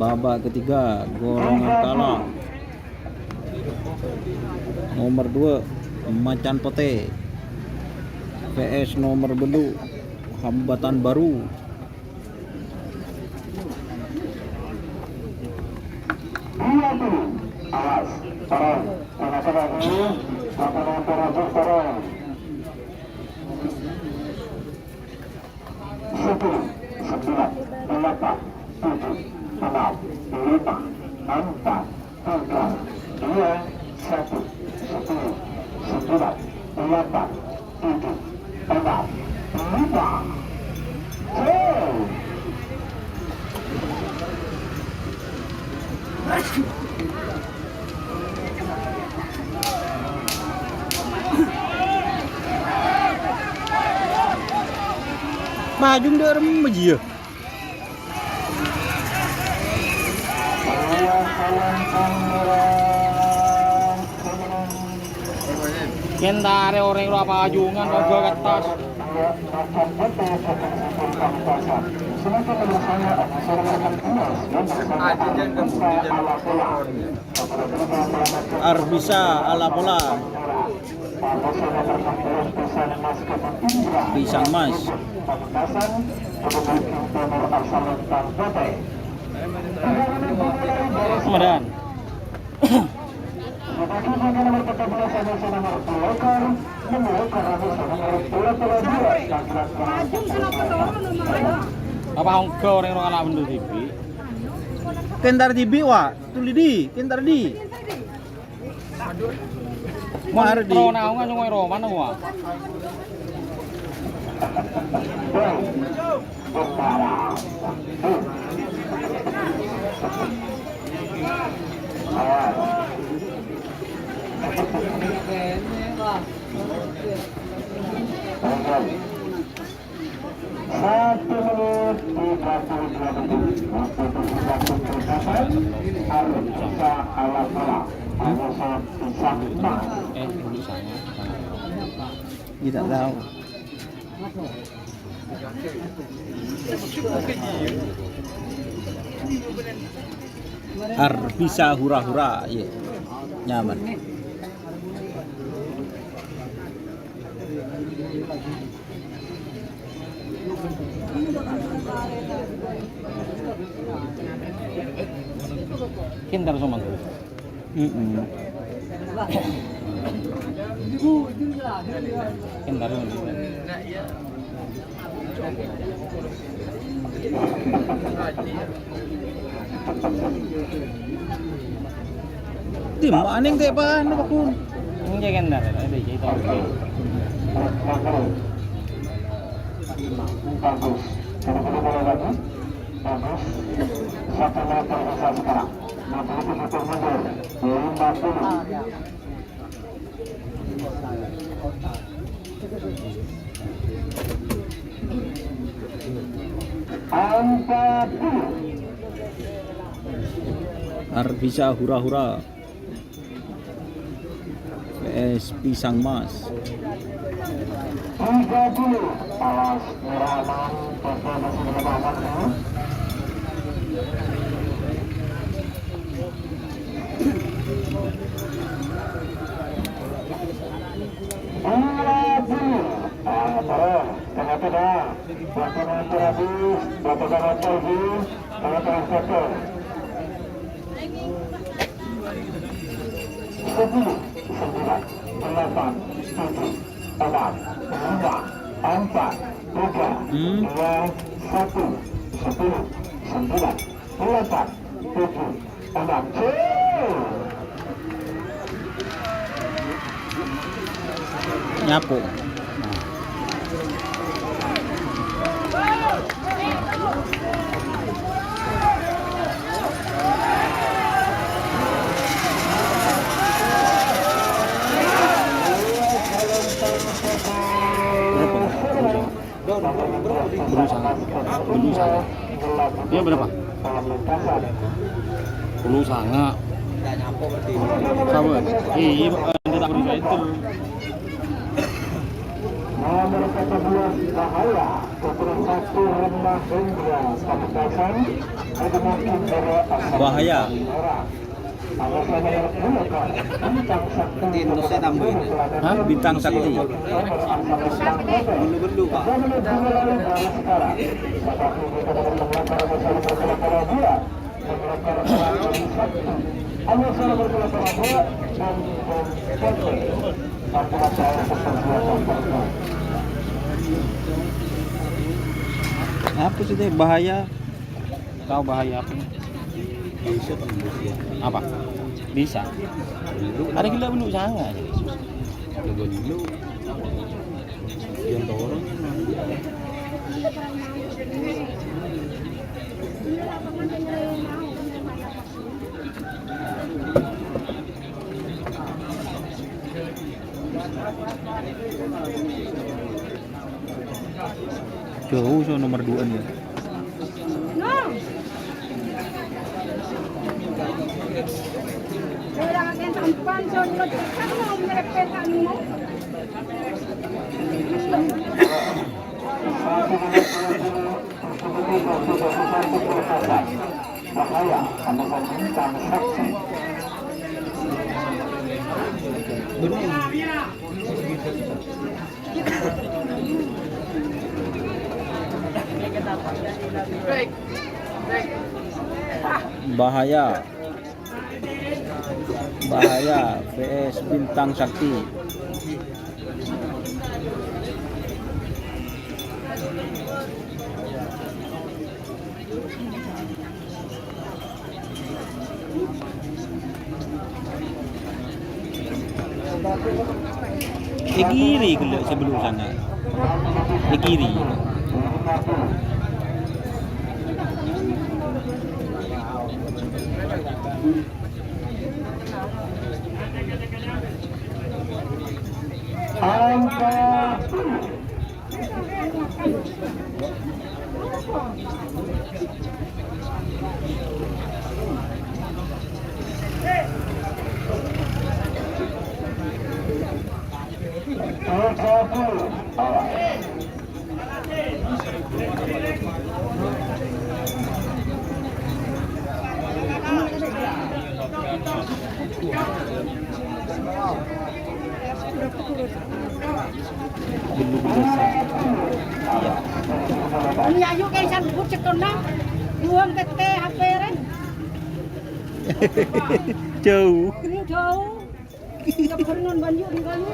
Babak ketiga golongan kalah. Nomor 2 Macan Pete PS nomor belu Hambatan Baru. Awas, turun. Tengah-tengah ini, turun. 10, 9, 8, 7, 6, 5, 4, 3, 2, 1, 10, 9, 8, 7, 6, 5, Maju dia remaja ya. Kentare orang lu apa ajungan kagak ke atas. Arbisa ala pola. Pisang mas. Kemudian apa hongko orang anak bendu TV? Kentar TV wa, tuli di, kentar di. Mar di. Pro naung kan ngoi ro mana wa? Satu menit 32 detik waktu persatu perkasan Arbisa ala pola Amusan pisang mas. Tidak tahu. Arbisa hura-hura, ya. Nyaman. Kintar sama tu. Kintar sama. Tim aning teh pan apa kun? Ini kintar, ada cerita. Bagus. Buru-buru boleh lagi. Bagus. 1 menit tersisa sekarang. 57 detik mundur. 50. Arbisa hura-hura. PS pisang mas. 30. Awas Miraman. Toto masih bertahan ya. Ternyata dah. Waktu nanti habis. Berapa banyak lagi. Kalau transporter. 10, 9, 8, 7, 6, 5, 4, 3, 2, 1, 10, 9, 8, 7, 6. Nyapu. Dia berapa? 10 sangat. Sama. Iya, tidak berusaha itu. Nomor 14 Bahaya Keputusan 1 Rendah Indra Pamekasan ada mungkin dari asal Bahaya. alasan yang mulakan bintang sakti Saya tambahin. Hah? Bintang sakti. Belu-belu Pak. sekarang seperti kita dapat melakukan masalah berkelakar dia alasan berkelakar dia dan Apa sih teh bahaya? Tahu bahaya apa? Apa? Bisa. Ada gila benu sangat. Dulu. Yang orang. Jauh so nomor 2 nih. Orang akan tampan, so kan mau menyerepkan mo. Bahaya, Anda bintang saksi. Bahaya. Bahaya VS Bintang Sakti. Kiri ke sebelum sana. Kiri. Ini ayu kayak sambut cekona, buang kete HP ren. Jauh. Ini jauh. Nggak pernah banjir di kali.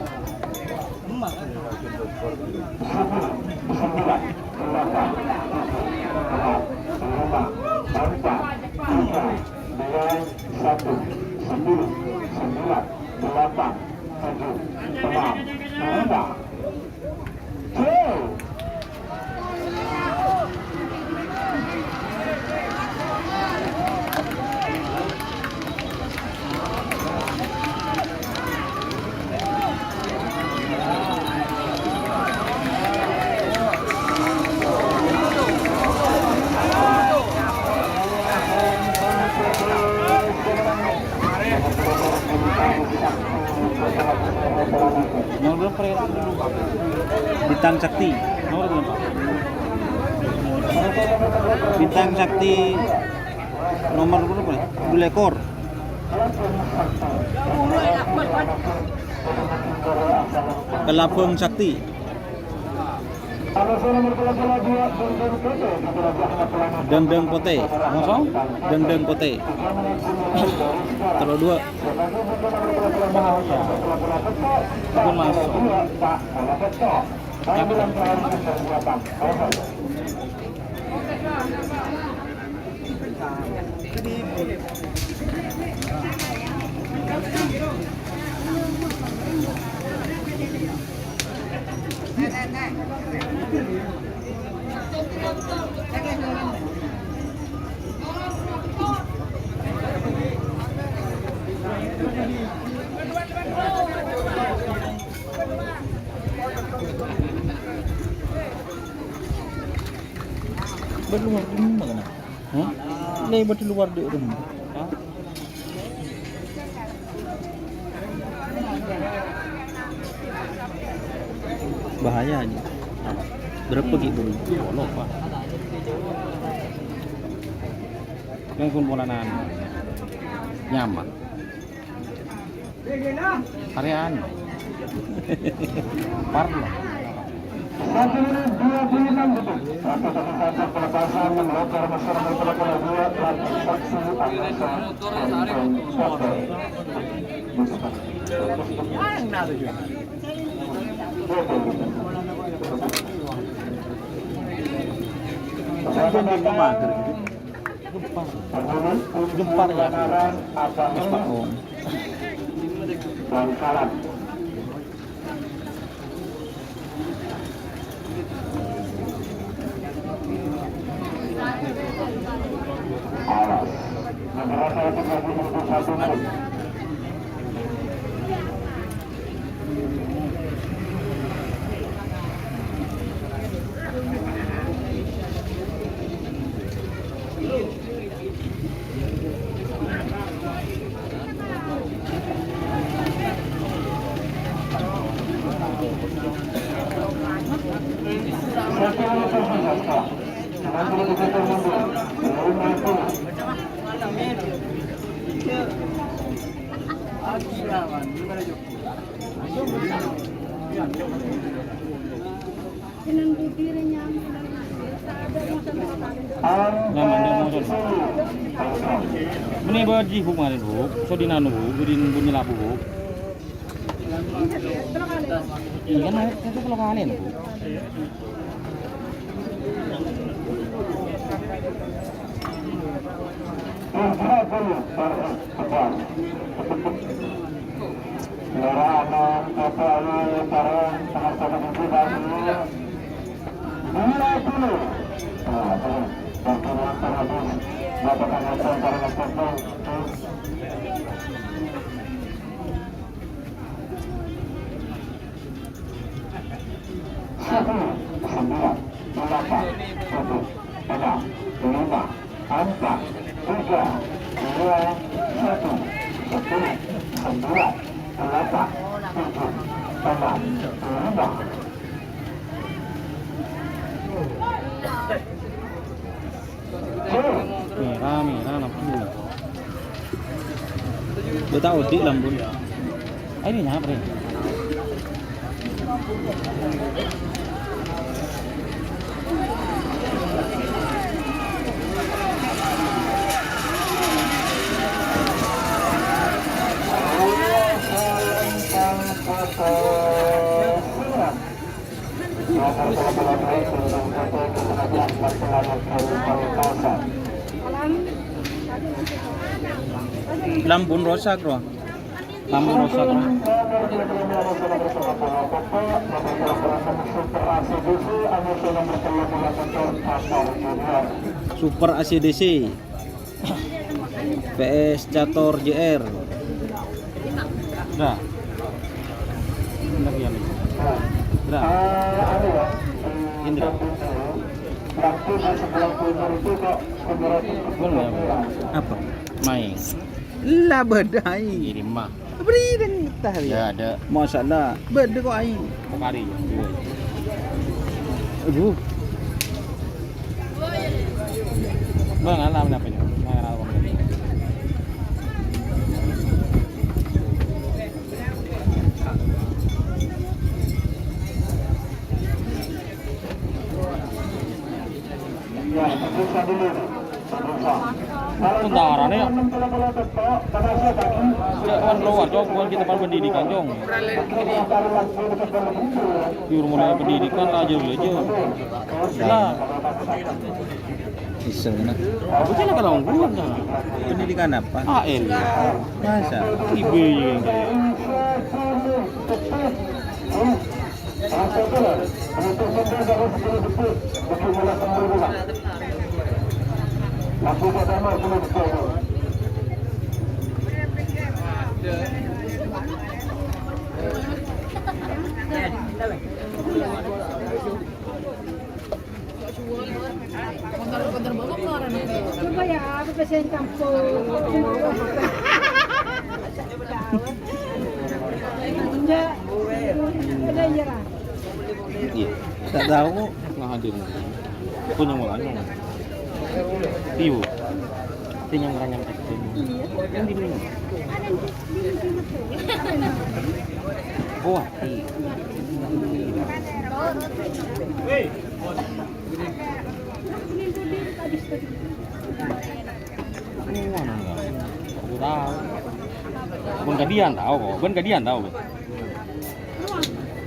Nomor berapa? Bintang Sakti. Nomor berapa? Bintang Sakti nomor berapa? 2 ekor. Kelapung Sakti. Dendeng Pote. Mosong? Dendeng Pote. Terlalu 2. Itu masuk. Berluar di mana? Hah? Lebar di luar di rumah. Bahaya aja. Berapa gitu? Bolok pak. Yang pun bolanan nyaman. Harian. Parlo. Gempar ya. Ini baji hukuman itu, so dinanu, bunyi labu. Iya kan, itu kalau kalian. Merah lampu. Dia tahu di lampu. Ini nyapa ini? Lampun rosak loh. Lampun rosak loh. Super ACDC PS Cator JR. Dah. Lagi. Dah. Indra. Apa? Main. Lah bedai. Ini mah. Beri dan tadi. Ya ada. Masalah. Beda kok aing. Kemari. Aduh. Bang, alam apa ni? Main alam. Tentara ni kan keluar jong bukan kita pendidikan jong juru mulai pendidikan aja lah iseng nak betul kalau ngurus pendidikan apa AL masa IB yang Lampu pertama sudah betul. Coba ya, aku pesen campur. Enggak. Ada ya lah. Iya. Tak tahu nggak hadir. Punya mulanya. Tiu. Tinggal ngeranyam tekstur. Yang di mana? Oh, mana enggak? Aku tahu. Bukan kadian tahu kok. Bukan kadian tahu.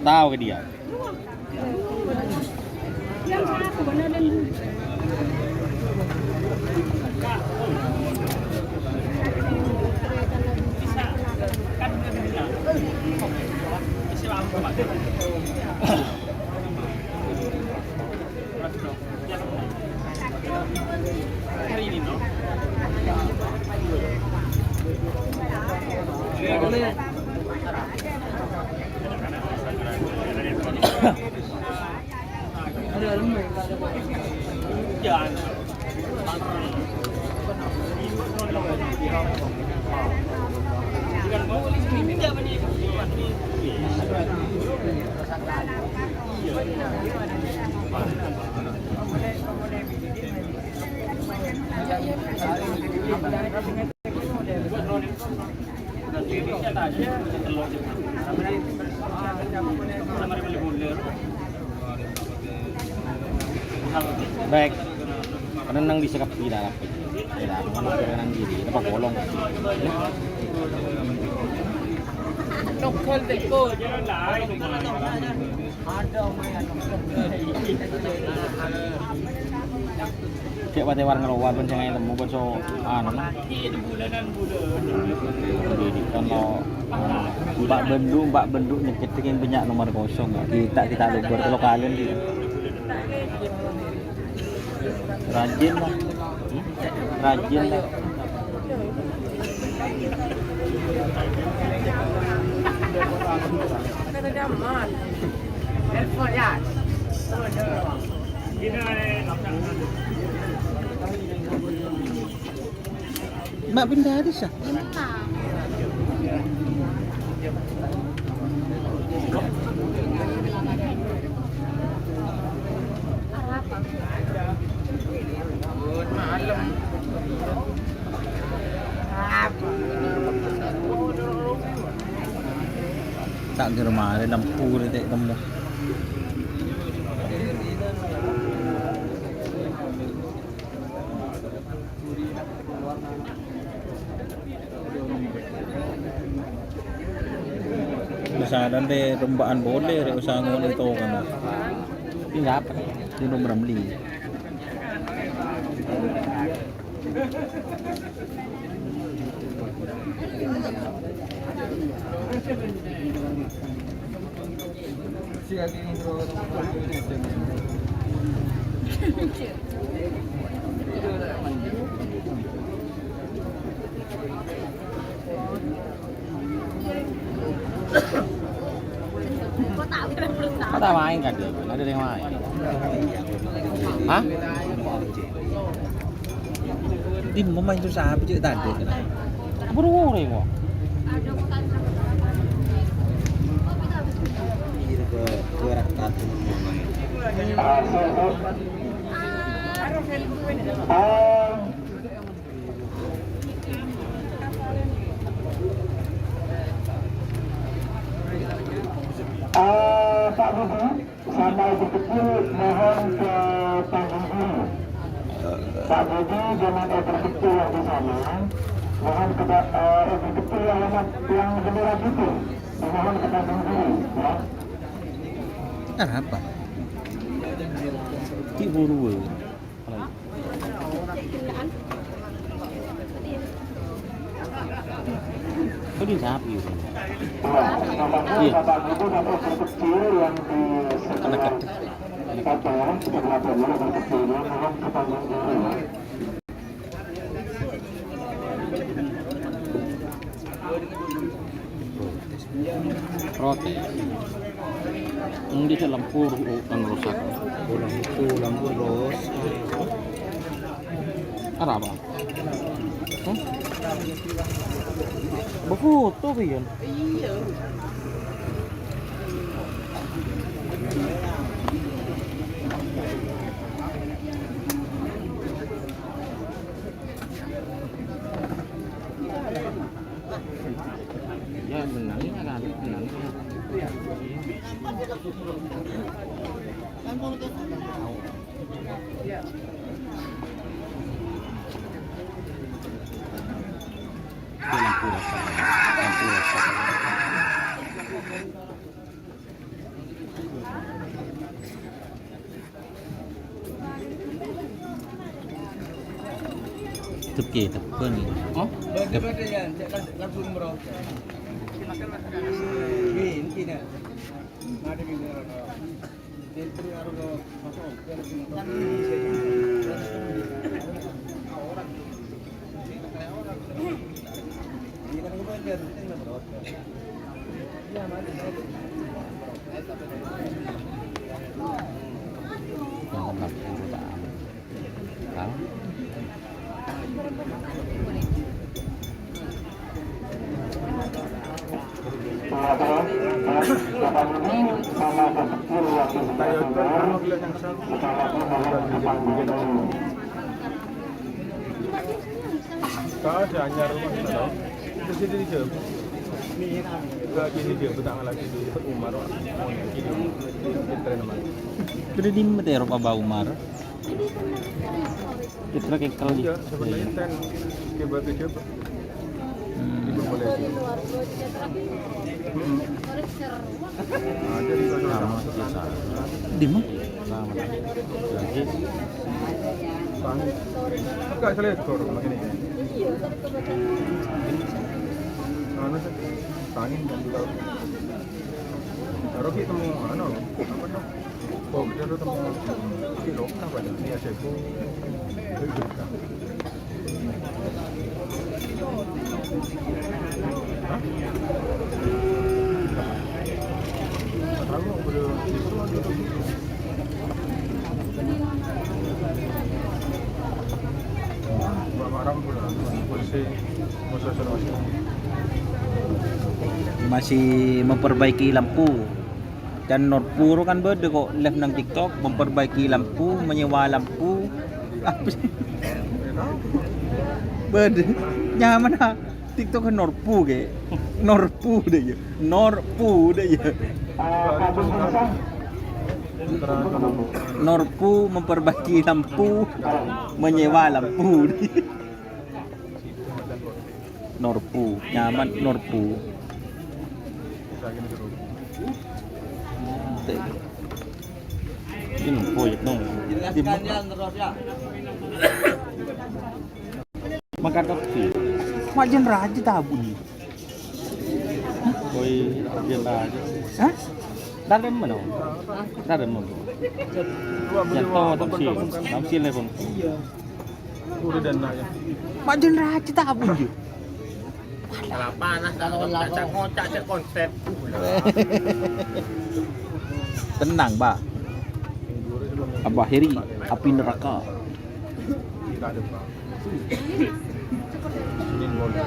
Tahu kadian. Yang satu benar dan hari ini no. Jangan. Jangan mau ini apa nih? Baik. Renang di sekap di dalam. Ya, mana renang gini, dapat bolong. Lokal teko. Ada main. Cek pate war ngelowa ben sing temu ben so anu. Pendidikan lo Mbak Benduk nyekit yang banyak nomor kosong. Kita luber kalau kalian gitu. Rajin lah. Rajin lah. Mbak pindah di sah. Tak ke rumah ada lampu dia tak temu. Besaran deh rembaan boleh deh usaha ngomong itu kan. Ini apa? Ini nomor beli. Kata main kan dia, ada yang main. Hah? Tim mau main tuh sahabat juga tadi kan? Buru-buru kok. Ke rakyat. Pak Budi sama Ibu Kecil mohon ke panggung dulu. Pak Budi dengan Ibu Kecil yang di sana, mohon ke Ibu Kecil yang bendera putih, mohon ke panggung dulu. Ya. Apa? Buru-buru. Kok di sapi itu? Iya. Bapak Ibu dan Ibu Kecil yang di sebelah sebelah pemula Ibu Kecil yang mohon ke panggung dulu. Protes. Di lampu yang rusak. Lampu rusak. Apa? Berfoto pian? Iya. Ya benar ini kan benar. Lampu rusak. Tepke tepen. Oh? Bagaimana ya? Langsung bro. Ini nak. Ada di mana? Dentro harga masuk. Ini kan bukan dia ini bro. Ya mari. Jangan lampu tak. Tahu? Ada hanya rumah itu, itu sini Ke gini dia betang lagi di Umar. Oh ya gini. Kita nama. Sudah di Metero Pak Umar. Kita kayak kali. Iya, sebenarnya ten ke batu coba. Itu boleh. Ada di sana. Di mana? Lagi Enggak saya lihat kor begini. Anu sih. Tangin dan tahu. Taruh kita mau apa tuh? Oh, kita tuh temu kilo apa dah? Ini asyikku. Hah? Tahu boleh itu ada. Masih memperbaiki lampu. Dan Norpuro kan beda kok live nang TikTok memperbaiki lampu, menyewa lampu. Apa sih? Beda. Nyaman ah. TikTok kan Norpu ke. Norpu deh ya. Norpu deh ya. Norpu memperbaiki lampu, menyewa lampu. Norpu, nyaman Norpu. ini proyek dong. Makan kopi. Majen raja tabun. Koi biar aja. Hah? Dalam mana? Dalam mana? Jatuh tamsil level. Udah dan nak ya. Majen raja tabun je. Kalau panas kalau ngocak konsep. Tenang, Pak. Abah Heri, api neraka. Tidak ada pak. Ini boleh.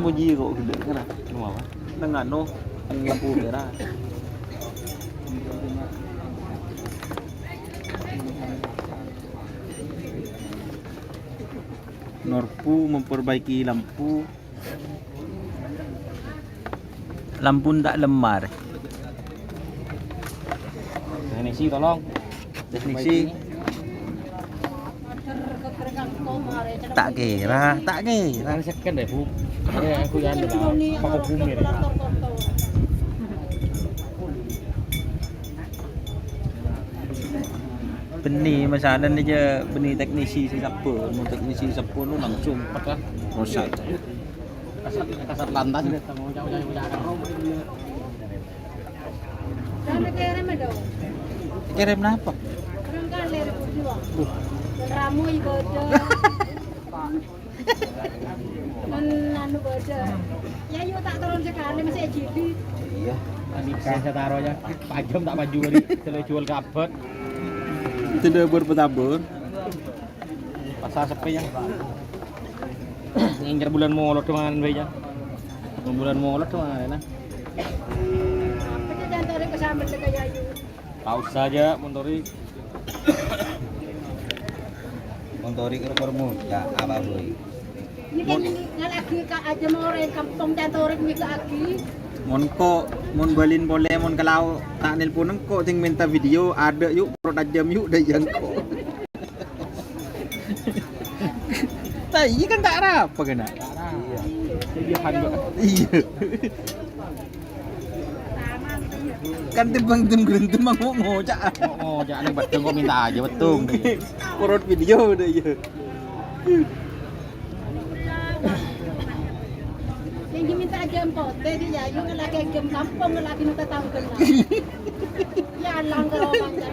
Muji kok gede kan? Kenapa? Dengan no, lampu merah. Norpu memperbaiki lampu. Lampu tak lemar. Teknisi tolong. Teknisi. Tak kira. Kan second deh, Bu. Aku yang ada pakai bumi deh. Benih masalah ni je benih teknisi siapa, mau teknisi siapa lu langsung patah rosak. Kasat lantas deh, mau jauh-jauh Kirim apa? Ramu ibadah. Anu badah. Ya yuk tak turun sekali masih jadi. Iya. Saya taruh aja. Pajam tak maju tadi. Saya jual kabut. Tidak berpetabur. Pasar sepi ya. Injar bulan molot dengan beja. Bulan molot dengan Apa dia jangan tarik kesambar ke Yayu. paus saja Montori. Montori kermu ya apa boy? Ini kan lagi aja mau orang kampung jangan tarik ni lagi. Mon balin boleh mon kalau tak nelpon engko sing minta video ada yuk pro tajam yuk dah yang ko. Tak iya kan tak apa kena. Iya. Dia handuk. Iya. Kan timbang geruntum mang ngocak. Ngocak nih betul kok minta aja betul. Pro video dah ya. Yang diminta game pote di Yayu lagi game kampung lagi minta tahu kenal. Ya lang kalau macam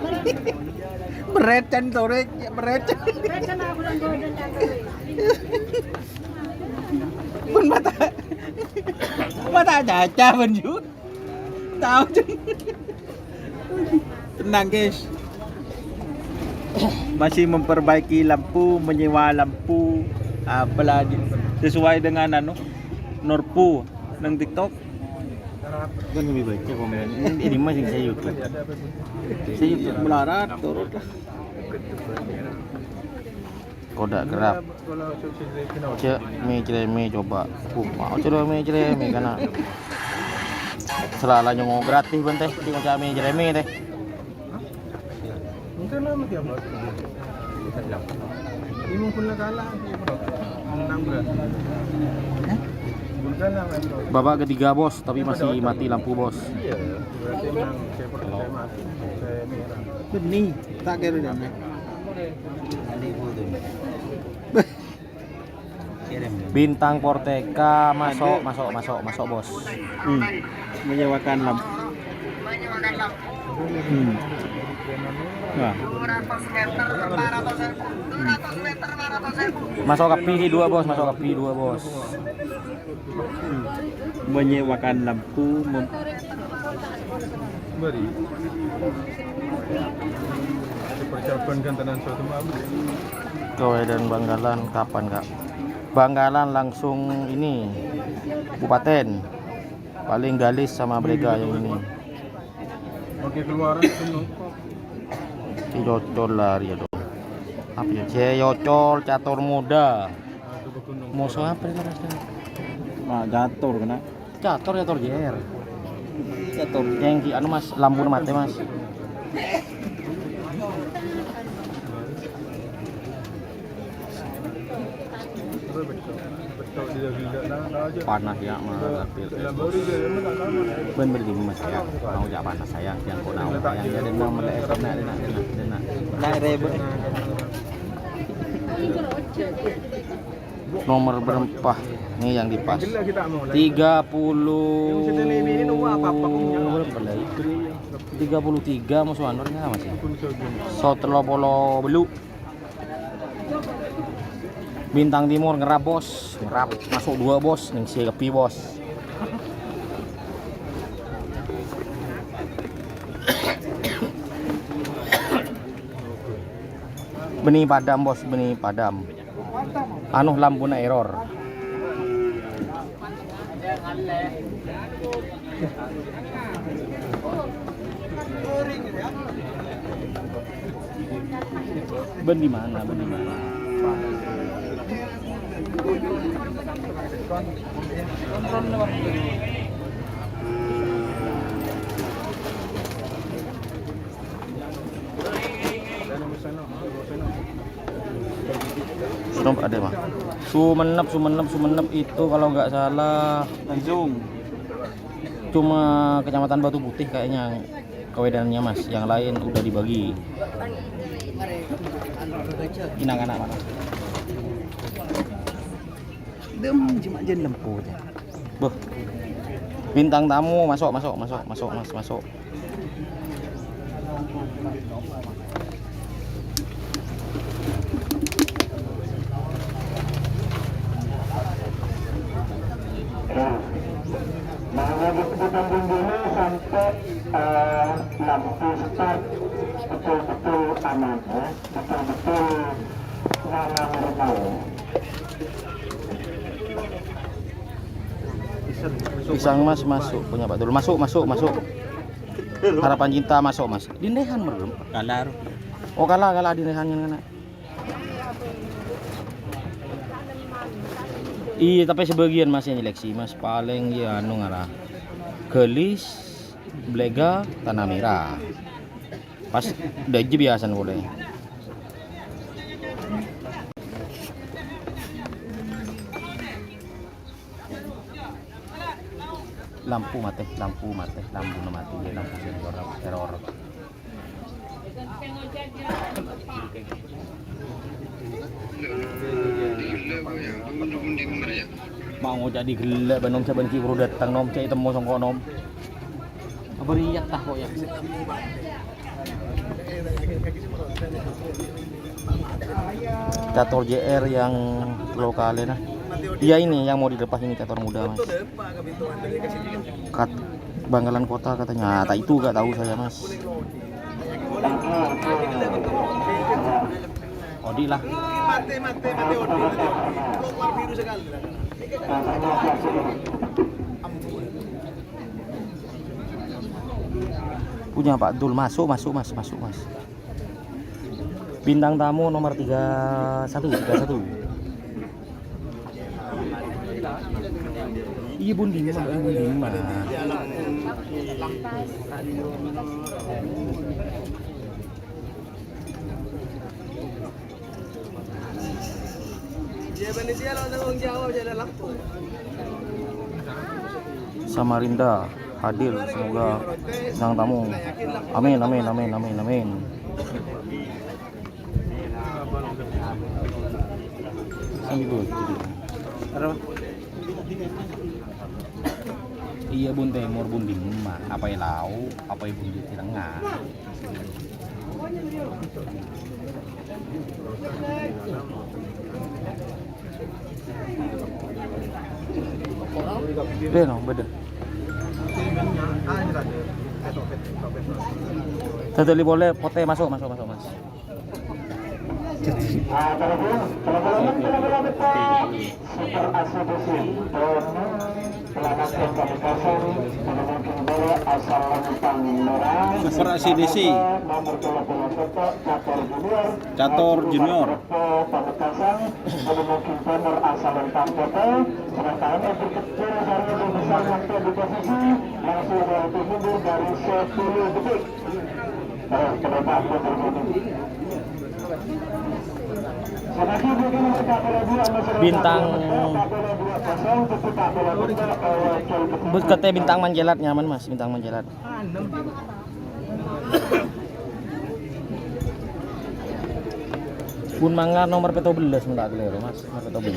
Berecan torek, berecan. mereka nak bulan golden jangan. Pun mata caca pun ju. Tahu je. Tenang guys. Masih memperbaiki lampu, menyewa lampu, apalagi sesuai dengan anu Norpu nang TikTok. Kan lebih baca komen. Ini masih saya YouTube. Si melarat turut lah. kodak kerap. Kalau subsidi kena Cek mi cereme coba. Mau coba mi cereme kana. Selalu nyongo gratis ben teh di macam mi cereme teh. mungkin lah mesti apa? Kita bilang. Ini pun lah kalah. Menang berat. Bukan lah bro. Babak ketiga bos, tapi masih mati lampu bos. Iya, berarti memang saya mati. Saya merah. Benih, tak kira dia. Bintang Porteka masuk bos. Menyewakan lampu. Wah. Masuk ke P2 bos, masuk ke P2 bos. Menyewakan lampu Beri. Persiapan kan tenan suatu malam. Kowe dan Banggalan kapan kak? Banggalan langsung ini Kabupaten. Paling Galis sama Brega yang ini. Oke keluaran penuh. Cocol lah dia dong. Apa ya? Ceyocol catur muda. Musuh apa itu rasanya? Nah, jatuh kena. Catur JR. Catur yang di anu mas, lampu mati mas. Panas ya mas. Ben berdiri mas saya. Mau jak panas saya, yang kau nahu yang jadi nama melek dena. Nah rebe. Nomor berempah nih yang dipas 33 musuh anornya masih Sotelopolo Belu Bintang Timur ngerap bos, ngerap masuk 2 bos ning si kepi bos. Benih padam bos, benih padam. Anu lampuna error. Ben di mana? Ben di mana? Sumenep ada mah. Sumenep itu kalau nggak salah Tanjung. cuma Kecamatan Batu Putih kayaknya kewedanannya mas. Yang lain udah dibagi. Inang anak mana? Dem cuma jen lempu aja. Boh. Bintang tamu masuk mas. Disebutkan dulu sampai lampu start betul-betul aman ya, betul-betul nyala normal. Pisang mas masuk punya Pak Dul. Masuk. Harapan cinta masuk mas. Dindehan merem. Kalar. Oh kalah dindehannya kena. Iya tapi sebagian mas yang seleksi mas paling ya anu ngarah Gelis, Blega, Tanah Merah. Pas udah biasa boleh. Lampu mati, lampu sensor error. Mau jadi gelap banom saban ki bro datang nom cai temu sangko nom. Beriak tah kok ya. Catur JR yang lokalnya nah. Iya ini yang mau dilepas ini catur muda mas. Banggalan kota katanya. Tak itu gak tahu saya mas. Odi lah. Mati Odi. Keluar biru sekali. Punya Pak Dul masuk mas. Bintang tamu nomor 31. Iya Bun Dima. Samarinda hadir, semoga bintang tamu. Amin. Iya Bun Temur Bun Dima, apa yang lau, apa yang Bun di tengah. Beda. Tadi boleh pote masuk Mas. Super ACDC Catur Junior. Bintang Bekete bintang Manjelat nyaman Mas, bintang Manjelat. Bun Manggar nomor 17 mendak keliru Mas, nomor 17.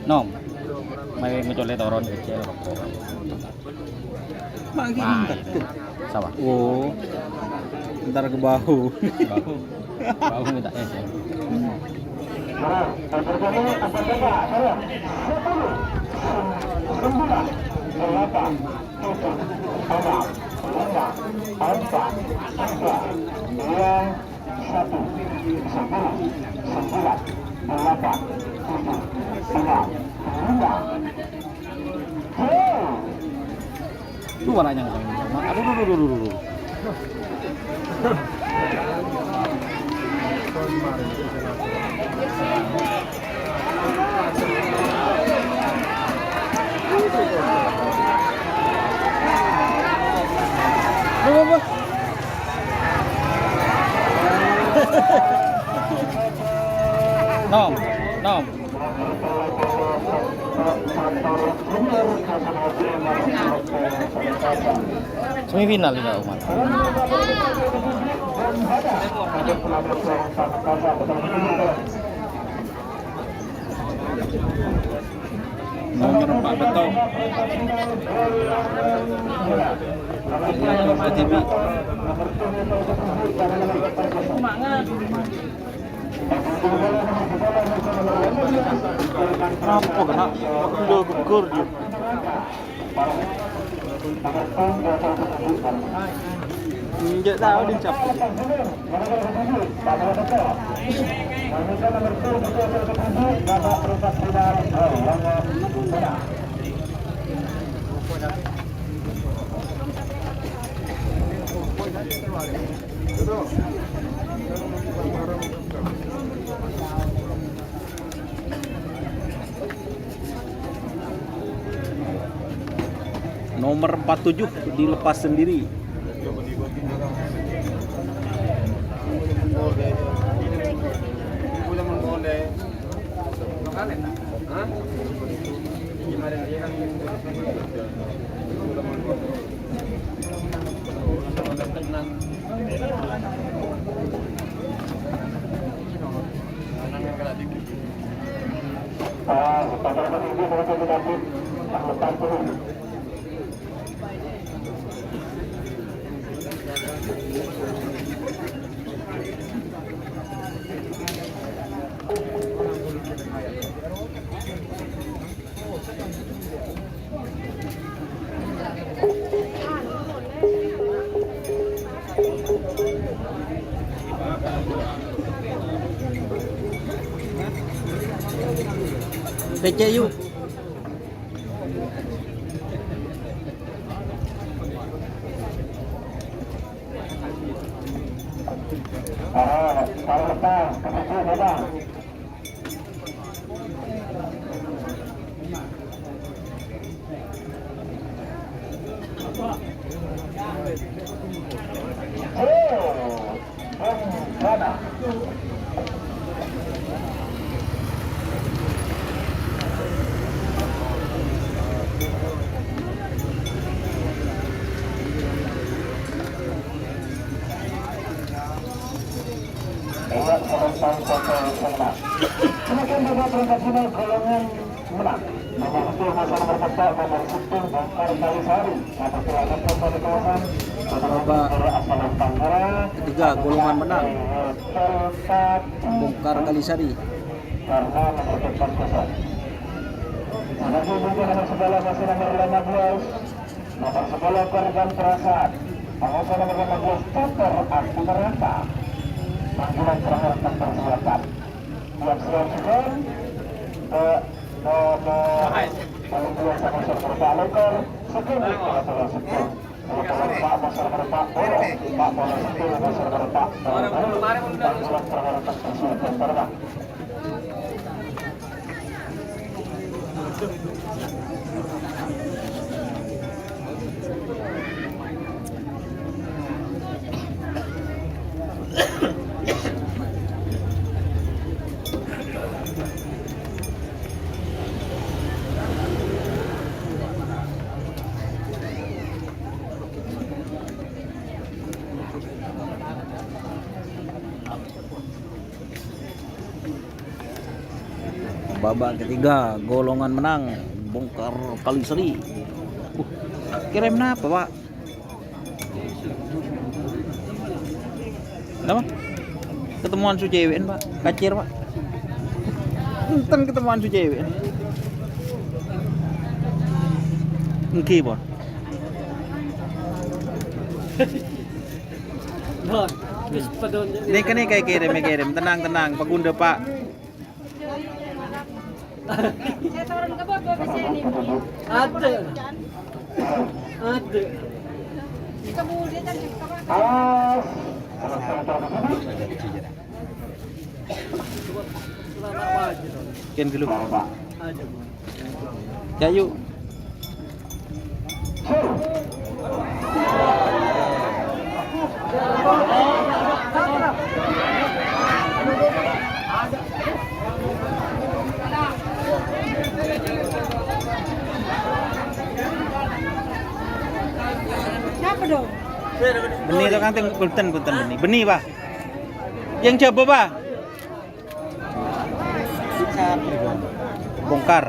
Nom. Mai ngecole toron kecil. Sama. Oh, ntar ke bahu. Bahu minta es ya. Lu warnanya nggak? Aduh. Nom. Semifinal juga Umar. Nomor 4 betul. TV. Apa kena? Udah gugur dia. Enggak tahu dicap. Nomor 47 dilepas sendiri. PCU kecil beda. Mana? Silakan Bapak perangkat final golongan menang. Nomor 10 masalah berpetak nomor 10 Bongkar Kalisari. Persilakan kembali kawasan. Babak ketiga golongan menang Bongkar Kalisari. Karena nomor 4 Selanjutnya mungkin nomor 11 masih nomor 15. Nomor 11 korban perasaan. Pengusaha nomor 15 Tutor Aku Merata. Panggilan terakhir mempersilakan. Siap-siap juga. Paling dua sama serta lekor. Sekali kalau sekali. Pak Masar Berpak, Pak Bola Sekali Masar Berpak. Panggilan terakhir mempersilakan terbang. Babak ketiga golongan menang Bongkar Kalisari. Kirim apa Pak? Kenapa? Ketemuan su cewek Pak, kacir Pak. Enten ketemuan su cewek. Engki Pak. Ini kan nih kayak kirim, tenang, Pagunda Pak. Ada. Kian dulu. Ya yuk. Siapa dong? Benih itu kan punten benih. Benih, Pak. Yang coba, Pak. Bongkar.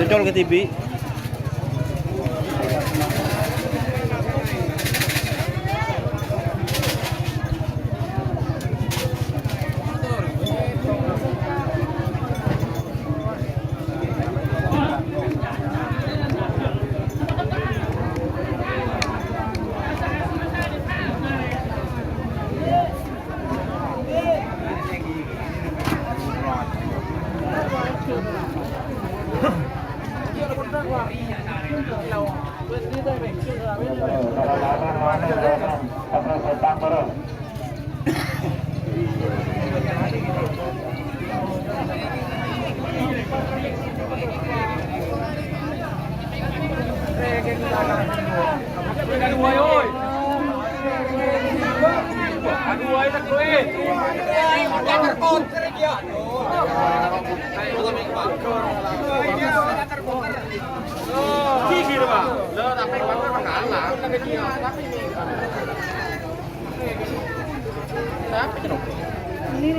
Jocol ke TV.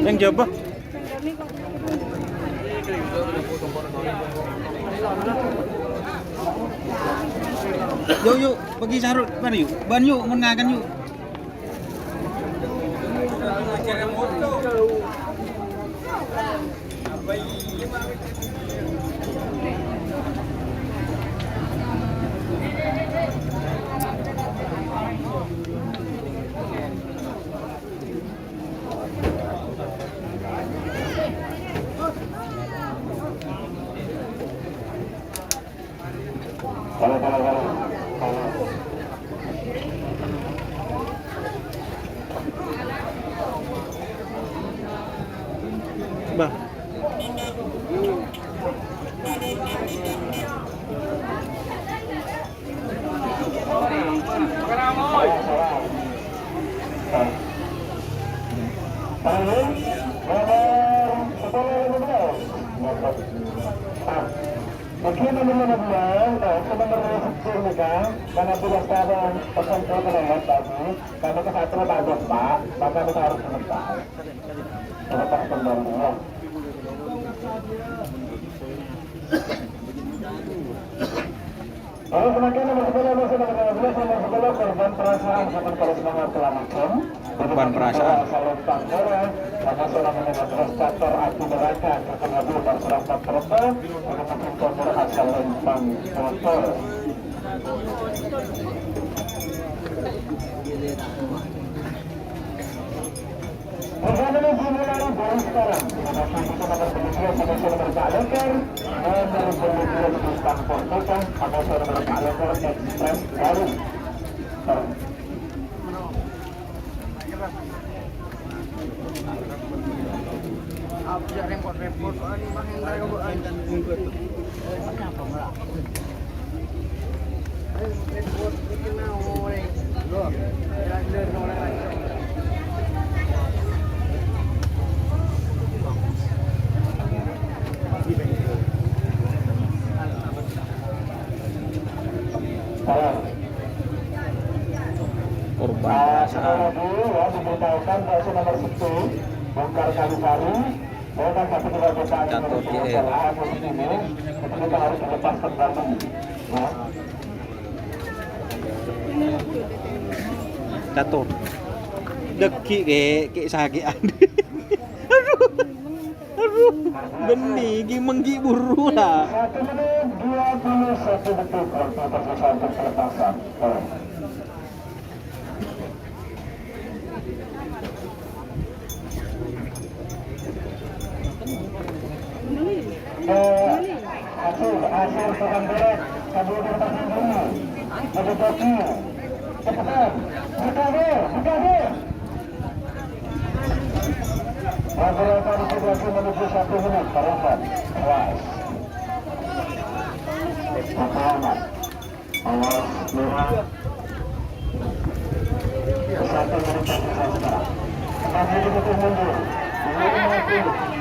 Yang coba. Yuk, pergi sarut, mana yuk? Ban yuk, mengakan yuk. Bah. Mungkin teman-teman, sebenarnya sebelumnya, karena tidak ada pesan terkait tadi, karena kesatuan bagus Pak, maka kita harus menentang. Lepas kembali. Lalu semakin nomor 11 korban perasaan akan kalau semangat selamatkan. Korban perasaan. Salon Tanggara, karena seorang administrator api neraka terkena dan serangkap terbang, akan mengkontor asal lempang motor. Perjalanan dimulai dari sekarang. Terima kasih kepada pemikiran pada nomor Pak Lekar dan dari pemikiran tentang Portugal pada nomor Pak Lekar Express baru. Apa repot-repot ani Mahendra ka buan dan minggu tu. Apa mula? Repot kena orang. Loh, jalan orang lain. Korban perasaan. Ya, diberitahukan kalau nomor 10 bongkar kali-kali. Jatuh di kita harus melepaskan barang. Jatuh. Deki ke sakit. Aduh. Benih gi menggi buru lah. 1 menit 21 detik waktu tersisa untuk pelepasan. Hasil pegang berat Kabupaten Tanjung Ada Toki cepetan buka. Beberapa durasi menuju 1 menit perobat keras selamat awas merah 1 menit tersisa sekarang 4 menit mundur 50.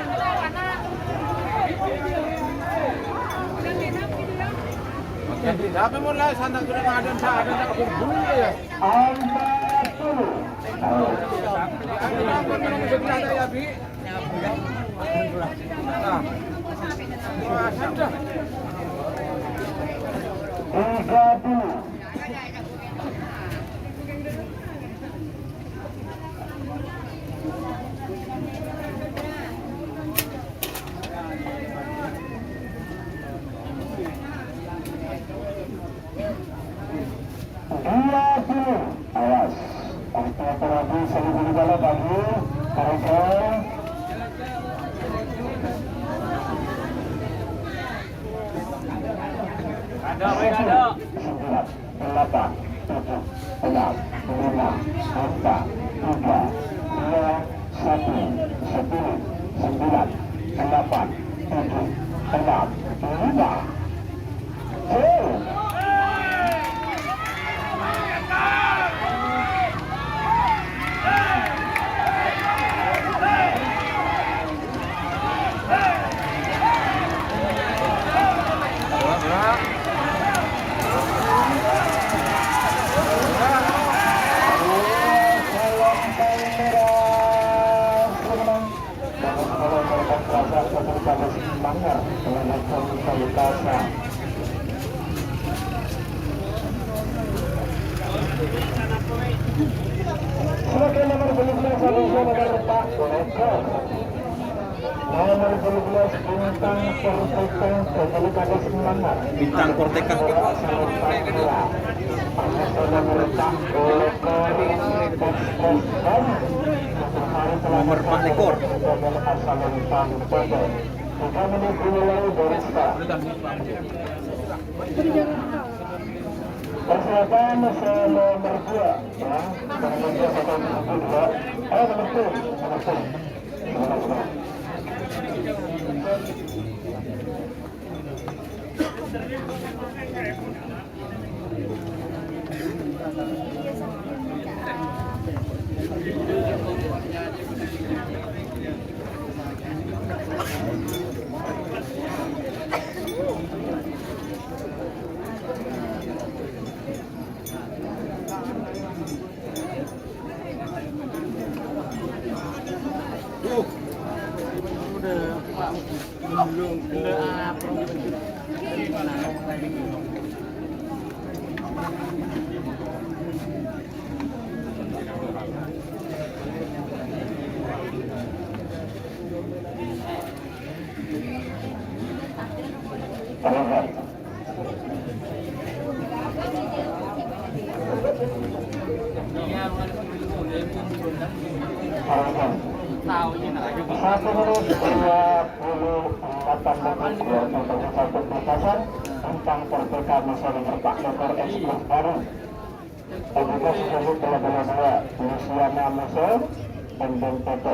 Tapi mulai sandak sudah ada tak berbulu ya. Awas, Rabu selalu di dalam bagi kawasan. Ada. 9, 8, 7, 6, 5, 4, 3, 2, 1, 10, 9, 8, 7, 6, 5. Silakan nomor 12 saudara Pak Lekar. Nomor 12 Bintang Porteka Kabupaten Semarang. Bintang Porteka. Nomor Pak Lekor. Kita menuju mulai dari sekarang. Persiapan nomor 2 ya. Nomor 2 ayo nomor 2. tentang perbedaan masalah Pak Dr. Ekspor baru. Juga sesuatu telah Luciana Musel dan BNPT.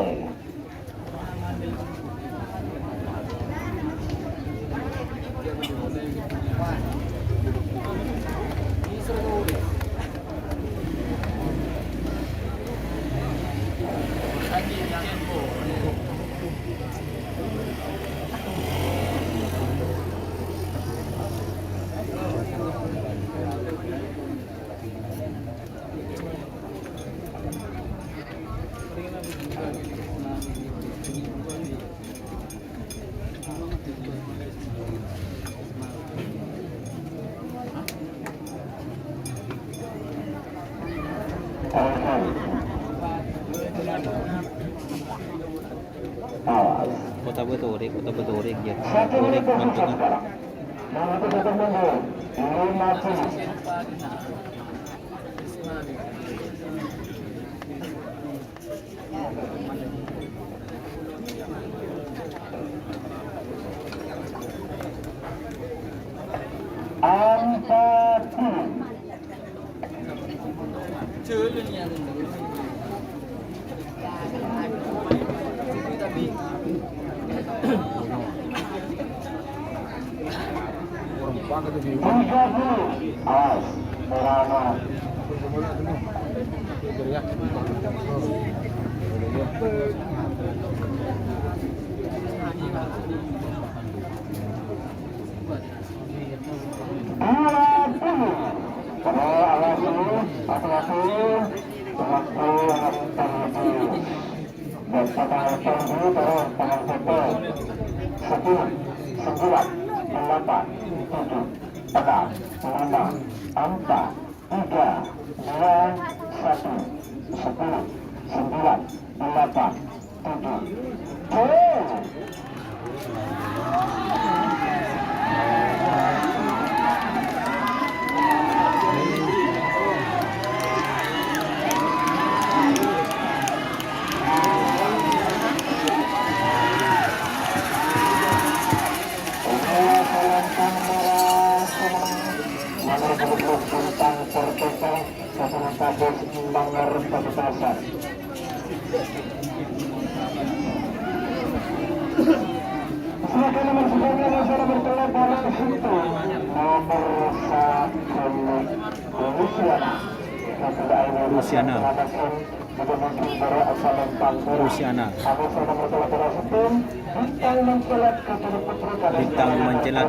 Kota Betorik ya. Betorik Mantungan. Luciana Bintang Mencelat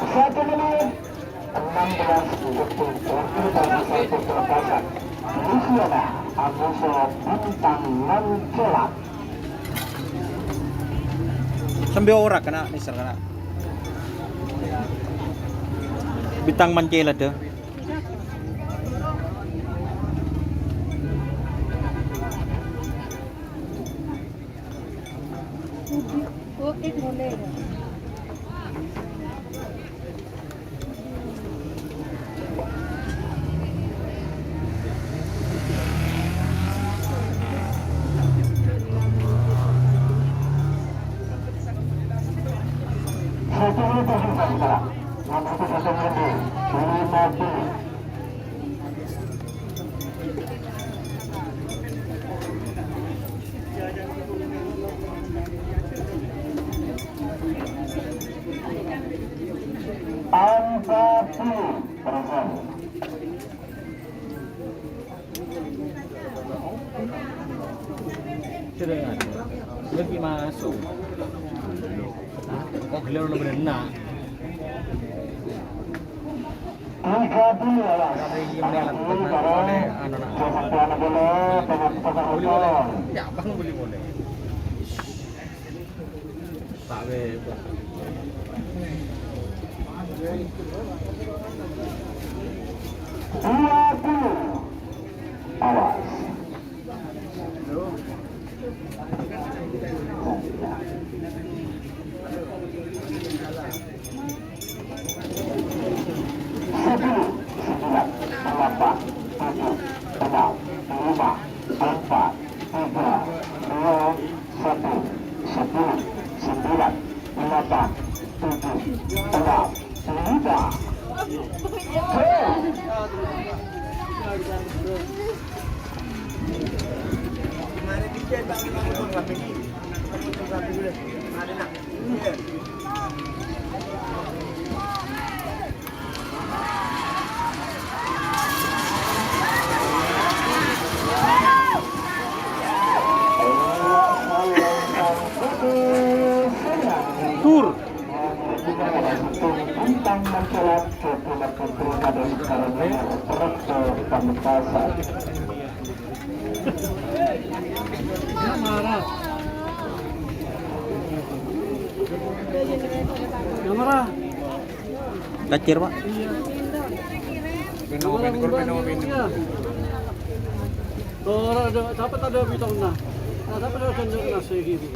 Satu menit 16 detik waktu satu pelepasan. Luciana Aguso Bintang Mencelat. Sambil orang kena nisar kena. Bintang Mencelat deh. Oke, boleh. Satu menit tersisa sekarang. Nomor 1 menit 50. Sudah lagi masuk. Kok gelar lo berenang? Ada yang melakukan oleh anak-anak. Boleh. Ya, bang boleh. Tak bebas. Awas. Tur. Bintang Mencelat ke Pulau Putri pada sekarang terus ke Pamekasan. Kamera. Kacir, Pak. Dapat ada bitong na. Dapat ada tunjuk nasi gitu.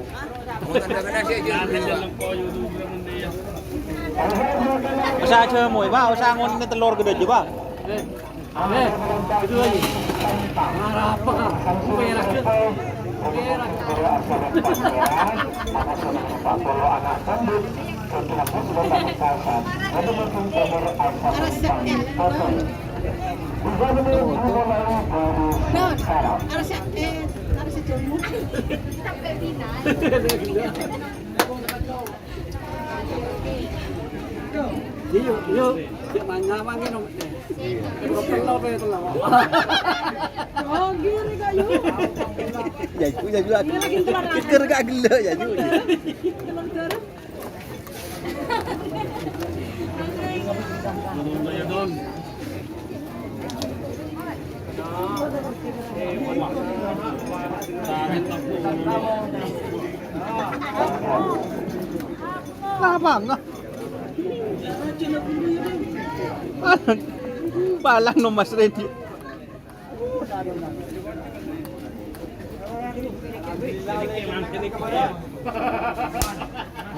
Usaha cemoy, Pak. Usaha ngon ke telur gede aja, Pak. Itu lagi. Marah apa kah? Perak ke. Perak. Yuk, dia manyawangin dong. Oh, gini kayu. Ya juga. Iker gak gila ya juga. Bang. Balang no Mas Redi.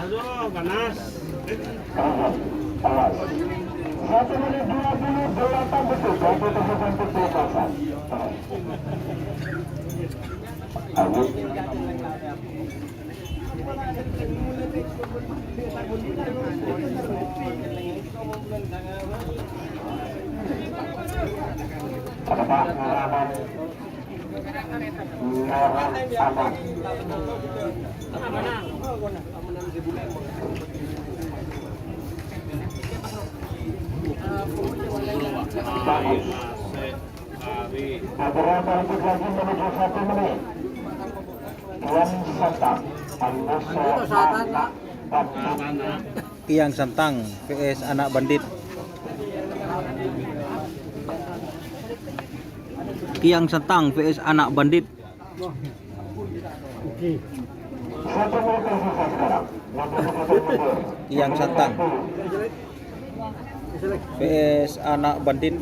Aduh, panas. 1 menit 28 detik waktu tersebut pelepasan. Agus. Ada Pak Muhammad merah aman. Baik. Beberapa detik lagi menuju 1 menit. Kian Santang, Kiang Santang vs anak bandit. Kiang Santang vs anak bandit. 1 menit tersisa sekarang. Kiang Santang vs anak bandit.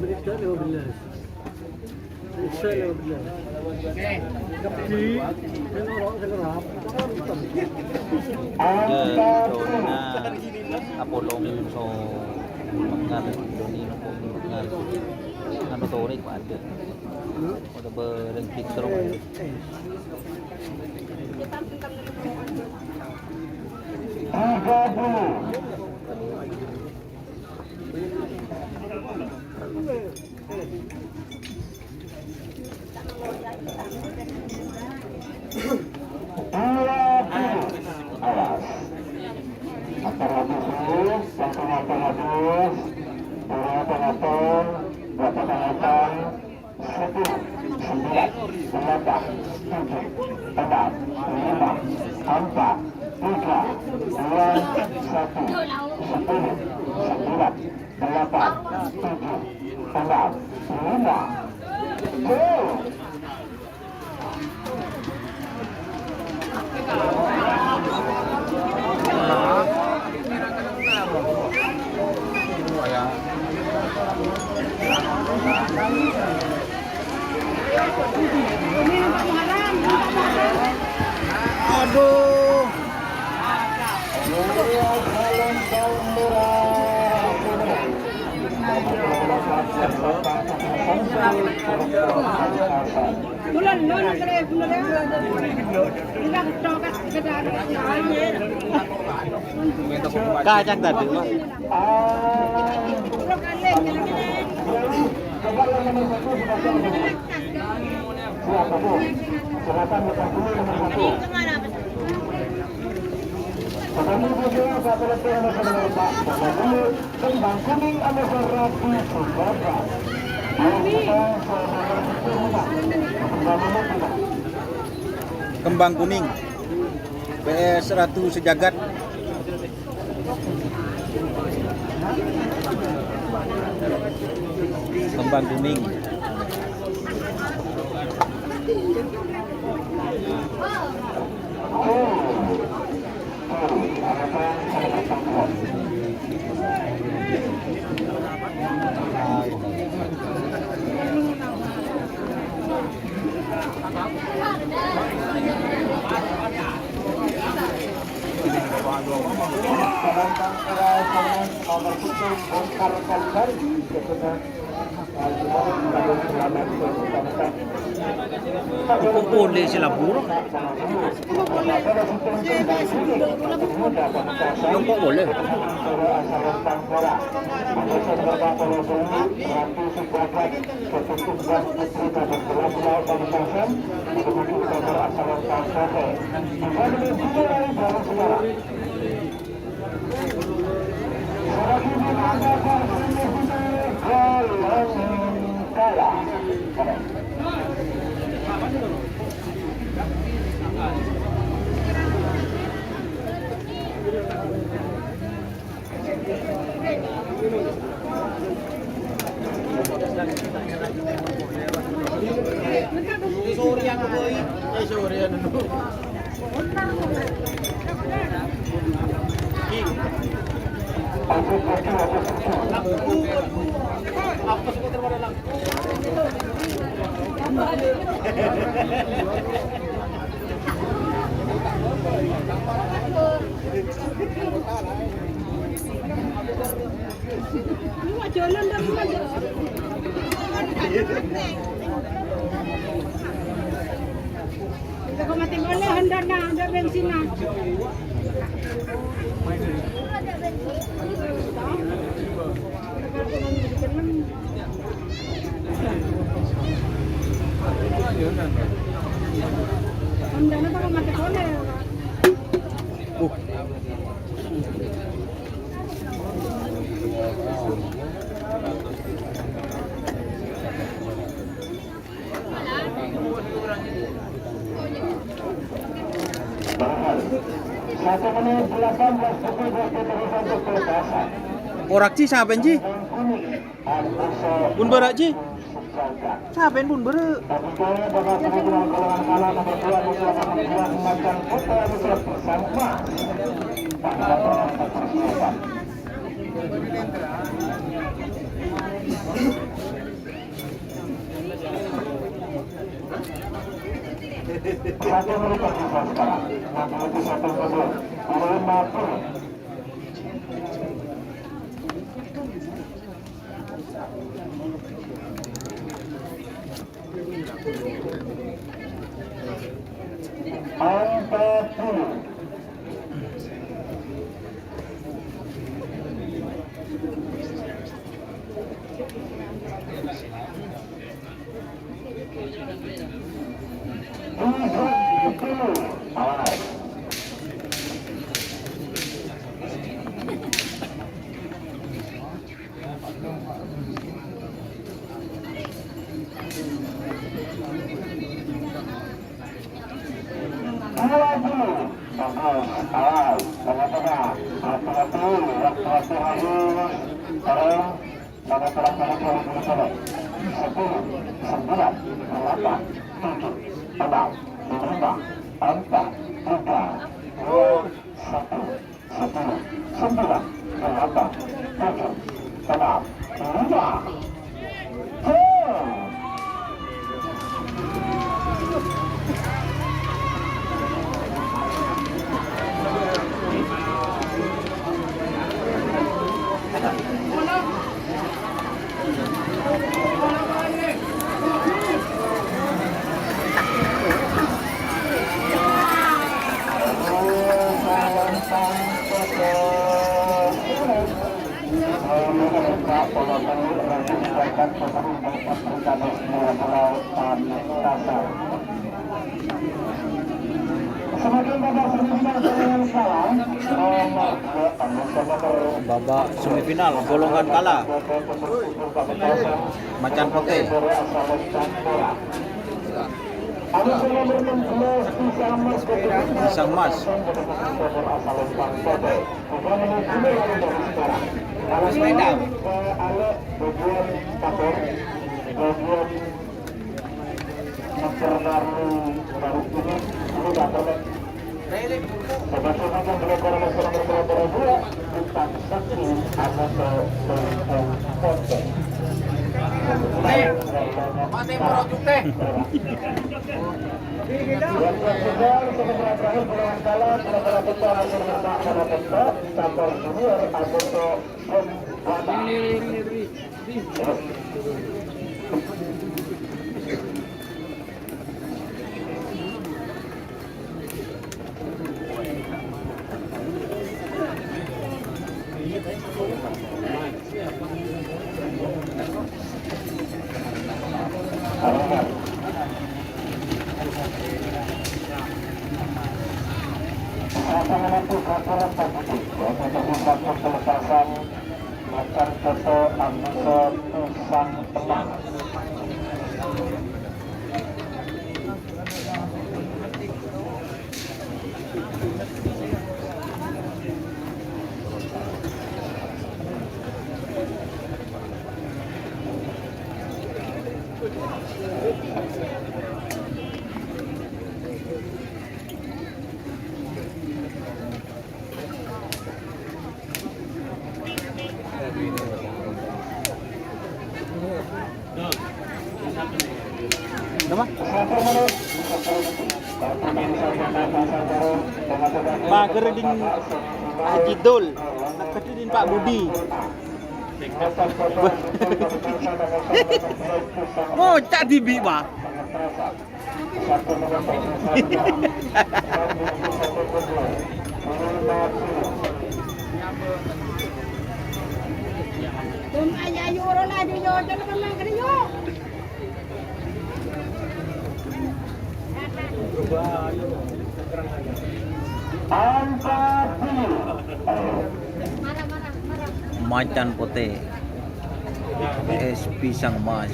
Apolong so makan Doni no makan ano to rin pa ada ada bereng picture Aduh. Bulan bulan kere bulan tidak tokat kedar. Kacang tadi. Kembang kuning ada Rapi Subrata. Kembang kuning PS Ratu Sejagat. Kembang kuning. Kok boleh sila buruk? Yung kok boleh? Kalau mati boleh hendak nak ada bensin nak. Satu menit 18 detik terusan untuk pelepasan. Borak Ci siapa Ci? Bun berak Ci? Siapa bun berak? Satu menit tersisa sekarang. 61 menit. 50. Babak semifinal golongan kalah. Macan Putih. Pisang Mas. Mager din Haji Dul, nakati din Pak Budi. Oh, cak dibi ba? Dum ayo oro la di yo jangan menang kene yo. Macan Putih. PS Pisang Mas.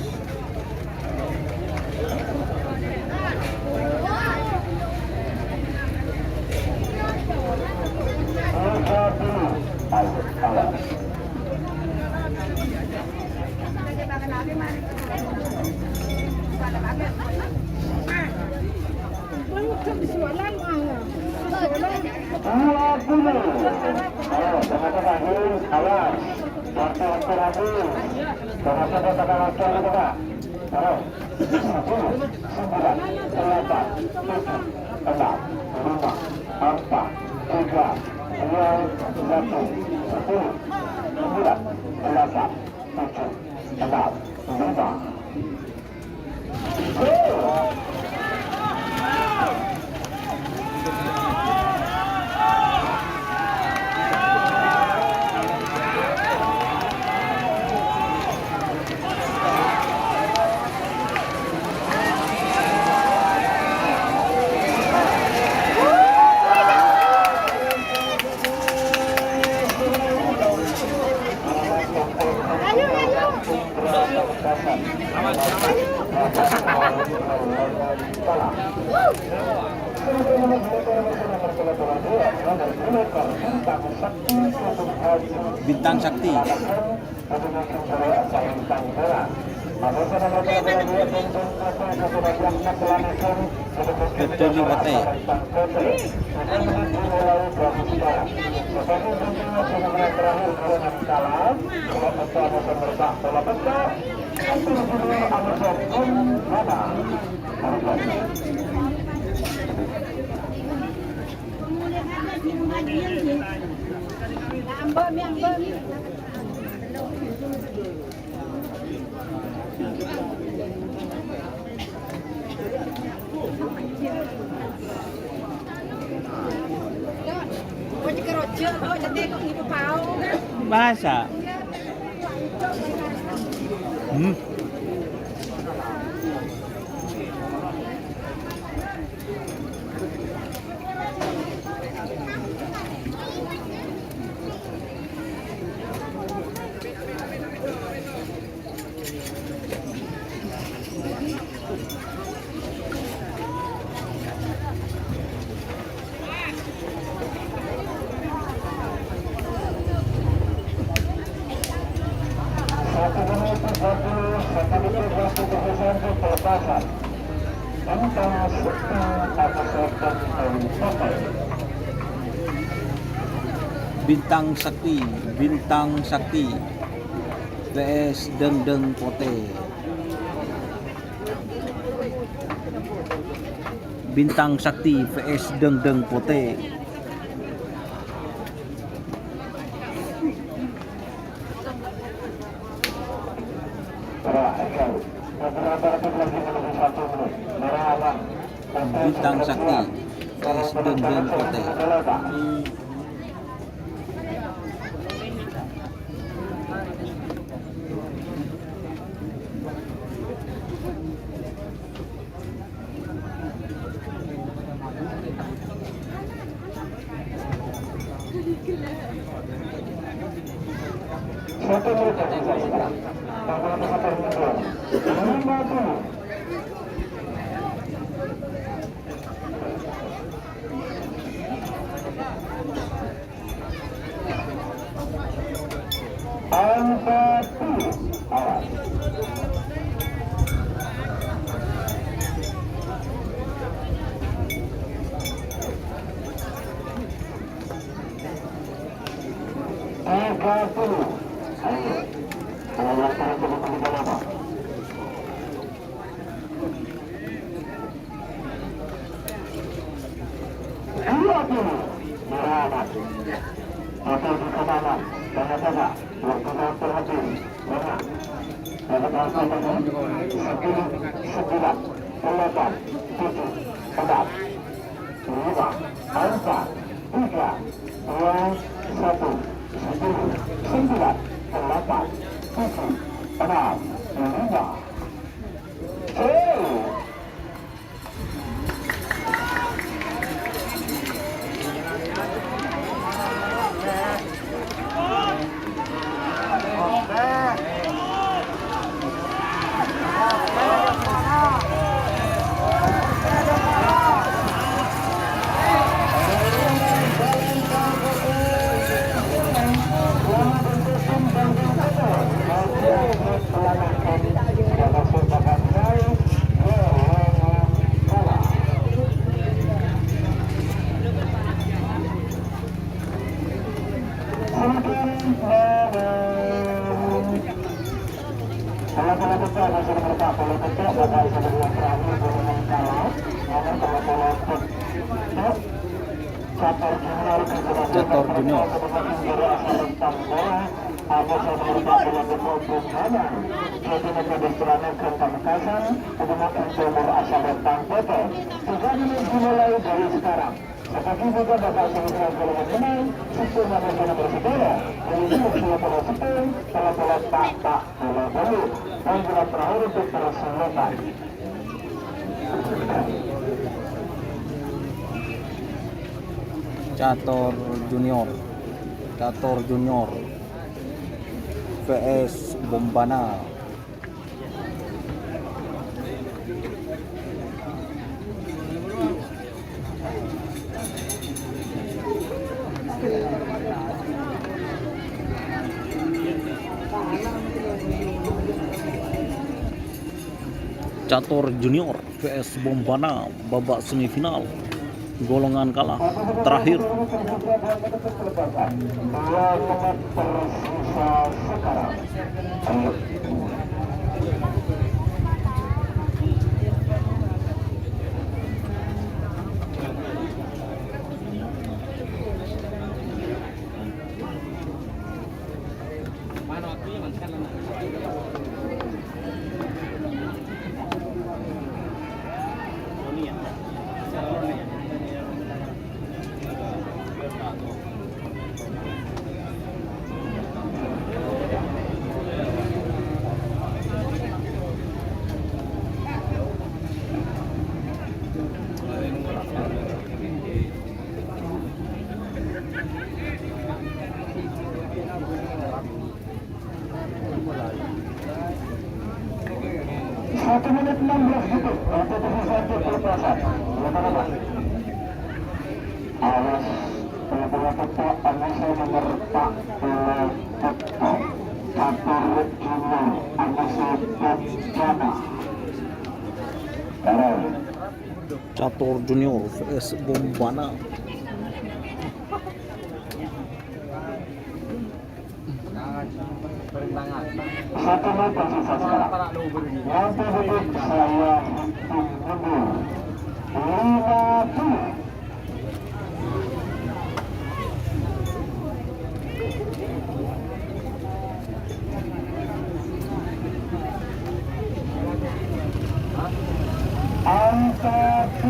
Bintang Sakti. Betul Bote. Bahasa. Bintang Sakti, Bintang Sakti vs Deng Pote. Bintang Sakti vs Deng Pote. Bintang Sakti vs Deng Pote. Bola-bola putra masih nomor 40 putra bakal sebelum terakhir golongan kalah. Namun kalau bola putra Catur Junior Catur Junior. Ada nomor 40 Bumana. Jadi menjadi serana ke Pamekasan menggunakan nomor asal rentang PT. Juga dimulai dari sekarang. Seperti juga bakal selesai golongan menang, sistem manusia nomor 10. Ini bola sepuluh, bola tak, bola bolu. Dan bola terakhir untuk perselatan. Catur Junior VS Bombana. Catur Junior VS Bombana babak semifinal golongan kalah terakhir. Satu menit 16 detik untuk satu pelepasan. Awas bola putra Anissa nomor 40 putra Catur Junior Anissa Bombana. Catur Junior VS Bombana. Satu menit tersisa sekarang. Yang terdekat saya hitung mundur 50. Angka 2.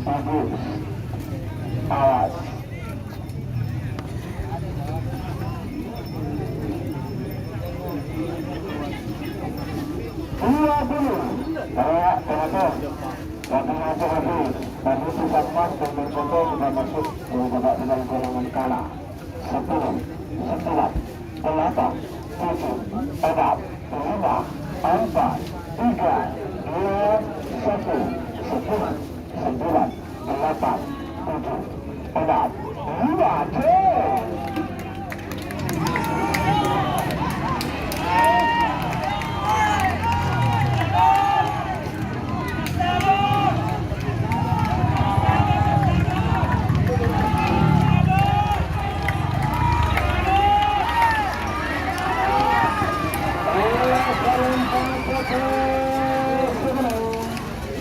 Bagus. Awas. Tadi susah pas dan berfoto sudah masuk ke babak final golongan kalah. 10, 9, 8, 7, 6, 5, 4, 3, 2, 1, 10, 9, 8, 7, 6, 5,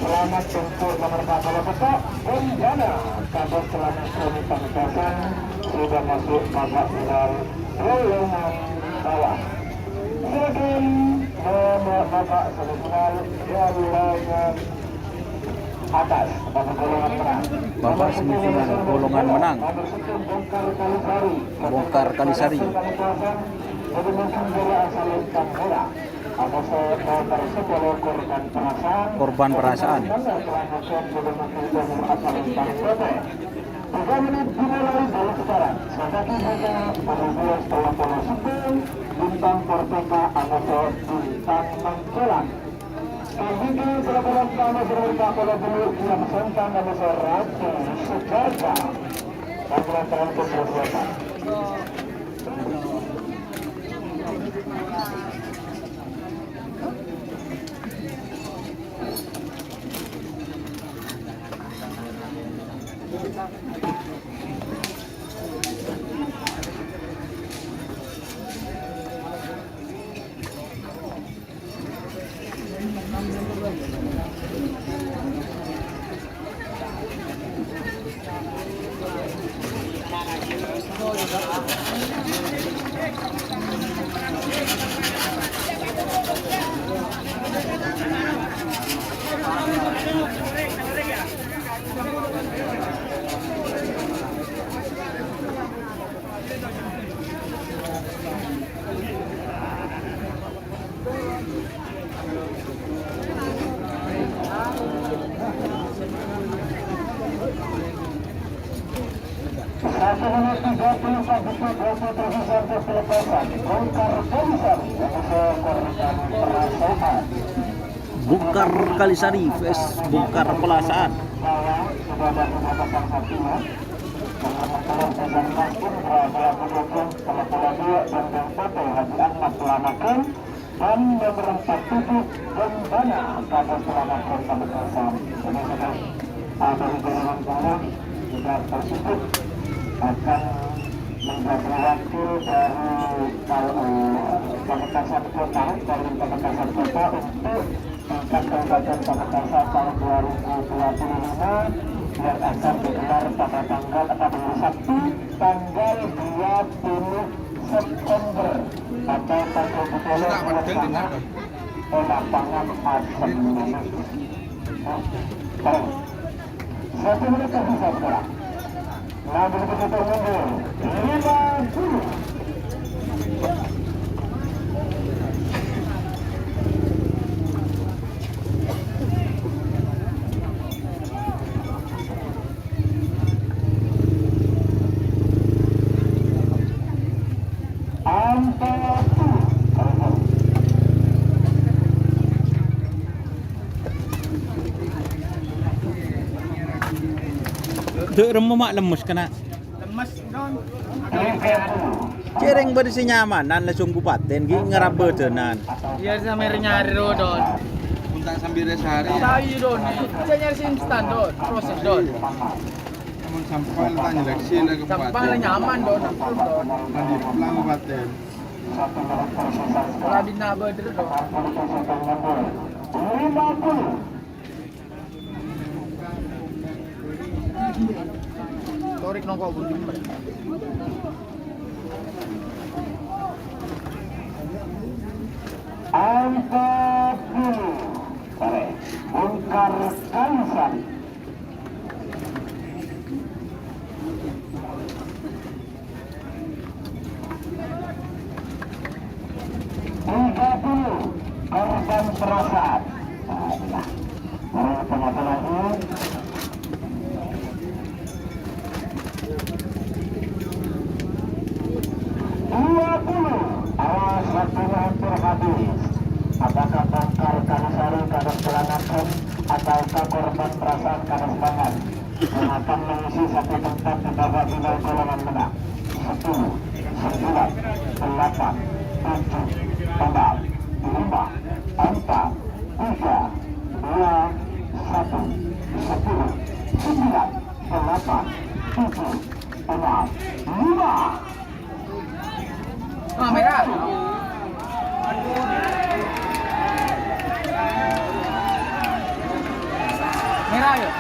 Selamat tempur nomor 40 putra Bombana. Kabar selamat kami Pamekasan sudah masuk babak final golongan bawah. Silakan babak semifinal golongan atas, babak golongan menang. Babak semifinal golongan menang. Bongkar Kalisari. Jadi mungkin bola asal lengkap bola. Korban perasaan. 3 menit dimulai dari sekarang. Sandaki Hoga Manusia setelah pola sepul Bintang Porteka Anoso Bintang Mangkelan. Kembali berapa pertama serta pola dulu yang Sentang Anoso Ratu Sejaga dan melantaran keselesaian. buku 27 sampai pelepasan Bongkar Kalisari yang perasaan Bongkar Kalisari vs Bongkar Pelasaan. sudah ada pembatasan satunya Kemudian pesan Masjid melakukan pelaku dan foto Haji Ahmad Pelanakan dan beberapa tubuh dan dana pada Pelanakan pembatasan. Ini sudah dari golongan bawah sudah tersebut akan menjadi wakil dari pembatasan kota untuk tingkat kabupaten pembatasan tahun 2025 yang akan digelar pada tanggal Sabtu tanggal 20 September atau tanggal 20 lapangan Asem. Satu menit tersisa sekarang. Nah, begitu mundur 50. Dek remak lemes kena. Lemes don. Cereng berisi nyaman dan langsung kupaten gi ngerabe tenan. Iya sampai nyari don. Untuk sambil sehari. Sayu don. Saya nyari instan don. Proses don. Namun sampah tanya leksi lagi ke Sampah nyaman don. Nanti pulang ke Paten. Rabin nabe dulu don. 50. Torik nongko bunyi. Angkat dulu. Tarik. Bongkar Kalisari. Korban perasaan. Nah, inilah. Mari penonton lagi. 20. Awas waktunya hampir habis. Apakah Bongkar Kalisari Kadas Pelanakan ataukah korban perasaan Kadas Bangan yang akan mengisi satu tempat di babak final golongan menang? 10, 9, 8, 7, 6, 5, 4, 3, 2, 1, 10, 9, 8, 7, 6, 5. Ah, merah. Merah ya.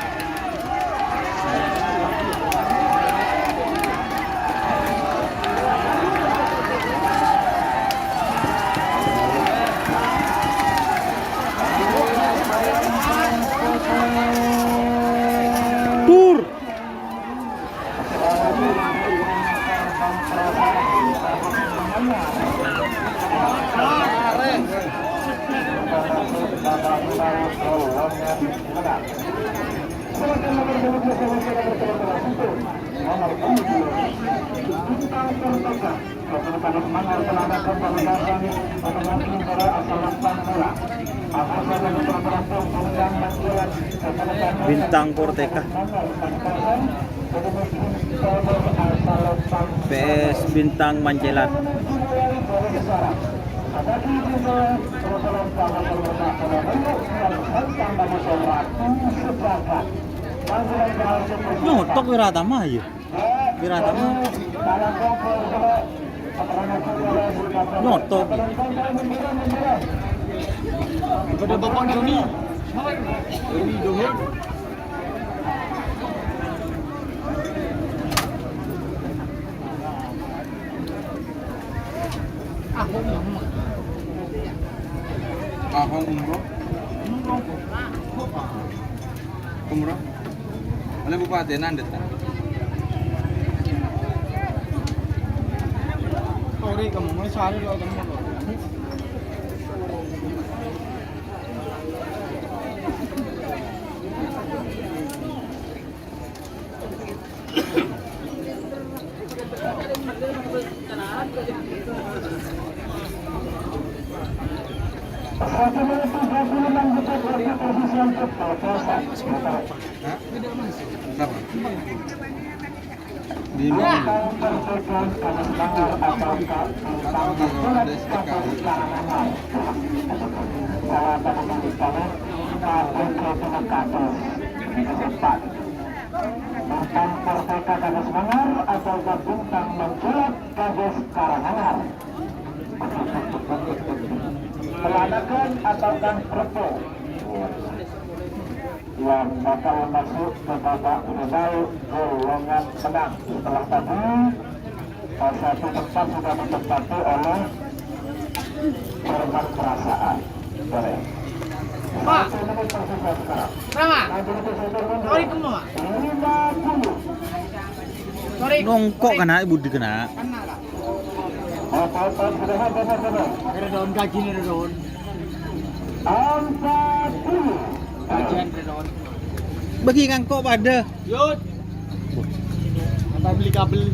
Tur. Bintang Korteka PS Bintang Mancelat. Nyotok Wiratama ya. Wiratama nyotok. Kepada Bapak Joni. Joni Dohir. Ahong umroh. Umroh. Oleh Bupati Nandet kan. Sorry kamu mau sehari lo kamu. Sama. Di luar. Bintang Perseka Gadis Manggar atau bintang menculat Gadis Karanganyar. Pelanakan atau gang Prepo yang bakal masuk ke babak final golongan menang. Setelah tadi satu tempat sudah ditempati oleh korban perasaan. Boleh. Pak, sama. Sorry kamu, Pak. Sorry. Nongkok kena ibu dikena. Ada daun gaji nih daun. Gajian daun. Bagi ngangkok pada. Yud. Apa beli kabel?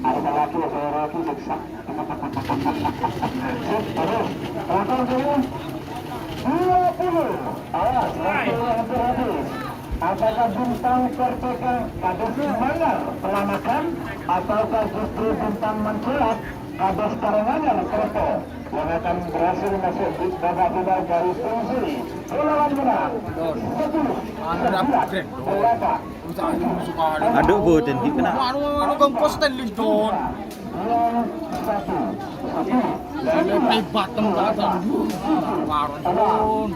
Ada lagi siksa. Apakah bintang Perseka Gadis Manggar Pelanakan ataukah justru bintang menculat Gadis Karanganyar Prepo yang akan berhasil masuk di babak final garis finish. Lawan menang 10-9 berapa? Aduk bu dan dikena. Anu kompos Stanley Don. Play bottom bottom. Waron Don.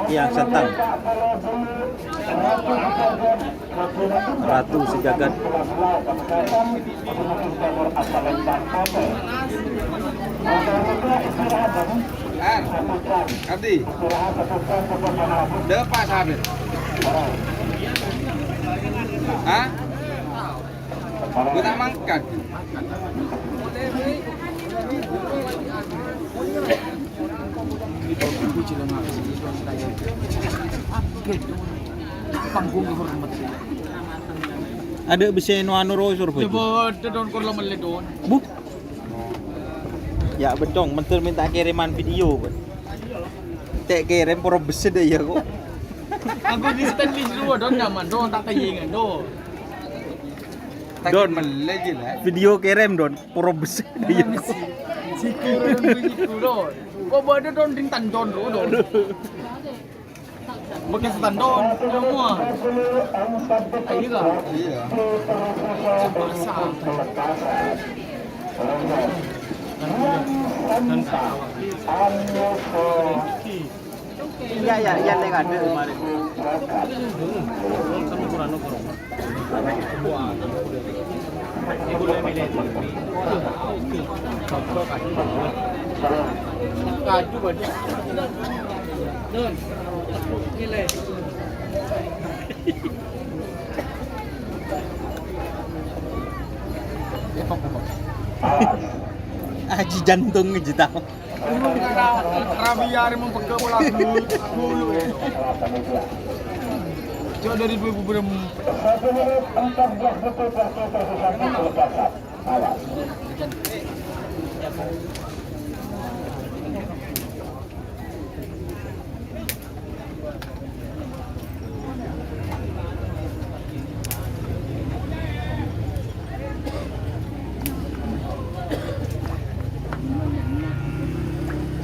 Yang Sentang Ratu Sejagat. Abdi. Depas habis. Hah? Gue tak mangkat. Panggung hormat. Ada bisa anu rosur bu. Coba don kalau meledon. Bu. Ya bencong, mentul minta kiriman video bu. Tek kirim pura besi deh ya kok. Aku di Stanley dulu don nyaman don tak kayingan don. Don melejil lah. Video kirim don pura besi deh ya kok. Siku don. Kok ada don rintan don don. Bukan setan don semua. Ayo lah. Iya. Pasang. Iya yang ada kemarin. Kaju banyak. Don. Nilai. Aji jantung aja tahu. Rabiar emang pegang bola dulu. Coba dari 2000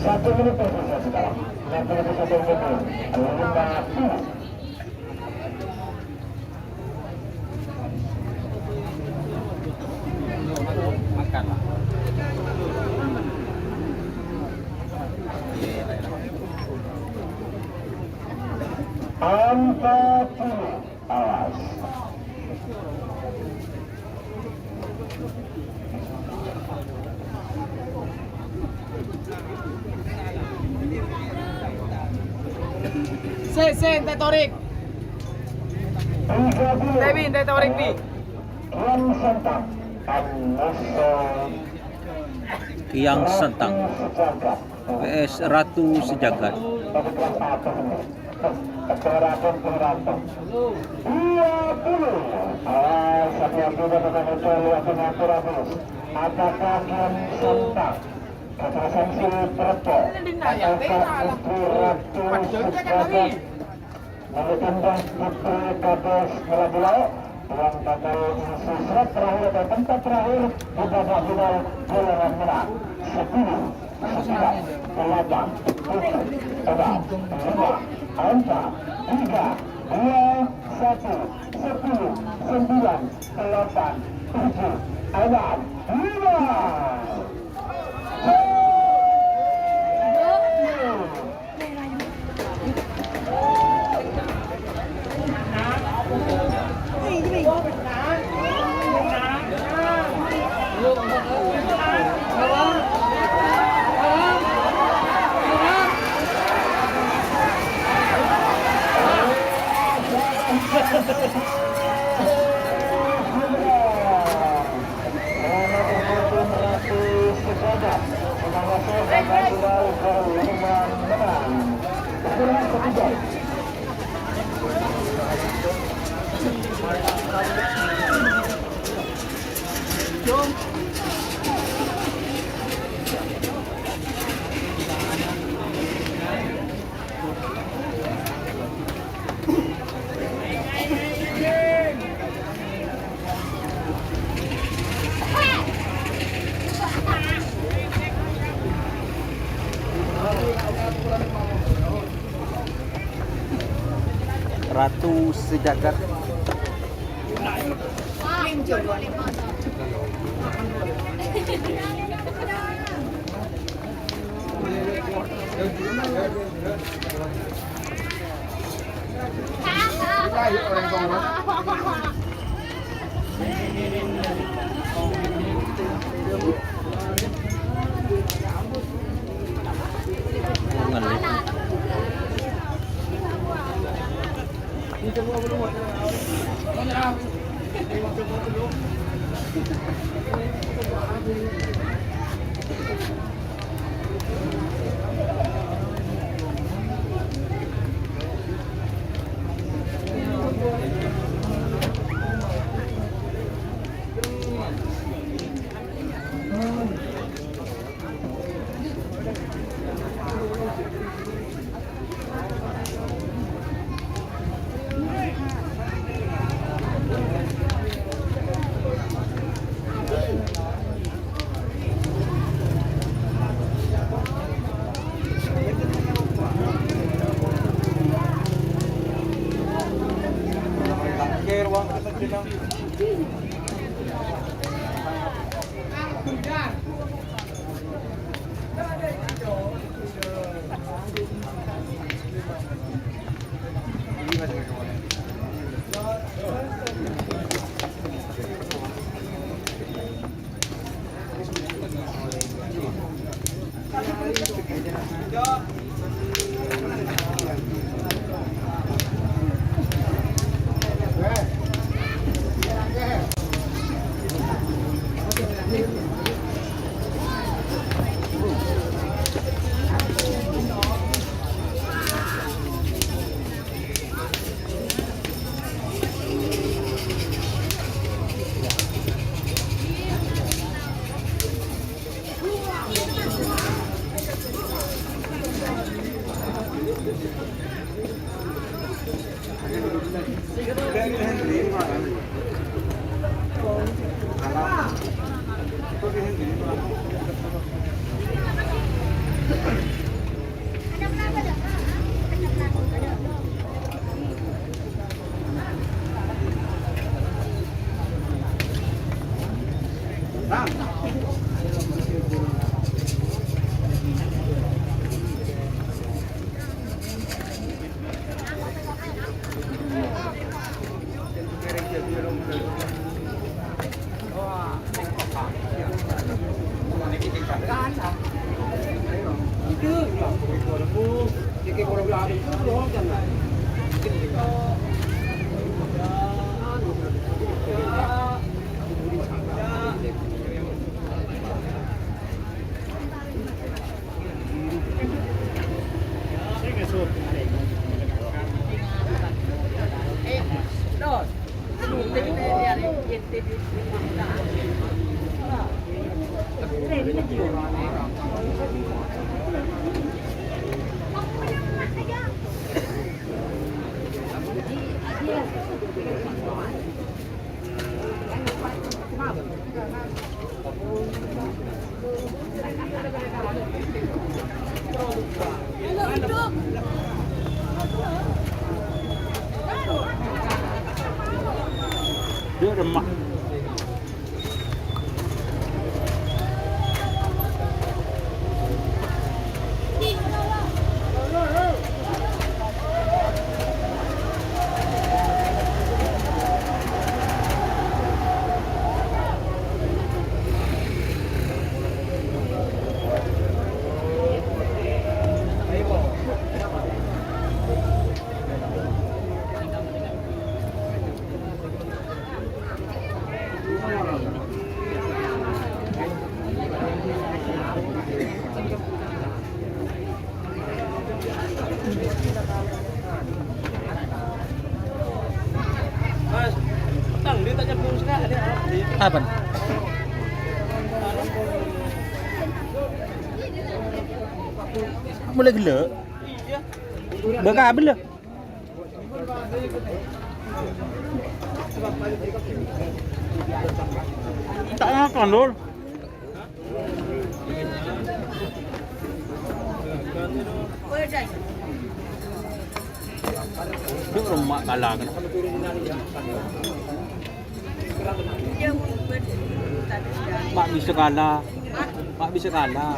1 menit tersisa sekarang. 61 menit. Lomba final. Makanlah. Angka 10. Awas. Teh Torik. 30. Teh Torik nih. Yang sentang. Yang Sentang PS Ratu Sejagat. Keberatan 20. Apakah Yang Sentang kekerasan si Prepo apakah Ratu Sejagat menitambah Putri Kades Melabulau yang bakal sesurat terakhir atau tempat terakhir di babak final golongan menang 10, 9, 8, 7, 6, 5, 4, 3, 2, 1, 10, 9, 8, 7, 6, 5. Ratu Sejagat. Dia remak. Apa? Mulai gila? Berkabel lah. Tak makan lor. Itu rumah kalah kan? Mak bisa kalah. Mak bisa kalah.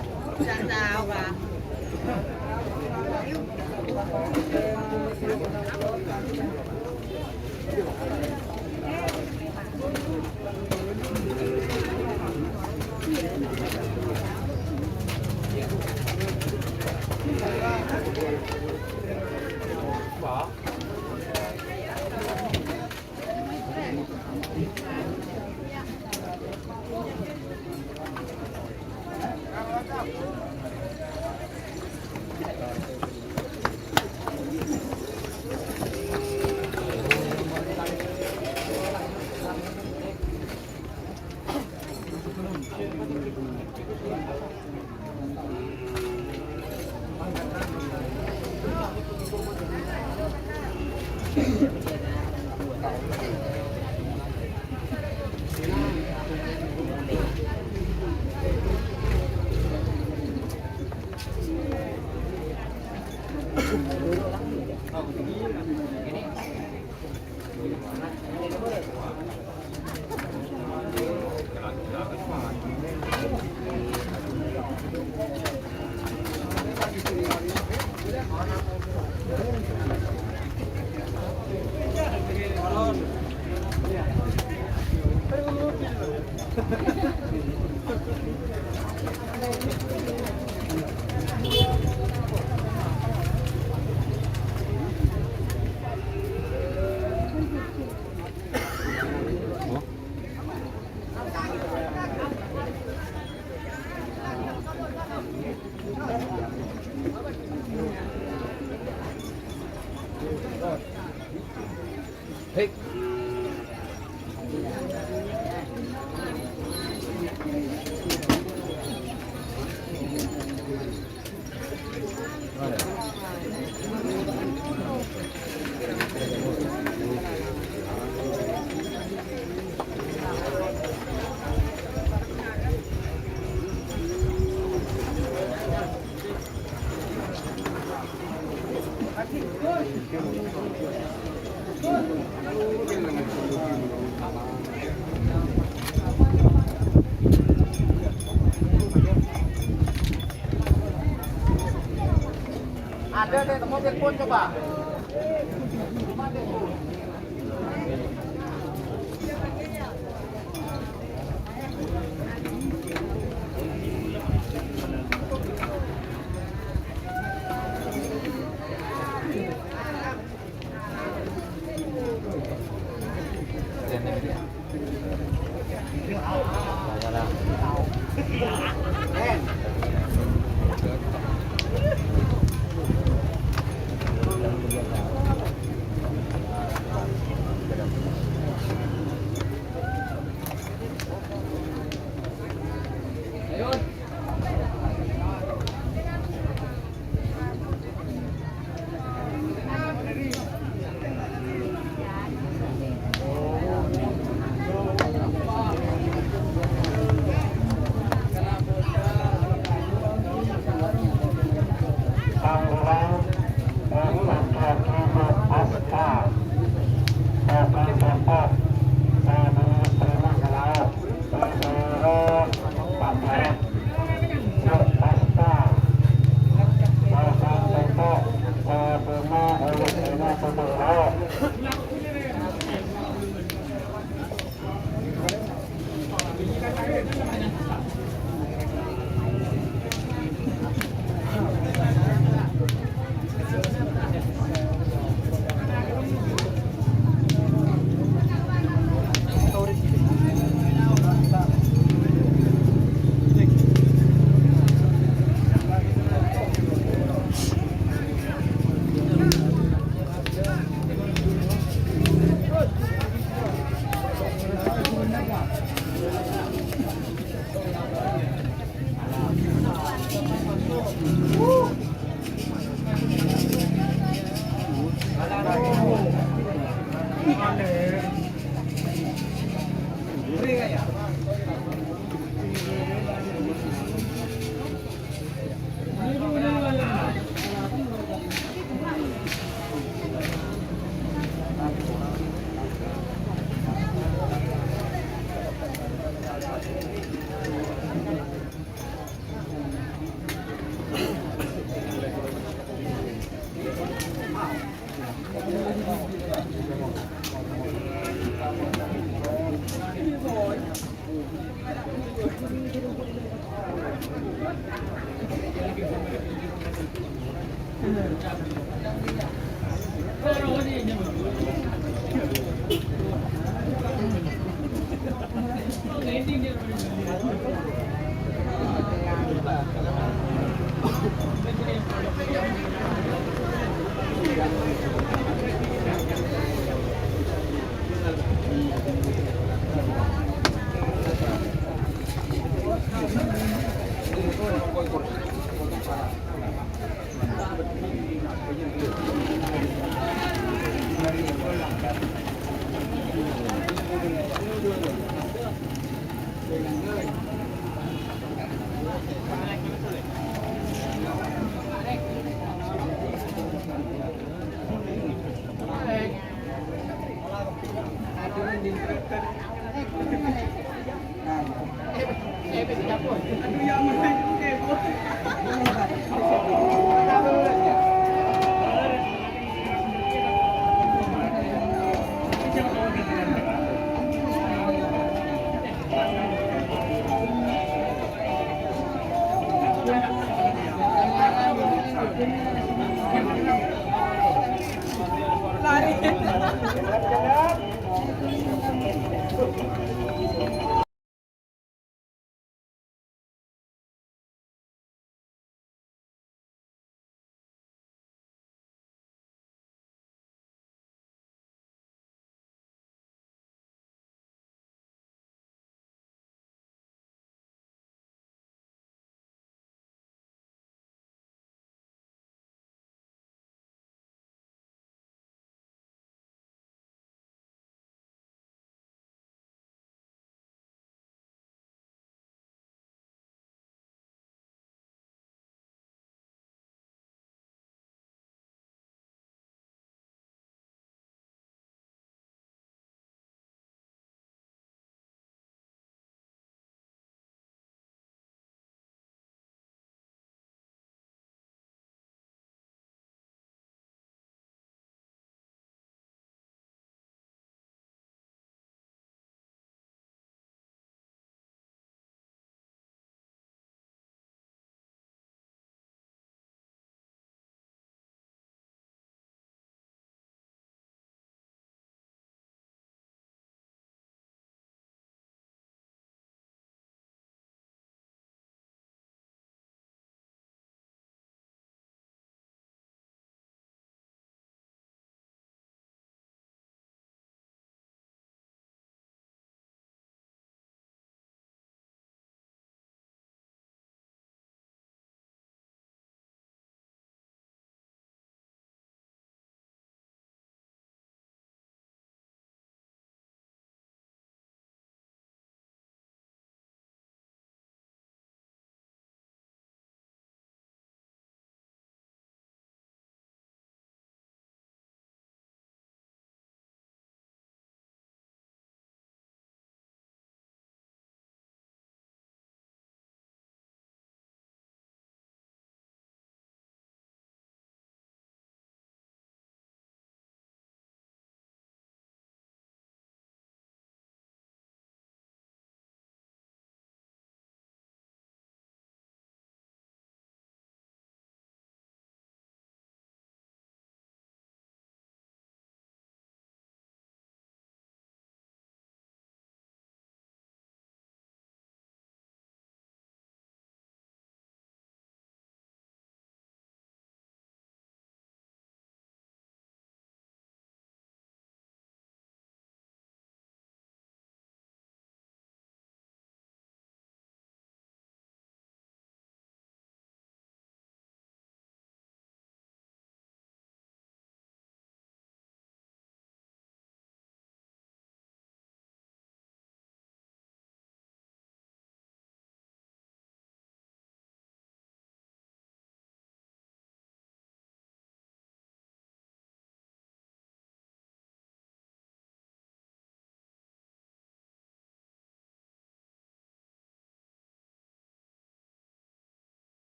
Ada deh, mau telepon coba.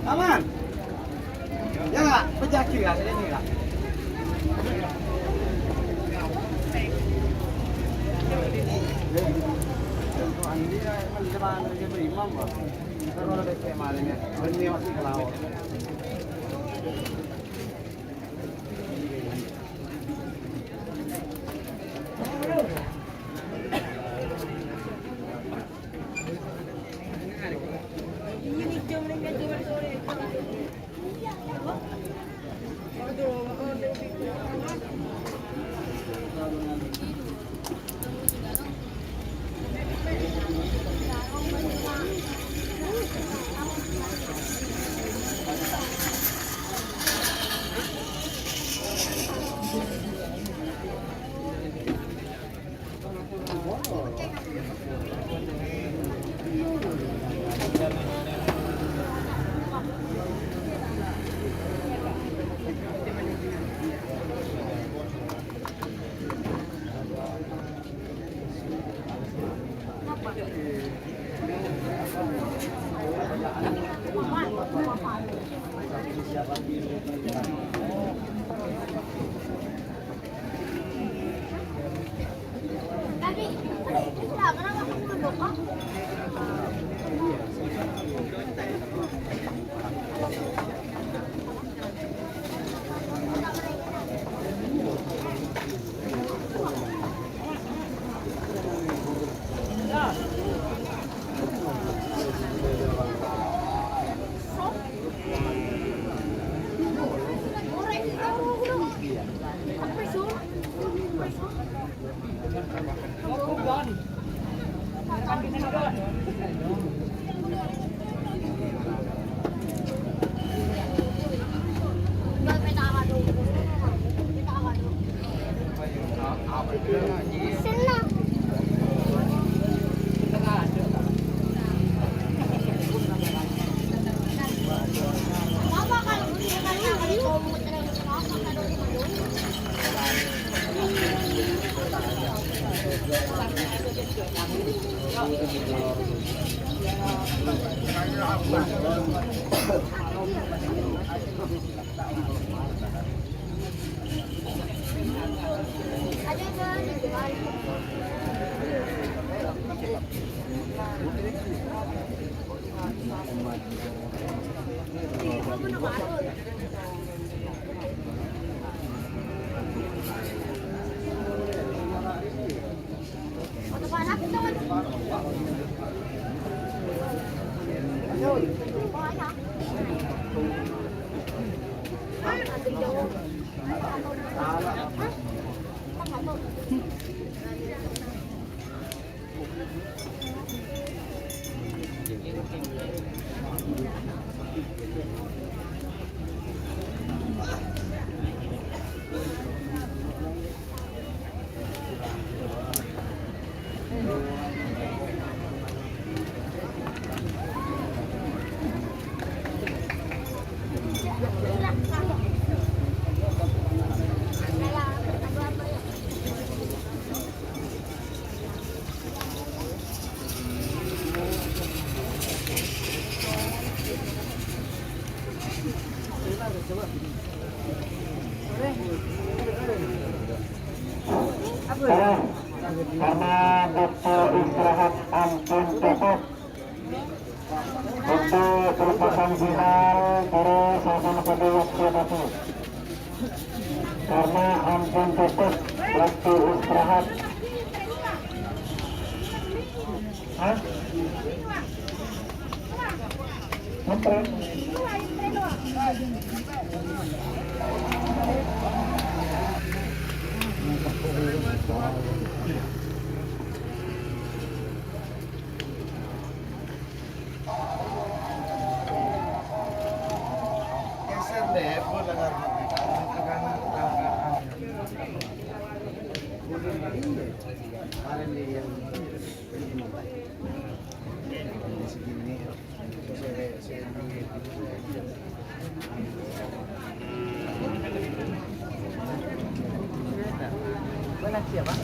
Aman. Ya enggak? Pecah kiri rasanya ini enggak? Karena waktu istirahat ampun cukup untuk perempatan final terus sama pada waktu itu. Karena ampun cukup waktu istirahat. Hah? Menteri? Geser deh, buat agar siapa?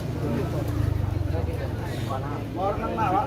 orang mana?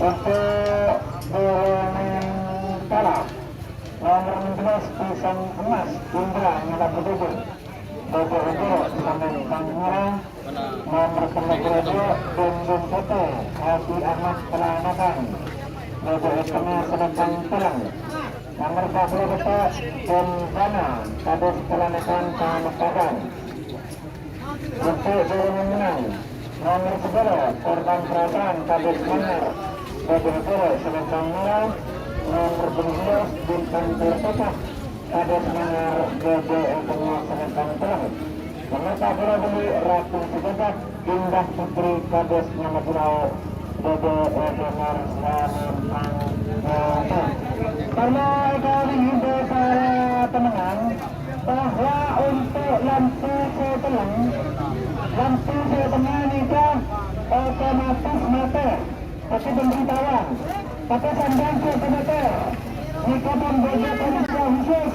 Untuk kalah nomor 16 pisang emas Indra Nyala Bedubur Bobo Ego Samen Tangerang nomor 32 Bendung Koto Hadi Ahmad Pelanakan Bobo Ekena Selatan Tulang nomor 42 Don Dana Kades Pelanakan Tanah untuk juru menang nomor 10 korban perasaan Kades Manar Bobodo Selatan Merah nomor 12 Bintang Terpecah Kades Manar Bobo Ekena Selatan Tulang Pemirsa bola voli Ratu Sejagat Indah Putri Kades Nama Pulau Dede Edenar Selamentang karena kali ini para pemenang bahwa untuk lampu setelang ini otomatis mati tapi pemberitahuan tapi sambang ke mati jika membuat pemirsa khusus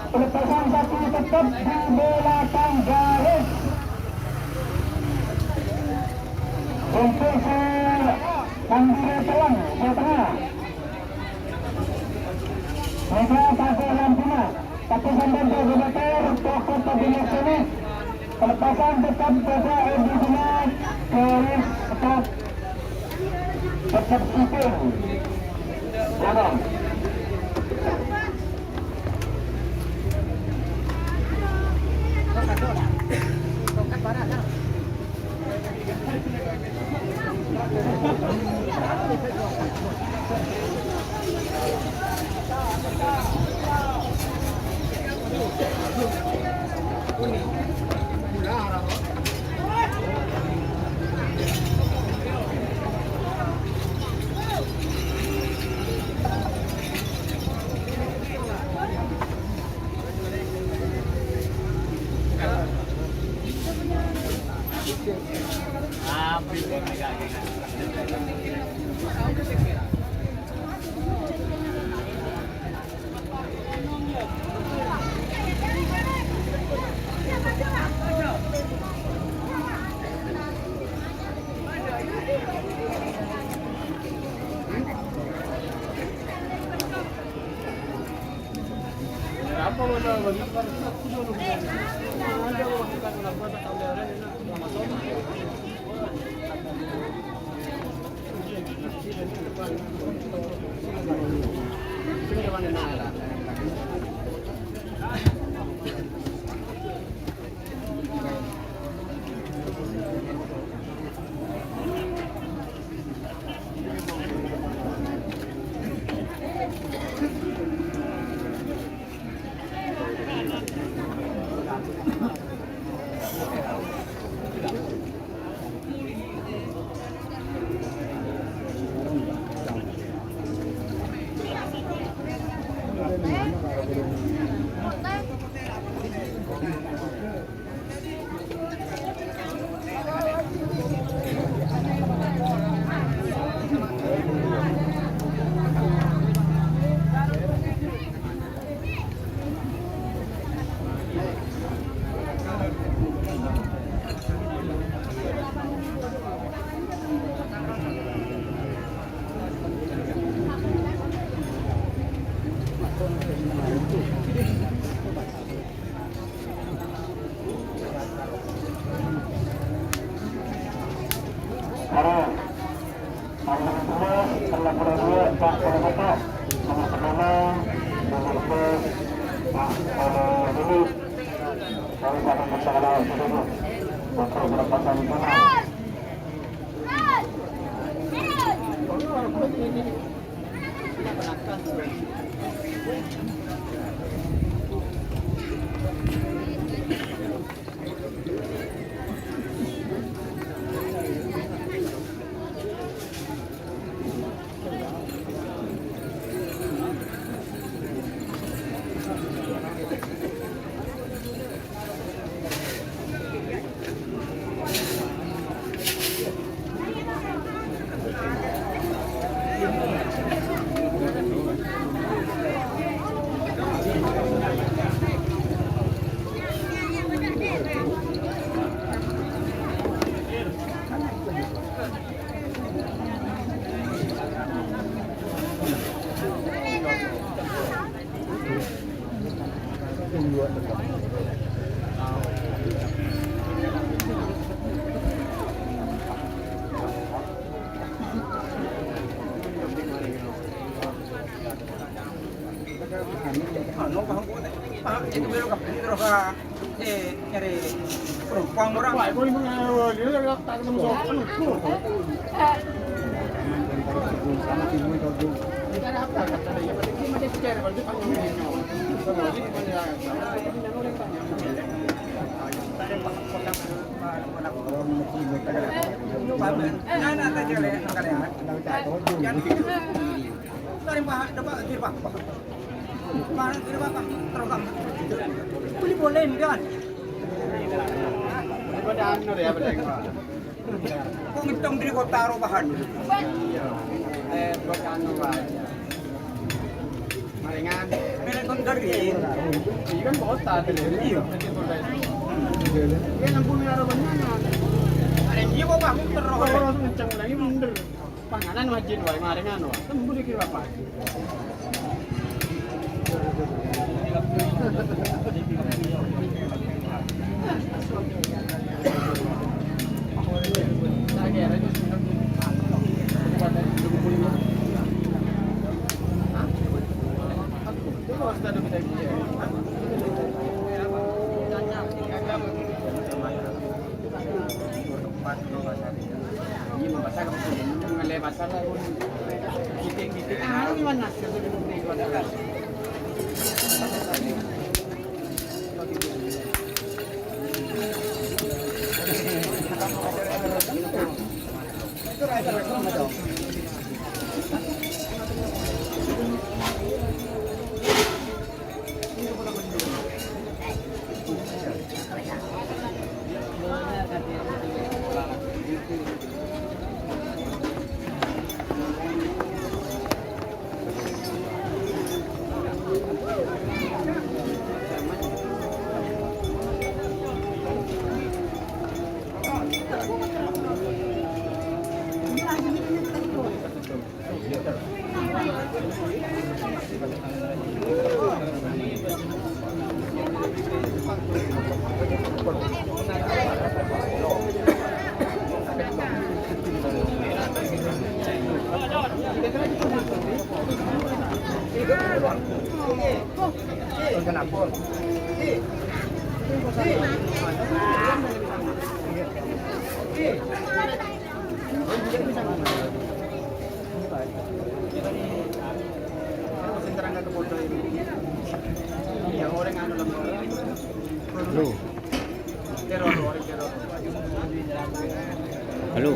pelepasan satu tetap di belakang garis untuk Mandiri Telang Jawa Tengah mereka pakai lampunya tapi sambang ke mati toko kabinet ini pelepasan tetap pada original garis stop tetap sipil jangan Kung itong diri ko taro bahan. Maringan. Pero kung garin, ikan kota tadi. Yan ang bumirawan niya. Ada dia kok Pak terus. Orang kencang lagi mundur. Panganan wajin wae maringan wae. Tembus dikira apa? Halo.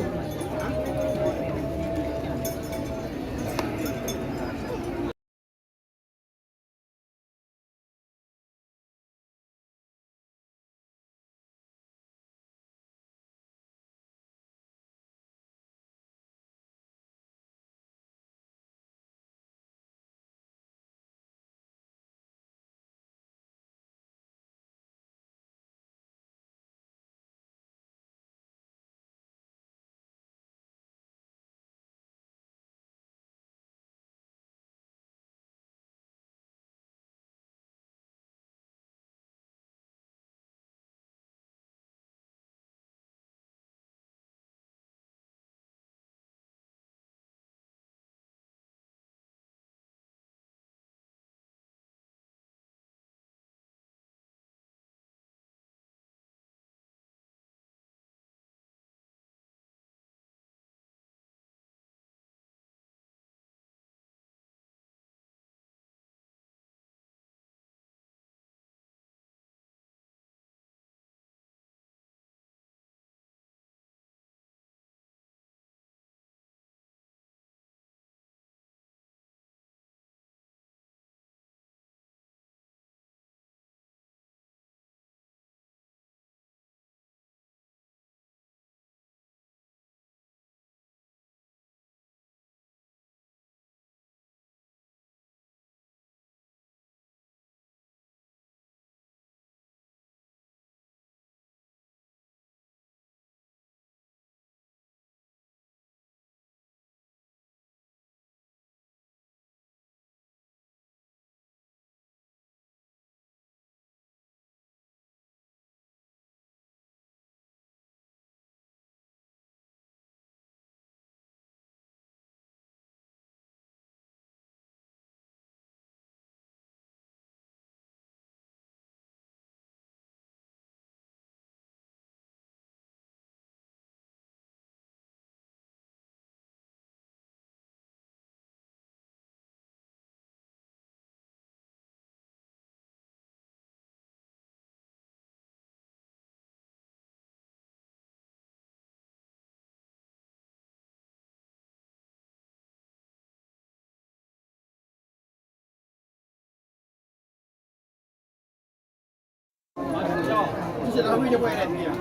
Sudah lama dia buat dia.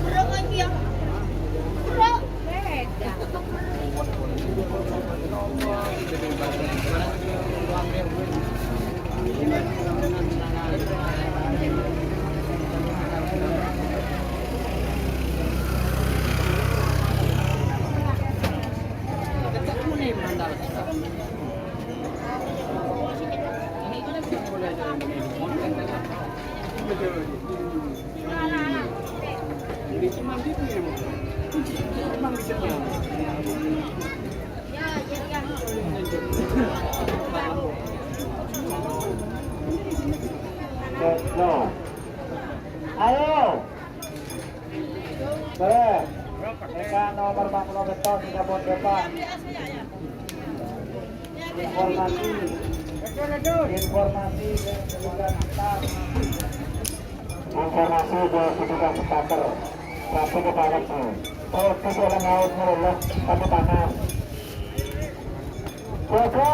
Bro lagi ya. Bro. Beda. Go. Ayo. Boleh. Mereka nomor 40 beton 3 bon depan. Informasi dari petugas starter. Satu ke barat tuh. Oh, itu orang laut meleleh, satu panas. Jaga.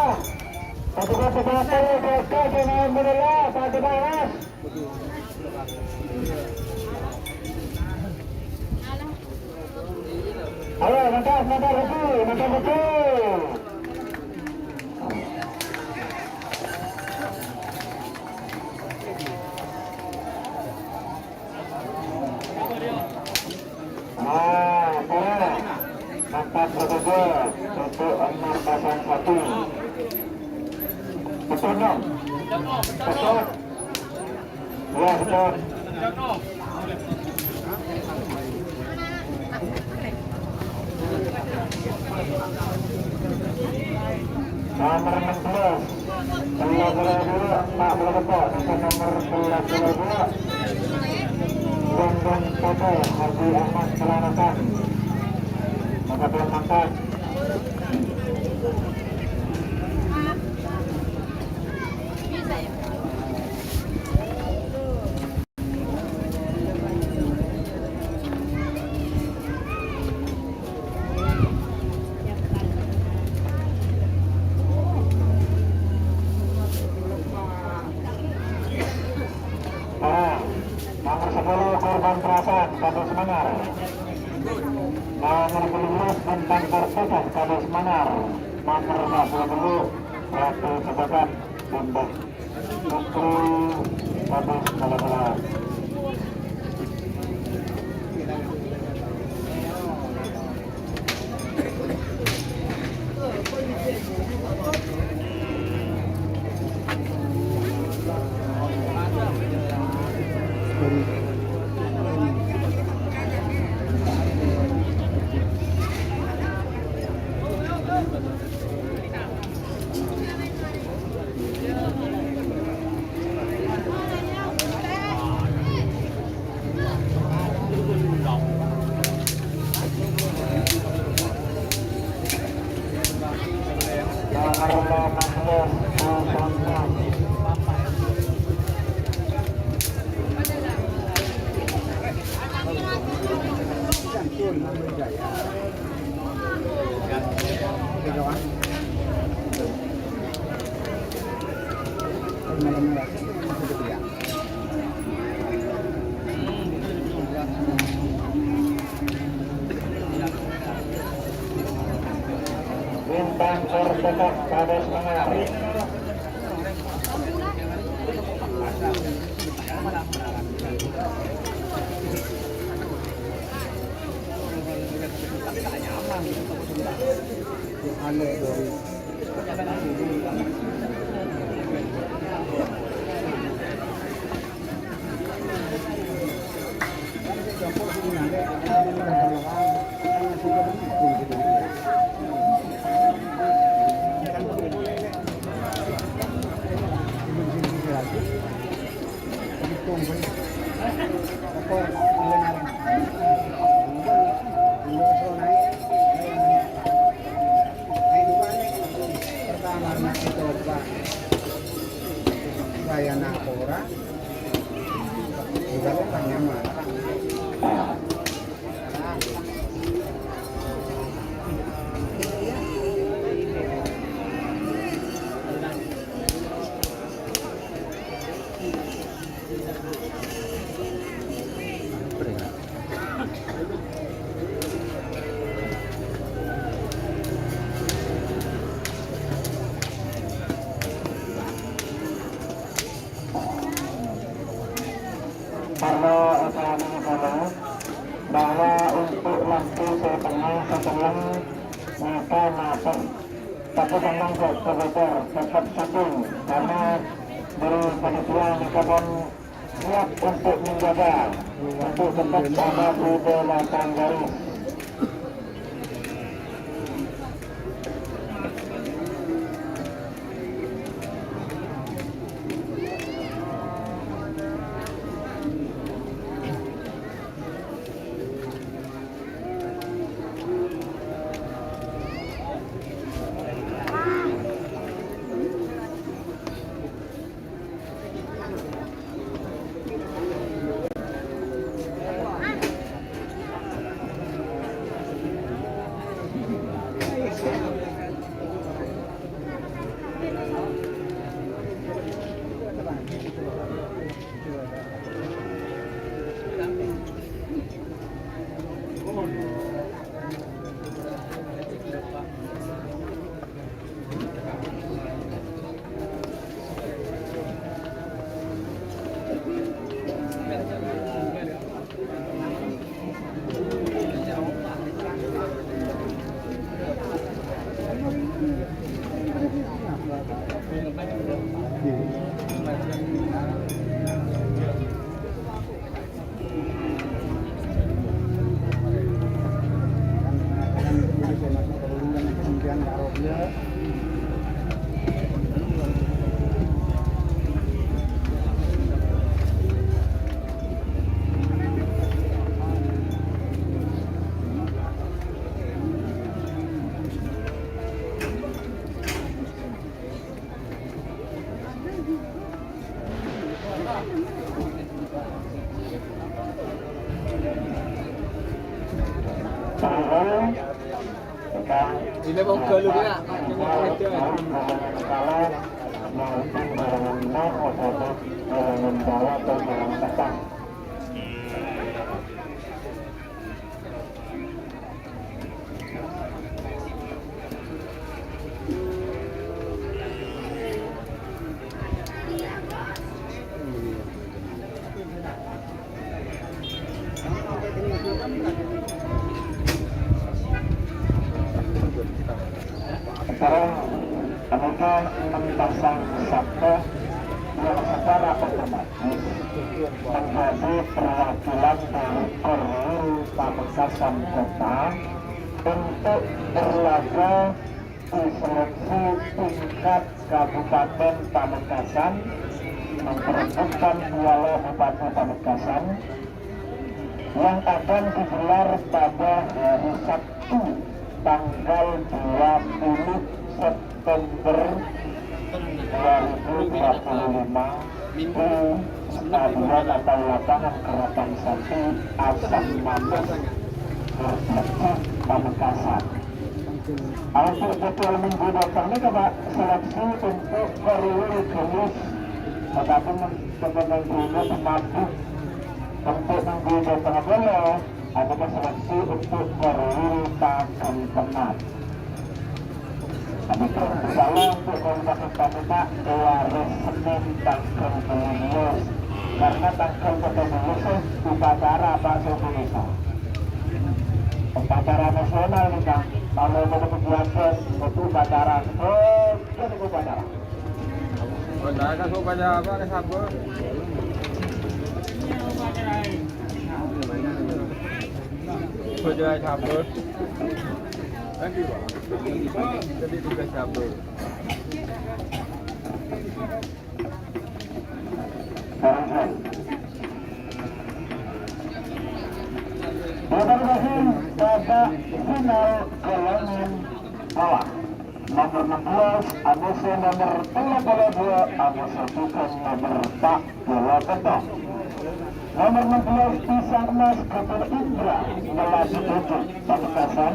Petugas starter, jaga jangan meleleh, satu panas. Ayo, nanti betul. Boleh. Nampak petugas untuk 601. Betul dong? Betul. Ya, betul. Nomor 16 Belah-belah 40 betul. Nomor 11 Gondong Foto Haji Ahmad Kelanakan. Maka belum makan. Nomor 10 korban perasan Kades Manar. Nomor 15 Bintang Tersudah Kades Manar. Nomor 20 Ratu Sebagat Bunda Putri Kades Malar. Bintang Tersudah Kades Manar. bahwa untuk lampu setengah setelah maka mater tapi memang berbeda tetap satu karena dari panitia mengatakan siap untuk menjaga untuk tetap sama di belakang garis. Ini mau galu ya, sekarang mereka memasang satu yang secara otomatis menjadi perwakilan dari Korwil Pamekasan Kota untuk berlaga di seleksi tingkat Kabupaten Pamekasan memperebutkan piala Bupati Pamekasan yang akan digelar pada hari Sabtu tanggal 20 September 2025 di Stadion atau Lapangan Keraton Satu Asam Manis Berjati Pamekasan. Untuk betul minggu depan ini Pak seleksi untuk Korwil Gelis tetapi teman-teman mampu untuk minggu depan boleh ada seleksi untuk Korwil Tangan Penat. Misalnya untuk kontak-kontak waris Senin tanggal 12 karena tanggal 12 upacara Pak Sofinisa upacara nasional nih Kang. Kalau mau kegiatan itu upacara itu upacara kan upacara apa nih sabar? Upacara sabar. Thank you, Pak. Jadi tugas sabar. Berhasil pada final golongan bawah nomor 16 Amusa nomor 32 Amusa Bukan nomor 4 Bola Ketong nomor 16 Pisarnas Kapal Indra Melati Tujuh Pamekasan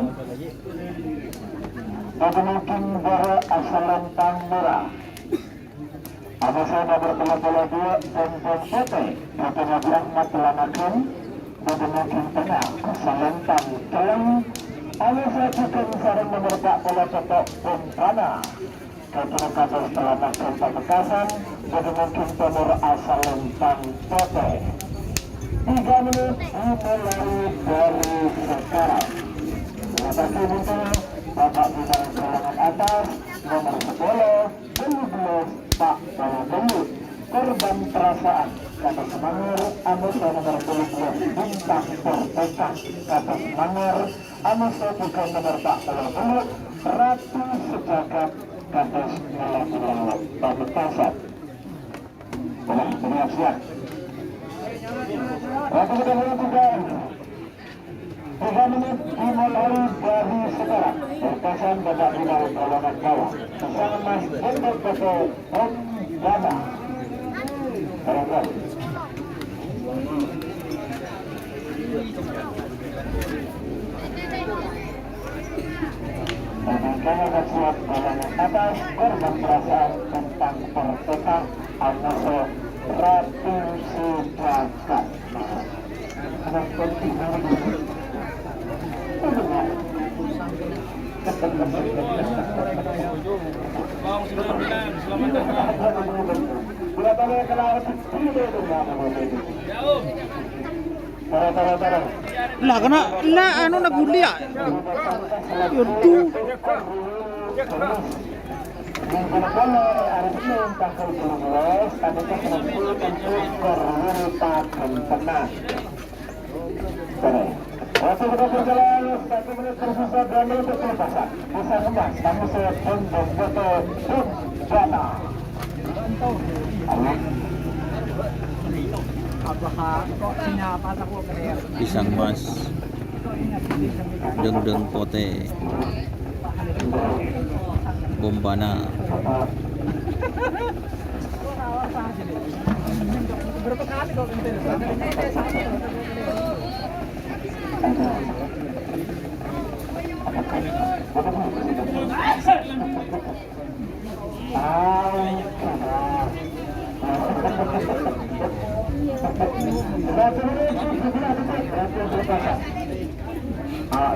Mungkin bahwa asalan Tangbera Amusa nomor 32 Benteng Pete Benteng Rahmat Lanakan Mungkin tengah asalan Tangbera Amusa Bukan sarang nomor 4 Bola Cetok Pemprana Ketua Kapal Pamekasan Mungkin nomor asalan Tangbera 3 menit dimulai dari sekarang. Lokasi muncul Bapak Bintang Kalangan Atas nomor 10 12 Pak Balabelut korban perasaan kata Semangir Anusa nomor 12 Bintang Perpekan kata Semangir Anusa juga nomor Pak Balabelut Ratu Sejagat kata Semangir Pamekasan. Boleh siap. Waktu kita melakukan 3 menit dimulai dari sekarang. Perpasan Bapak Bintang Kalangan Bawah bersama Mas Hendro Koso Om Gama. Barangkali. Bagaimana kasihan kalangan atas korban perasaan tentang perpekan Anusa Ratu Sejagat. Anak penting Bang 99, selamat datang. Lah kena lah anu naguli ya. Yaitu Waktu kita berjalan 1 menit tersisa 2 menit untuk pelepasan. Bisa kembang, kamu saya bom foto Jana. Pisang mas deng pote bombana Berapa kali kau Ah,